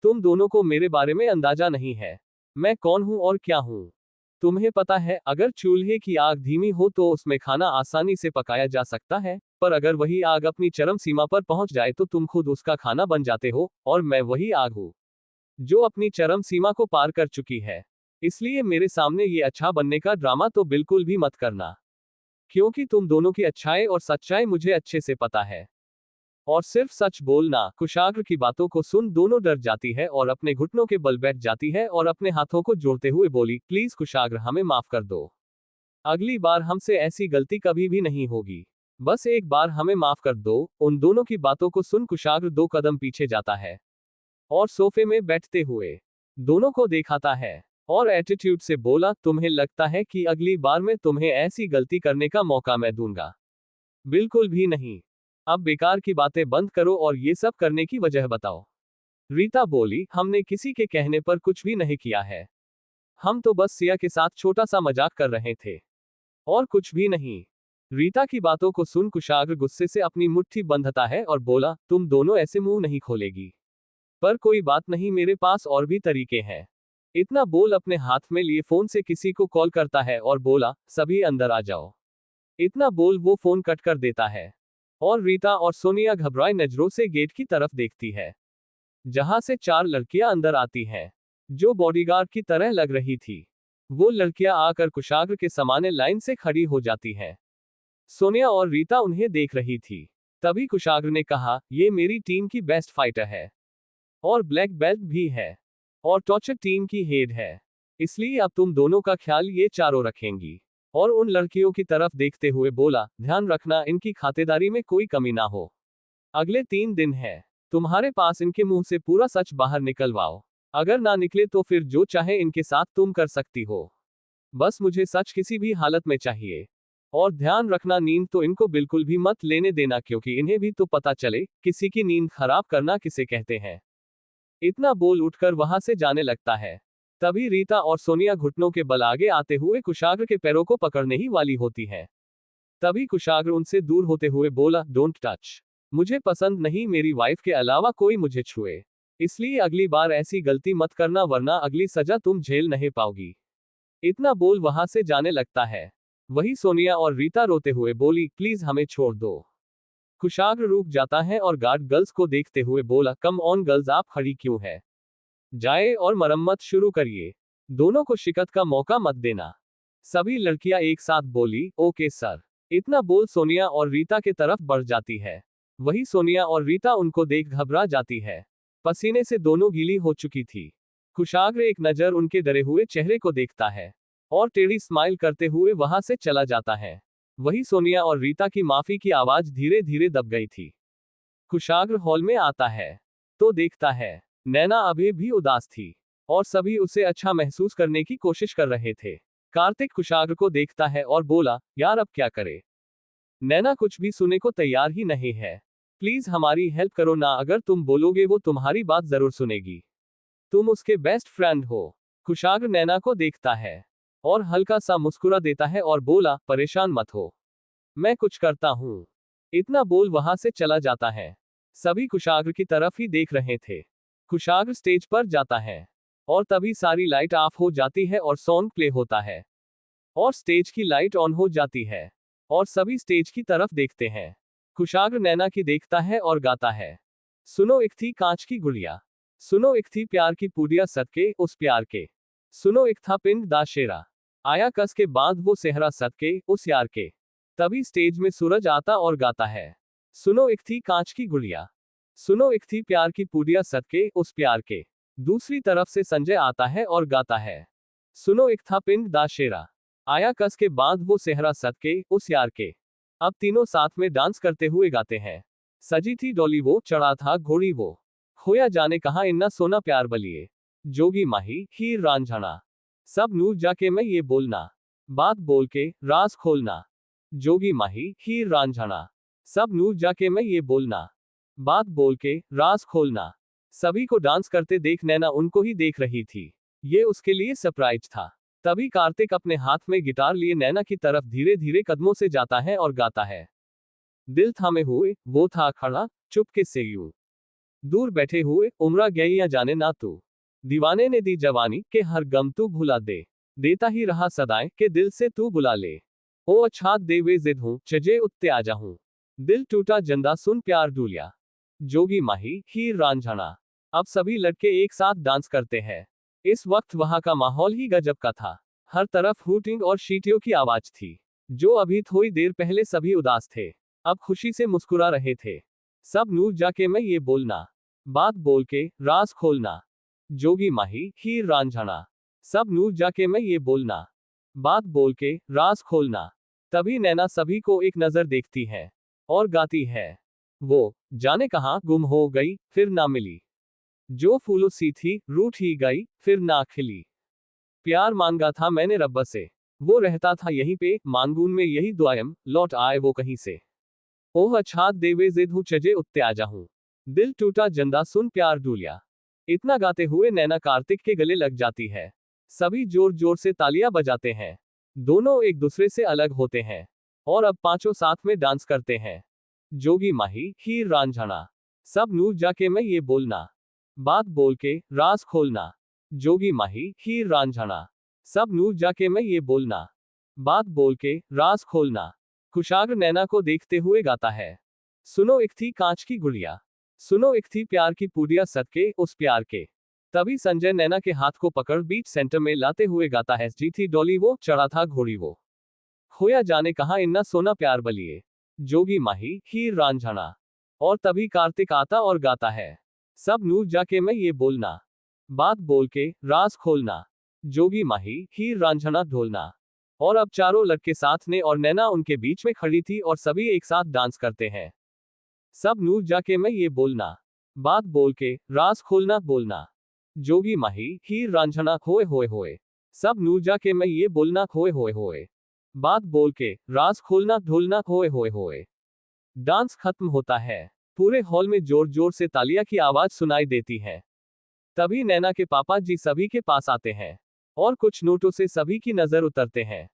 तुम दोनों को मेरे बारे में अंदाजा नहीं है। मैं कौन हूं और क्या हूं। तुम्हें पता है, अगर चूल्हे की आग धीमी हो तो उसमें खाना आसानी से पकाया जा सकता है, पर अगर वही आग अपनी चरम सीमा पर पहुंच जाए तो तुम खुद उसका खाना बन जाते हो, और मैं वही आग हूं जो अपनी चरम सीमा को पार कर चुकी है। इसलिए मेरे सामने ये अच्छा बनने का ड्रामा तो बिल्कुल भी मत करना। क्योंकि तुम दोनों की अच्छाई और सच्चाई मुझे अच्छे से पता है। और सिर्फ सच बोलना। कुशाग्र की बातों को सुन दोनों डर जाती है और अपने घुटनों के बल बैठ जाती है और अपने हाथों को जोड़ते हुए बोली, प्लीज कुशाग्र, हमें माफ कर दो। अगली बार हमसे ऐसी गलती कभी भी नहीं होगी। बस एक बार हमें माफ कर दो। उन दोनों की बातों को सुन कुशाग्र 2 कदम पीछे जाता है और सोफे में बैठते हुए दोनों को देखाता है और एटीट्यूड से बोला, तुम्हें लगता है कि अगली बार मैं तुम्हें ऐसी गलती करने का मौका मैं दूंगा? बिल्कुल भी नहीं। अब बेकार की बातें बंद करो और ये सब करने की वजह बताओ। रीता बोली, हमने किसी के कहने पर कुछ भी नहीं किया है। हम तो बस सिया के साथ छोटा सा मजाक कर रहे थे, और कुछ भी नहीं। रीता की बातों को सुन कुशाग्र गुस्से से अपनी मुट्ठी बंधता है और बोला, तुम दोनों ऐसे मुंह नहीं खोलेगी। पर कोई बात नहीं, मेरे पास और भी तरीके हैं। इतना बोल अपने हाथ में लिए फोन से किसी को कॉल करता है और बोला, सभी अंदर आ जाओ। इतना बोल वो फोन कट कर देता है और रीता और सोनिया घबराई नजरों से गेट की तरफ देखती है, जहां से 4 लड़कियां अंदर आती हैं, जो बॉडीगार्ड की तरह लग रही थी। वो लड़कियां आकर कुशाग्र के सामने लाइन से खड़ी हो जाती हैं। सोनिया और रीता उन्हें देख रही थी। तभी कुशाग्र ने कहा, ये मेरी टीम की बेस्ट फाइटर है और ब्लैक बेल्ट भी है और टॉर्चर टीम की हेड है। इसलिए अब तुम दोनों का ख्याल ये चारों रखेंगी। और उन लड़कियों की तरफ देखते हुए बोला, ध्यान रखना इनकी खातेदारी में कोई कमी ना हो। अगले 3 दिन है तुम्हारे पास, इनके मुंह से पूरा सच बाहर निकलवाओ। अगर ना निकले तो फिर जो चाहे इनके साथ तुम कर सकती हो। बस मुझे सच किसी भी हालत में चाहिए। और ध्यान रखना, नींद तो इनको बिल्कुल भी मत लेने देना, क्योंकि इन्हें भी तो पता चले किसी की नींद खराब करना किसे कहते हैं। इतना बोल उठकर वहां से जाने लगता है। तभी रीता और सोनिया घुटनों के बल आगे आते हुए कुशाग्र के पैरों को पकड़ने ही वाली होती हैं। तभी कुशाग्र उनसे दूर होते हुए बोला, डोंट टच। मुझे पसंद नहीं मेरी वाइफ के अलावा कोई मुझे छुए। इसलिए अगली बार ऐसी गलती मत करना, वरना अगली सजा तुम झेल नहीं पाओगी। इतना बोल वहां से जाने लगता है। वही सोनिया और रीता रोते हुए बोली, प्लीज हमें छोड़ दो। कुशाग्र रुक जाता है और गार्ड गर्ल्स को देखते हुए बोला, कम ऑन गर्ल्स, आप खड़ी क्यों है? जाए और मरम्मत शुरू करिए। दोनों को शिकत का मौका मत देना। सभी लड़कियां एक साथ बोली, ओके सर। इतना बोल सोनिया और रीता के तरफ बढ़ जाती है। वही सोनिया और रीता उनको देख घबरा जाती है। पसीने से दोनों गीली हो चुकी थी। कुशाग्र एक नजर उनके डरे हुए चेहरे को देखता है और टेढ़ी स्माइल करते हुए वहां से चला जाता है। वही सोनिया और रीता की माफी की आवाज धीरे धीरे दब गई थी। कुशाग्र हॉल में आता है तो देखता है नैना अभी भी उदास थी और सभी उसे अच्छा महसूस करने की कोशिश कर रहे थे। कार्तिक कुशाग्र को देखता है और बोला, यार अब क्या करे? नैना कुछ भी सुनने को तैयार ही नहीं है। प्लीज हमारी हेल्प करो ना, अगर तुम बोलोगे वो तुम्हारी बात जरूर सुनेगी। तुम उसके बेस्ट फ्रेंड हो। कुशाग्र नैना को देखता है और हल्का सा मुस्कुरा देता है और बोला, परेशान मत हो, मैं कुछ करता हूं। इतना बोल वहां से चला जाता है। सभी कुशाग्र की तरफ ही देख रहे थे। कुशाग्र स्टेज पर जाता है और तभी सारी लाइट ऑफ हो जाती है और सॉन्ग प्ले होता है और स्टेज की लाइट ऑन हो जाती है और सभी स्टेज की तरफ देखते हैं। कुशाग्र नैना की देखता है और गाता है, सुनो एक थी कांच की गुड़िया, सुनो एक थी प्यार की पूड़िया सदके उस प्यार के, सुनो एक था पिंड दा शेरा, आया कस के बांध वो सेहरा सदके उस यार के। तभी स्टेज में सूरज आता और गाता है, सुनो एक थी कांच की गुड़िया, सुनो एक थी प्यार की पूड़िया सदके उस प्यार के। दूसरी तरफ से संजय आता है और गाता है, सुनो एक था पिंड दा शेरा, आया कस के बांध वो सेहरा सद के उस यार के। अब तीनों साथ में डांस करते हुए गाते हैं। सजी थी डोली वो, चढ़ा था घोड़ी वो, खोया जाने कहाँ इन्ना सोना प्यार बलिए। जोगी माही हीर रांझना, सब नूर जाके मैं ये बोलना, बात बोल के राज खोलना। जोगी माही हीर रांझना, सब नूर जाके मैं ये बोलना, बात बोल के राज खोलना। सभी को डांस करते देख नैना उनको ही देख रही थी। ये उसके लिए सरप्राइज था। तभी कार्तिक अपने हाथ में गिटार लिए नैना की तरफ धीरे धीरे कदमों से जाता है और गाता है। दिल थामे हुए वो था खड़ा, चुपके से यूं दूर बैठे हुए, उम्रा गई या जाने ना तू। दीवाने ने दी जवानी के हर गम तू भुला दे, देता ही रहा सदाएं के दिल से तू बुला ले। ओ अच्छा देवे जिद हूं चजे उत्ते आ जाऊं, दिल टूटा जंदा सुन प्यार डूलिया। जोगी माही हीर रांझना। अब सभी लड़के एक साथ डांस करते हैं। इस वक्त वहां का माहौल ही गजब का था। हर तरफ हूटिंग और शीटियों की आवाज थी। जो अभी थोड़ी देर पहले सभी उदास थे, अब खुशी से मुस्कुरा रहे थे। सब नूर जाके मैं ये बोलना, बात बोल के राज खोलना। जोगी माही हीर रांझना, सब नूर जाके मैं ये बोलना, बात बोल के राज खोलना। तभी नैना सभी को एक नजर देखती है और गाती है। वो जाने कहाँ गुम हो गई फिर ना मिली, जो फूलों सी थी रूठ ही गई फिर ना खिली। प्यार मांगा था मैंने रब्ब से, वो रहता था यहीं पे मांगून में यही दुआयम, लौट आए वो कहीं से। ओह अच्छा देवे जिद हूं चजे उत्ते आ जाऊं, दिल टूटा जंदा सुन प्यार डूलिया। इतना गाते हुए नैना कार्तिक के गले लग जाती है। सभी जोर जोर से तालियां बजाते हैं। दोनों एक दूसरे से अलग होते हैं और अब पांचों साथ में डांस करते हैं। जोगी माही हीर रांझना, सब नूर जाके मैं ये बोलना, बात बोल के राज खोलना। जोगी माही हीर रांझना, सब नूर जाके मैं ये बोलना, बात बोल के राज खोलना। कुशाग्र नैना को देखते हुए गाता है। सुनो एक थी कांच की गुड़िया, सुनो एक थी प्यार की पूड़िया सदके उस प्यार के। तभी संजय नैना के हाथ को पकड़ बीच सेंटर में लाते हुए गाता है। जी थी डोली वो, चढ़ा था घोड़ी वो, खोया जाने कहाँ इन्ना सोना प्यार बलिए। जोगी माही हीर रांझना। और तभी कार्तिक आता और गाता है। सब नूर जाके मैं ये बोलना, बात बोल के राज खोलना। जोगी माही हीर रांझना ढोलना। और अब चारों लड़के साथ ने और नैना उनके बीच में खड़ी थी और सभी एक साथ डांस करते हैं। सब नूर जाके मैं ये बोलना, बात बोल के राज खोलना बोलना। जोगी माही हीर रांझना होए होए होए, सब नूर जाके मैं ये बोलना होए होए होए, बात बोल के राज खोलना ढोलना होए होए होए। डांस खत्म होता है। पूरे हॉल में जोर जोर से तालियां की आवाज सुनाई देती है। तभी नैना के पापा जी सभी के पास आते हैं और कुछ नोटों से सभी की नजर उतरते हैं।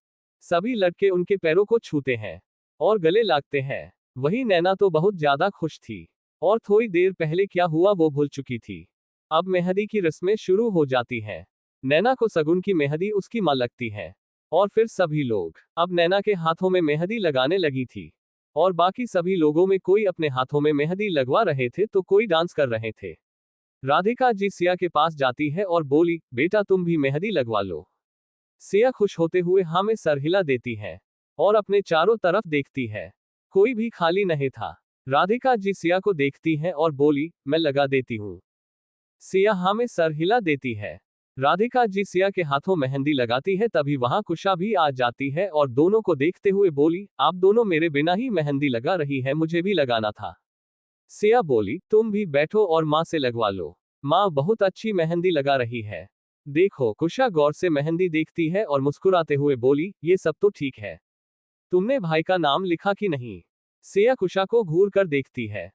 सभी लड़के उनके पैरों को छूते हैं और गले लगते हैं। वही नैना तो बहुत ज्यादा खुश थी और थोड़ी देर पहले क्या हुआ वो भूल चुकी थी। अब मेहंदी की रस्में शुरू हो जाती हैं। नैना को सगुन की मेहंदी उसकी मां लगती है और फिर सभी लोग अब नैना के हाथों में मेहंदी लगाने लगी थी और बाकी सभी लोगों में कोई अपने हाथों में मेहंदी लगवा रहे थे तो कोई डांस कर रहे थे। राधिका जी सिया के पास जाती है और बोली, बेटा तुम भी मेहंदी लगवा लो। सिया खुश होते हुए हाँ में सर हिला देती है और अपने चारों तरफ देखती है। कोई भी खाली नहीं था। राधिका जी सिया को देखती है और बोली, मैं लगा देती हूँ। सिया हाँ में सर हिला देती है। राधिका जी सिया के हाथों मेहंदी लगाती है। तभी वहां कुशा भी आ जाती है और दोनों को देखते हुए बोली, आप दोनों मेरे बिना ही मेहंदी लगा रही है, मुझे भी लगाना था। सिया बोली, तुम भी बैठो और माँ से लगवा लो, माँ बहुत अच्छी मेहंदी लगा रही है। देखो। कुशा गौर से मेहंदी देखती है और मुस्कुराते हुए बोली, ये सब तो ठीक है, तुमने भाई का नाम लिखा कि नहीं? सिया कुशा को घूर कर देखती है।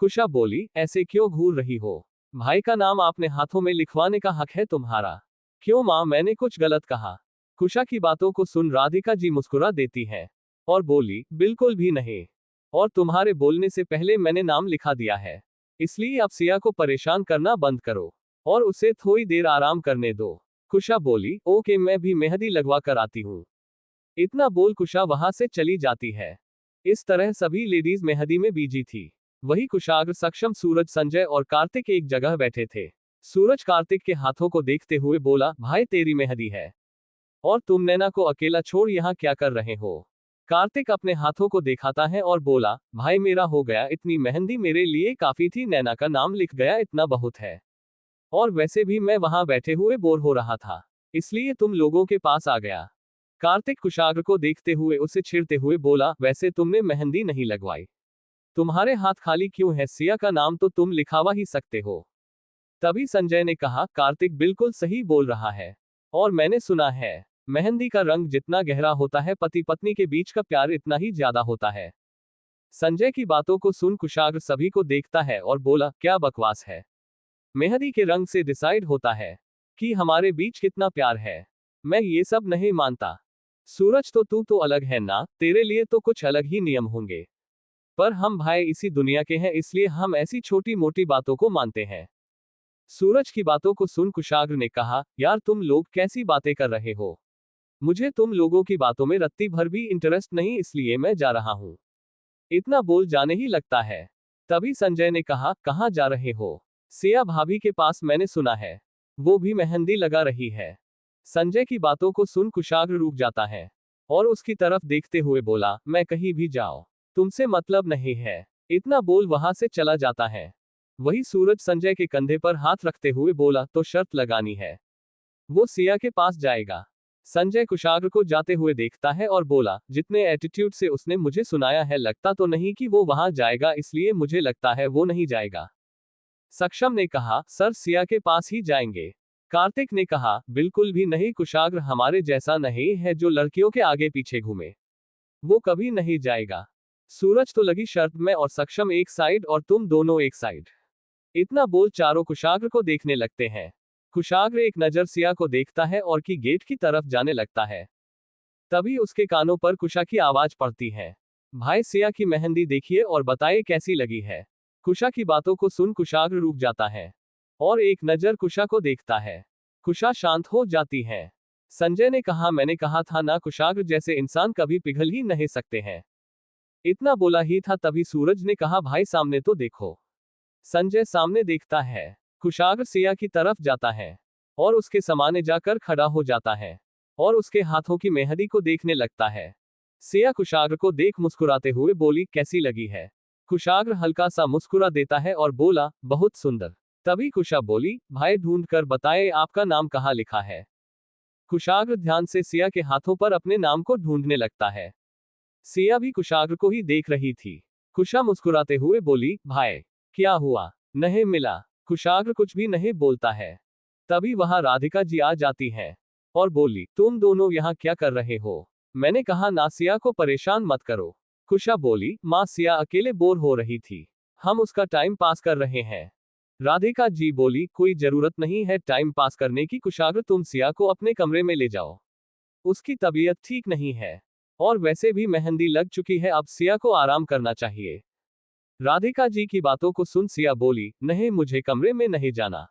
कुशा बोली, ऐसे क्यों घूर रही हो? भाई का नाम आपने हाथों में लिखवाने का हक है तुम्हारा। क्यों माँ, मैंने कुछ गलत कहा? कुशा की बातों को सुन राधिका जी मुस्कुरा देती है और बोली, बिल्कुल भी नहीं, और तुम्हारे बोलने से पहले मैंने नाम लिखा दिया है, इसलिए अब सिया को परेशान करना बंद करो और उसे थोड़ी देर आराम करने दो। कुशा बोली, ओके, मैं भी मेहंदी लगवा कर आती हूँ। इतना बोल कुशा वहां से चली जाती है। इस तरह सभी लेडीज मेहंदी में बिजी थी। वही कुशाग्र, सक्षम, सूरज, संजय और कार्तिक एक जगह बैठे थे। सूरज कार्तिक के हाथों को देखते हुए बोला, भाई तेरी मेहंदी है और तुम नैना को अकेला छोड़ यहाँ क्या कर रहे हो? कार्तिक अपने हाथों को दिखाता है और बोला, भाई मेरा हो गया, इतनी मेहंदी मेरे लिए काफी थी, नैना का नाम लिख गया, इतना बहुत है, और वैसे भी मैं वहां बैठे हुए बोर हो रहा था। इसलिए तुम लोगों के पास आ गया। कार्तिक कुशाग्र को देखते हुए उसे छेड़ते हुए बोला, वैसे तुमने मेहंदी नहीं लगवाई, तुम्हारे हाथ खाली क्यों है? सिया का नाम तो तुम लिखावा ही सकते हो। तभी संजय ने कहा, कार्तिक बिल्कुल सही बोल रहा है, और मैंने सुना है मेहंदी का रंग जितना गहरा होता है, पति पत्नी के बीच का प्यार इतना ही ज्यादा होता है। संजय की बातों को सुन कुशाग्र सभी को देखता है और बोला, क्या बकवास है? मेहंदी के रंग से डिसाइड होता है कि हमारे बीच कितना प्यार है? मैं ये सब नहीं मानता। सूरज तू तो अलग है ना, तेरे लिए तो कुछ अलग ही नियम होंगे, पर हम भाई इसी दुनिया के हैं, इसलिए हम ऐसी छोटी मोटी बातों को मानते हैं। सूरज की बातों को सुन कुशाग्र ने कहा, यार तुम लोग कैसी बातें कर रहे हो? मुझे तुम लोगों की बातों में रत्ती भर भी इंटरेस्ट नहीं, इसलिए मैं जा रहा हूं। इतना बोल जाने ही लगता है। तभी संजय ने कहा, कहाँ जा रहे हो? सिया भाभी के पास, मैंने सुना है वो भी मेहंदी लगा रही है। संजय की बातों को सुन कुशाग्र रुक जाता है और उसकी तरफ देखते हुए बोला, मैं कहीं भी जाओ, तुमसे मतलब नहीं है। इतना बोल वहां से चला जाता है। वही सूरज संजय के कंधे पर हाथ रखते हुए बोला, तो शर्त लगानी है, वो सिया के पास जाएगा। संजय कुशाग्र को जाते हुए देखता है और बोला, जितने एटीट्यूड से उसने मुझे सुनाया है, लगता तो नहीं कि वो वहां जाएगा, इसलिए मुझे लगता है वो नहीं जाएगा। सक्षम ने कहा, सर सिया के पास ही जाएंगे। कार्तिक ने कहा, बिल्कुल भी नहीं, कुशाग्र हमारे जैसा नहीं है जो लड़कियों के आगे पीछे घूमे, वो कभी नहीं जाएगा। सूरज तो लगी शर्त में, और सक्षम एक साइड और तुम दोनों एक साइड। इतना बोल चारों कुशाग्र को देखने लगते हैं। कुशाग्र एक नजर सिया को देखता है और की गेट की तरफ जाने लगता है। तभी उसके कानों पर कुशा की आवाज पड़ती है, भाई सिया की मेहंदी देखिए और बताइए कैसी लगी है। कुशा की बातों को सुन कुशाग्र रुक जाता है और एक नजर कुशा को देखता है। कुशा शांत हो जाती है। संजय ने कहा, मैंने कहा था ना, कुशाग्र जैसे इंसान कभी पिघल ही नहीं सकते हैं। इतना बोला ही था, तभी सूरज ने कहा, भाई सामने तो देखो। संजय सामने देखता है। कुशाग्र सिया की तरफ जाता है और उसके सामने जाकर खड़ा हो जाता है और उसके हाथों की मेहंदी को देखने लगता है। सिया कुशाग्र को देख मुस्कुराते हुए बोली, कैसी लगी है? कुशाग्र हल्का सा मुस्कुरा देता है और बोला, बहुत सुंदर। तभी कुशा बोली, भाई ढूंढ कर बताए आपका नाम कहाँ लिखा है। कुशाग्र ध्यान से सिया के हाथों पर अपने नाम को ढूंढने लगता है। सिया भी कुशाग्र को ही देख रही थी। कुशा मुस्कुराते हुए बोली, भाई क्या हुआ, नहीं मिला? कुशाग्र कुछ भी नहीं बोलता है। तभी वहां राधिका जी आ जाती हैं और बोली, तुम दोनों यहाँ क्या कर रहे हो? मैंने कहा ना, सिया को परेशान मत करो। कुशा बोली, माँ सिया अकेले बोर हो रही थी, हम उसका टाइम पास कर रहे हैं। राधिका जी बोली, कोई जरूरत नहीं है टाइम पास करने की, कुशाग्र तुम सिया को अपने कमरे में ले जाओ, उसकी तबीयत ठीक नहीं है, और वैसे भी मेहंदी लग चुकी है, अब सिया को आराम करना चाहिए। राधिका जी की बातों को सुन सिया बोली, नहीं मुझे कमरे में नहीं जाना,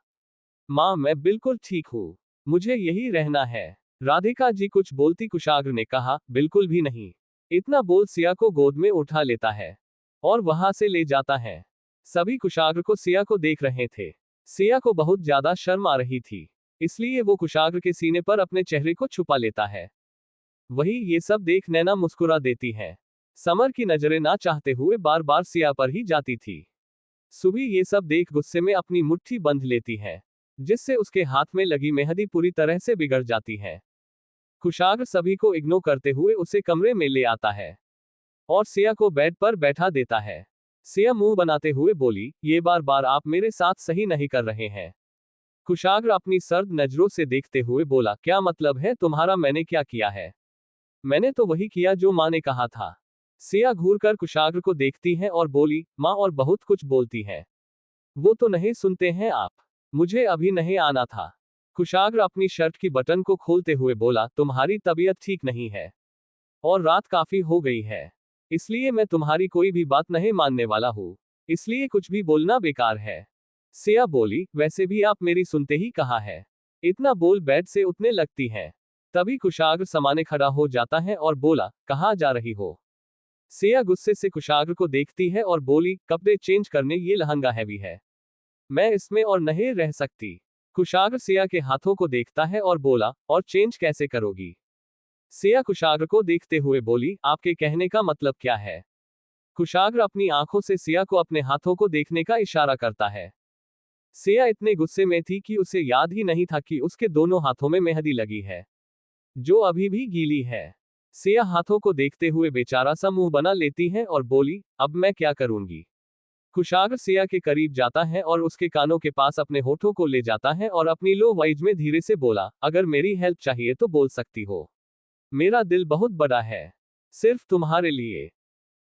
माँ मैं बिल्कुल ठीक हूँ, मुझे यही रहना है। राधिका जी कुछ बोलती कुशाग्र ने कहा, बिल्कुल भी नहीं। इतना बोल सिया को गोद में उठा लेता है और वहां से ले जाता है। सभी कुशाग्र को सिया को देख रहे थे। सिया को बहुत ज्यादा शर्म आ रही थी, इसलिए वो कुशाग्र के सीने पर अपने चेहरे को छुपा लेता है। वही ये सब देख नैना मुस्कुरा देती है। समर की नजरें ना चाहते हुए बार बार सिया पर ही जाती थी। सुबह ये सब देख गुस्से में अपनी मुट्ठी बंध लेती है, जिससे उसके हाथ में लगी मेहंदी पूरी तरह से बिगड़ जाती है। कुशाग्र सभी को इग्नोर करते हुए उसे कमरे में ले आता है और सिया को बेड पर बैठा देता है। सिया मुंह बनाते हुए बोली, ये बार बार आप मेरे साथ सही नहीं कर रहे हैं। कुशाग्र अपनी सर्द नजरों से देखते हुए बोला, क्या मतलब है तुम्हारा, मैंने क्या किया है? मैंने तो वही किया जो माँ ने कहा था। सिया घूरकर कुशाग्र को देखती है और बोली, माँ और बहुत कुछ बोलती है, वो तो नहीं सुनते हैं आप, मुझे अभी नहीं आना था। कुशाग्र अपनी शर्ट की बटन को खोलते हुए बोला, तुम्हारी तबीयत ठीक नहीं है और रात काफी हो गई है, इसलिए मैं तुम्हारी कोई भी बात नहीं मानने वाला हूँ, इसलिए कुछ भी बोलना बेकार है। सिया बोली, वैसे भी आप मेरी सुनते ही कहा है। इतना बोल बेड से उठने लगती है। तभी कुशाग्र समाने खड़ा हो जाता है और बोला, कहाँ जा रही हो? सिया गुस्से से कुशाग्र को देखती है और बोली, कपड़े चेंज करने, ये लहंगा हैवी है, मैं इसमें और नहीं रह सकती। कुशाग्र सिया के हाथों को देखता है और बोला, और चेंज कैसे करोगी? सिया कुशाग्र को देखते हुए बोली, आपके कहने का मतलब क्या है? कुशाग्र अपनी आंखों से सिया को अपने हाथों को देखने का इशारा करता है। सिया इतने गुस्से में थी कि उसे याद ही नहीं था कि उसके दोनों हाथों में मेहंदी लगी है, जो अभी भी गीली है। सिया हाथों को देखते हुए बेचारा सा मुंह बना लेती है और बोली, अब मैं क्या करूंगी। कुशाग्र सिया के करीब जाता है और उसके कानों के पास अपने होठों को ले जाता है और अपनी लो वॉइस में धीरे से बोला, अगर मेरी हेल्प चाहिए तो बोल सकती हो। मेरा दिल बहुत बड़ा है, सिर्फ तुम्हारे लिए।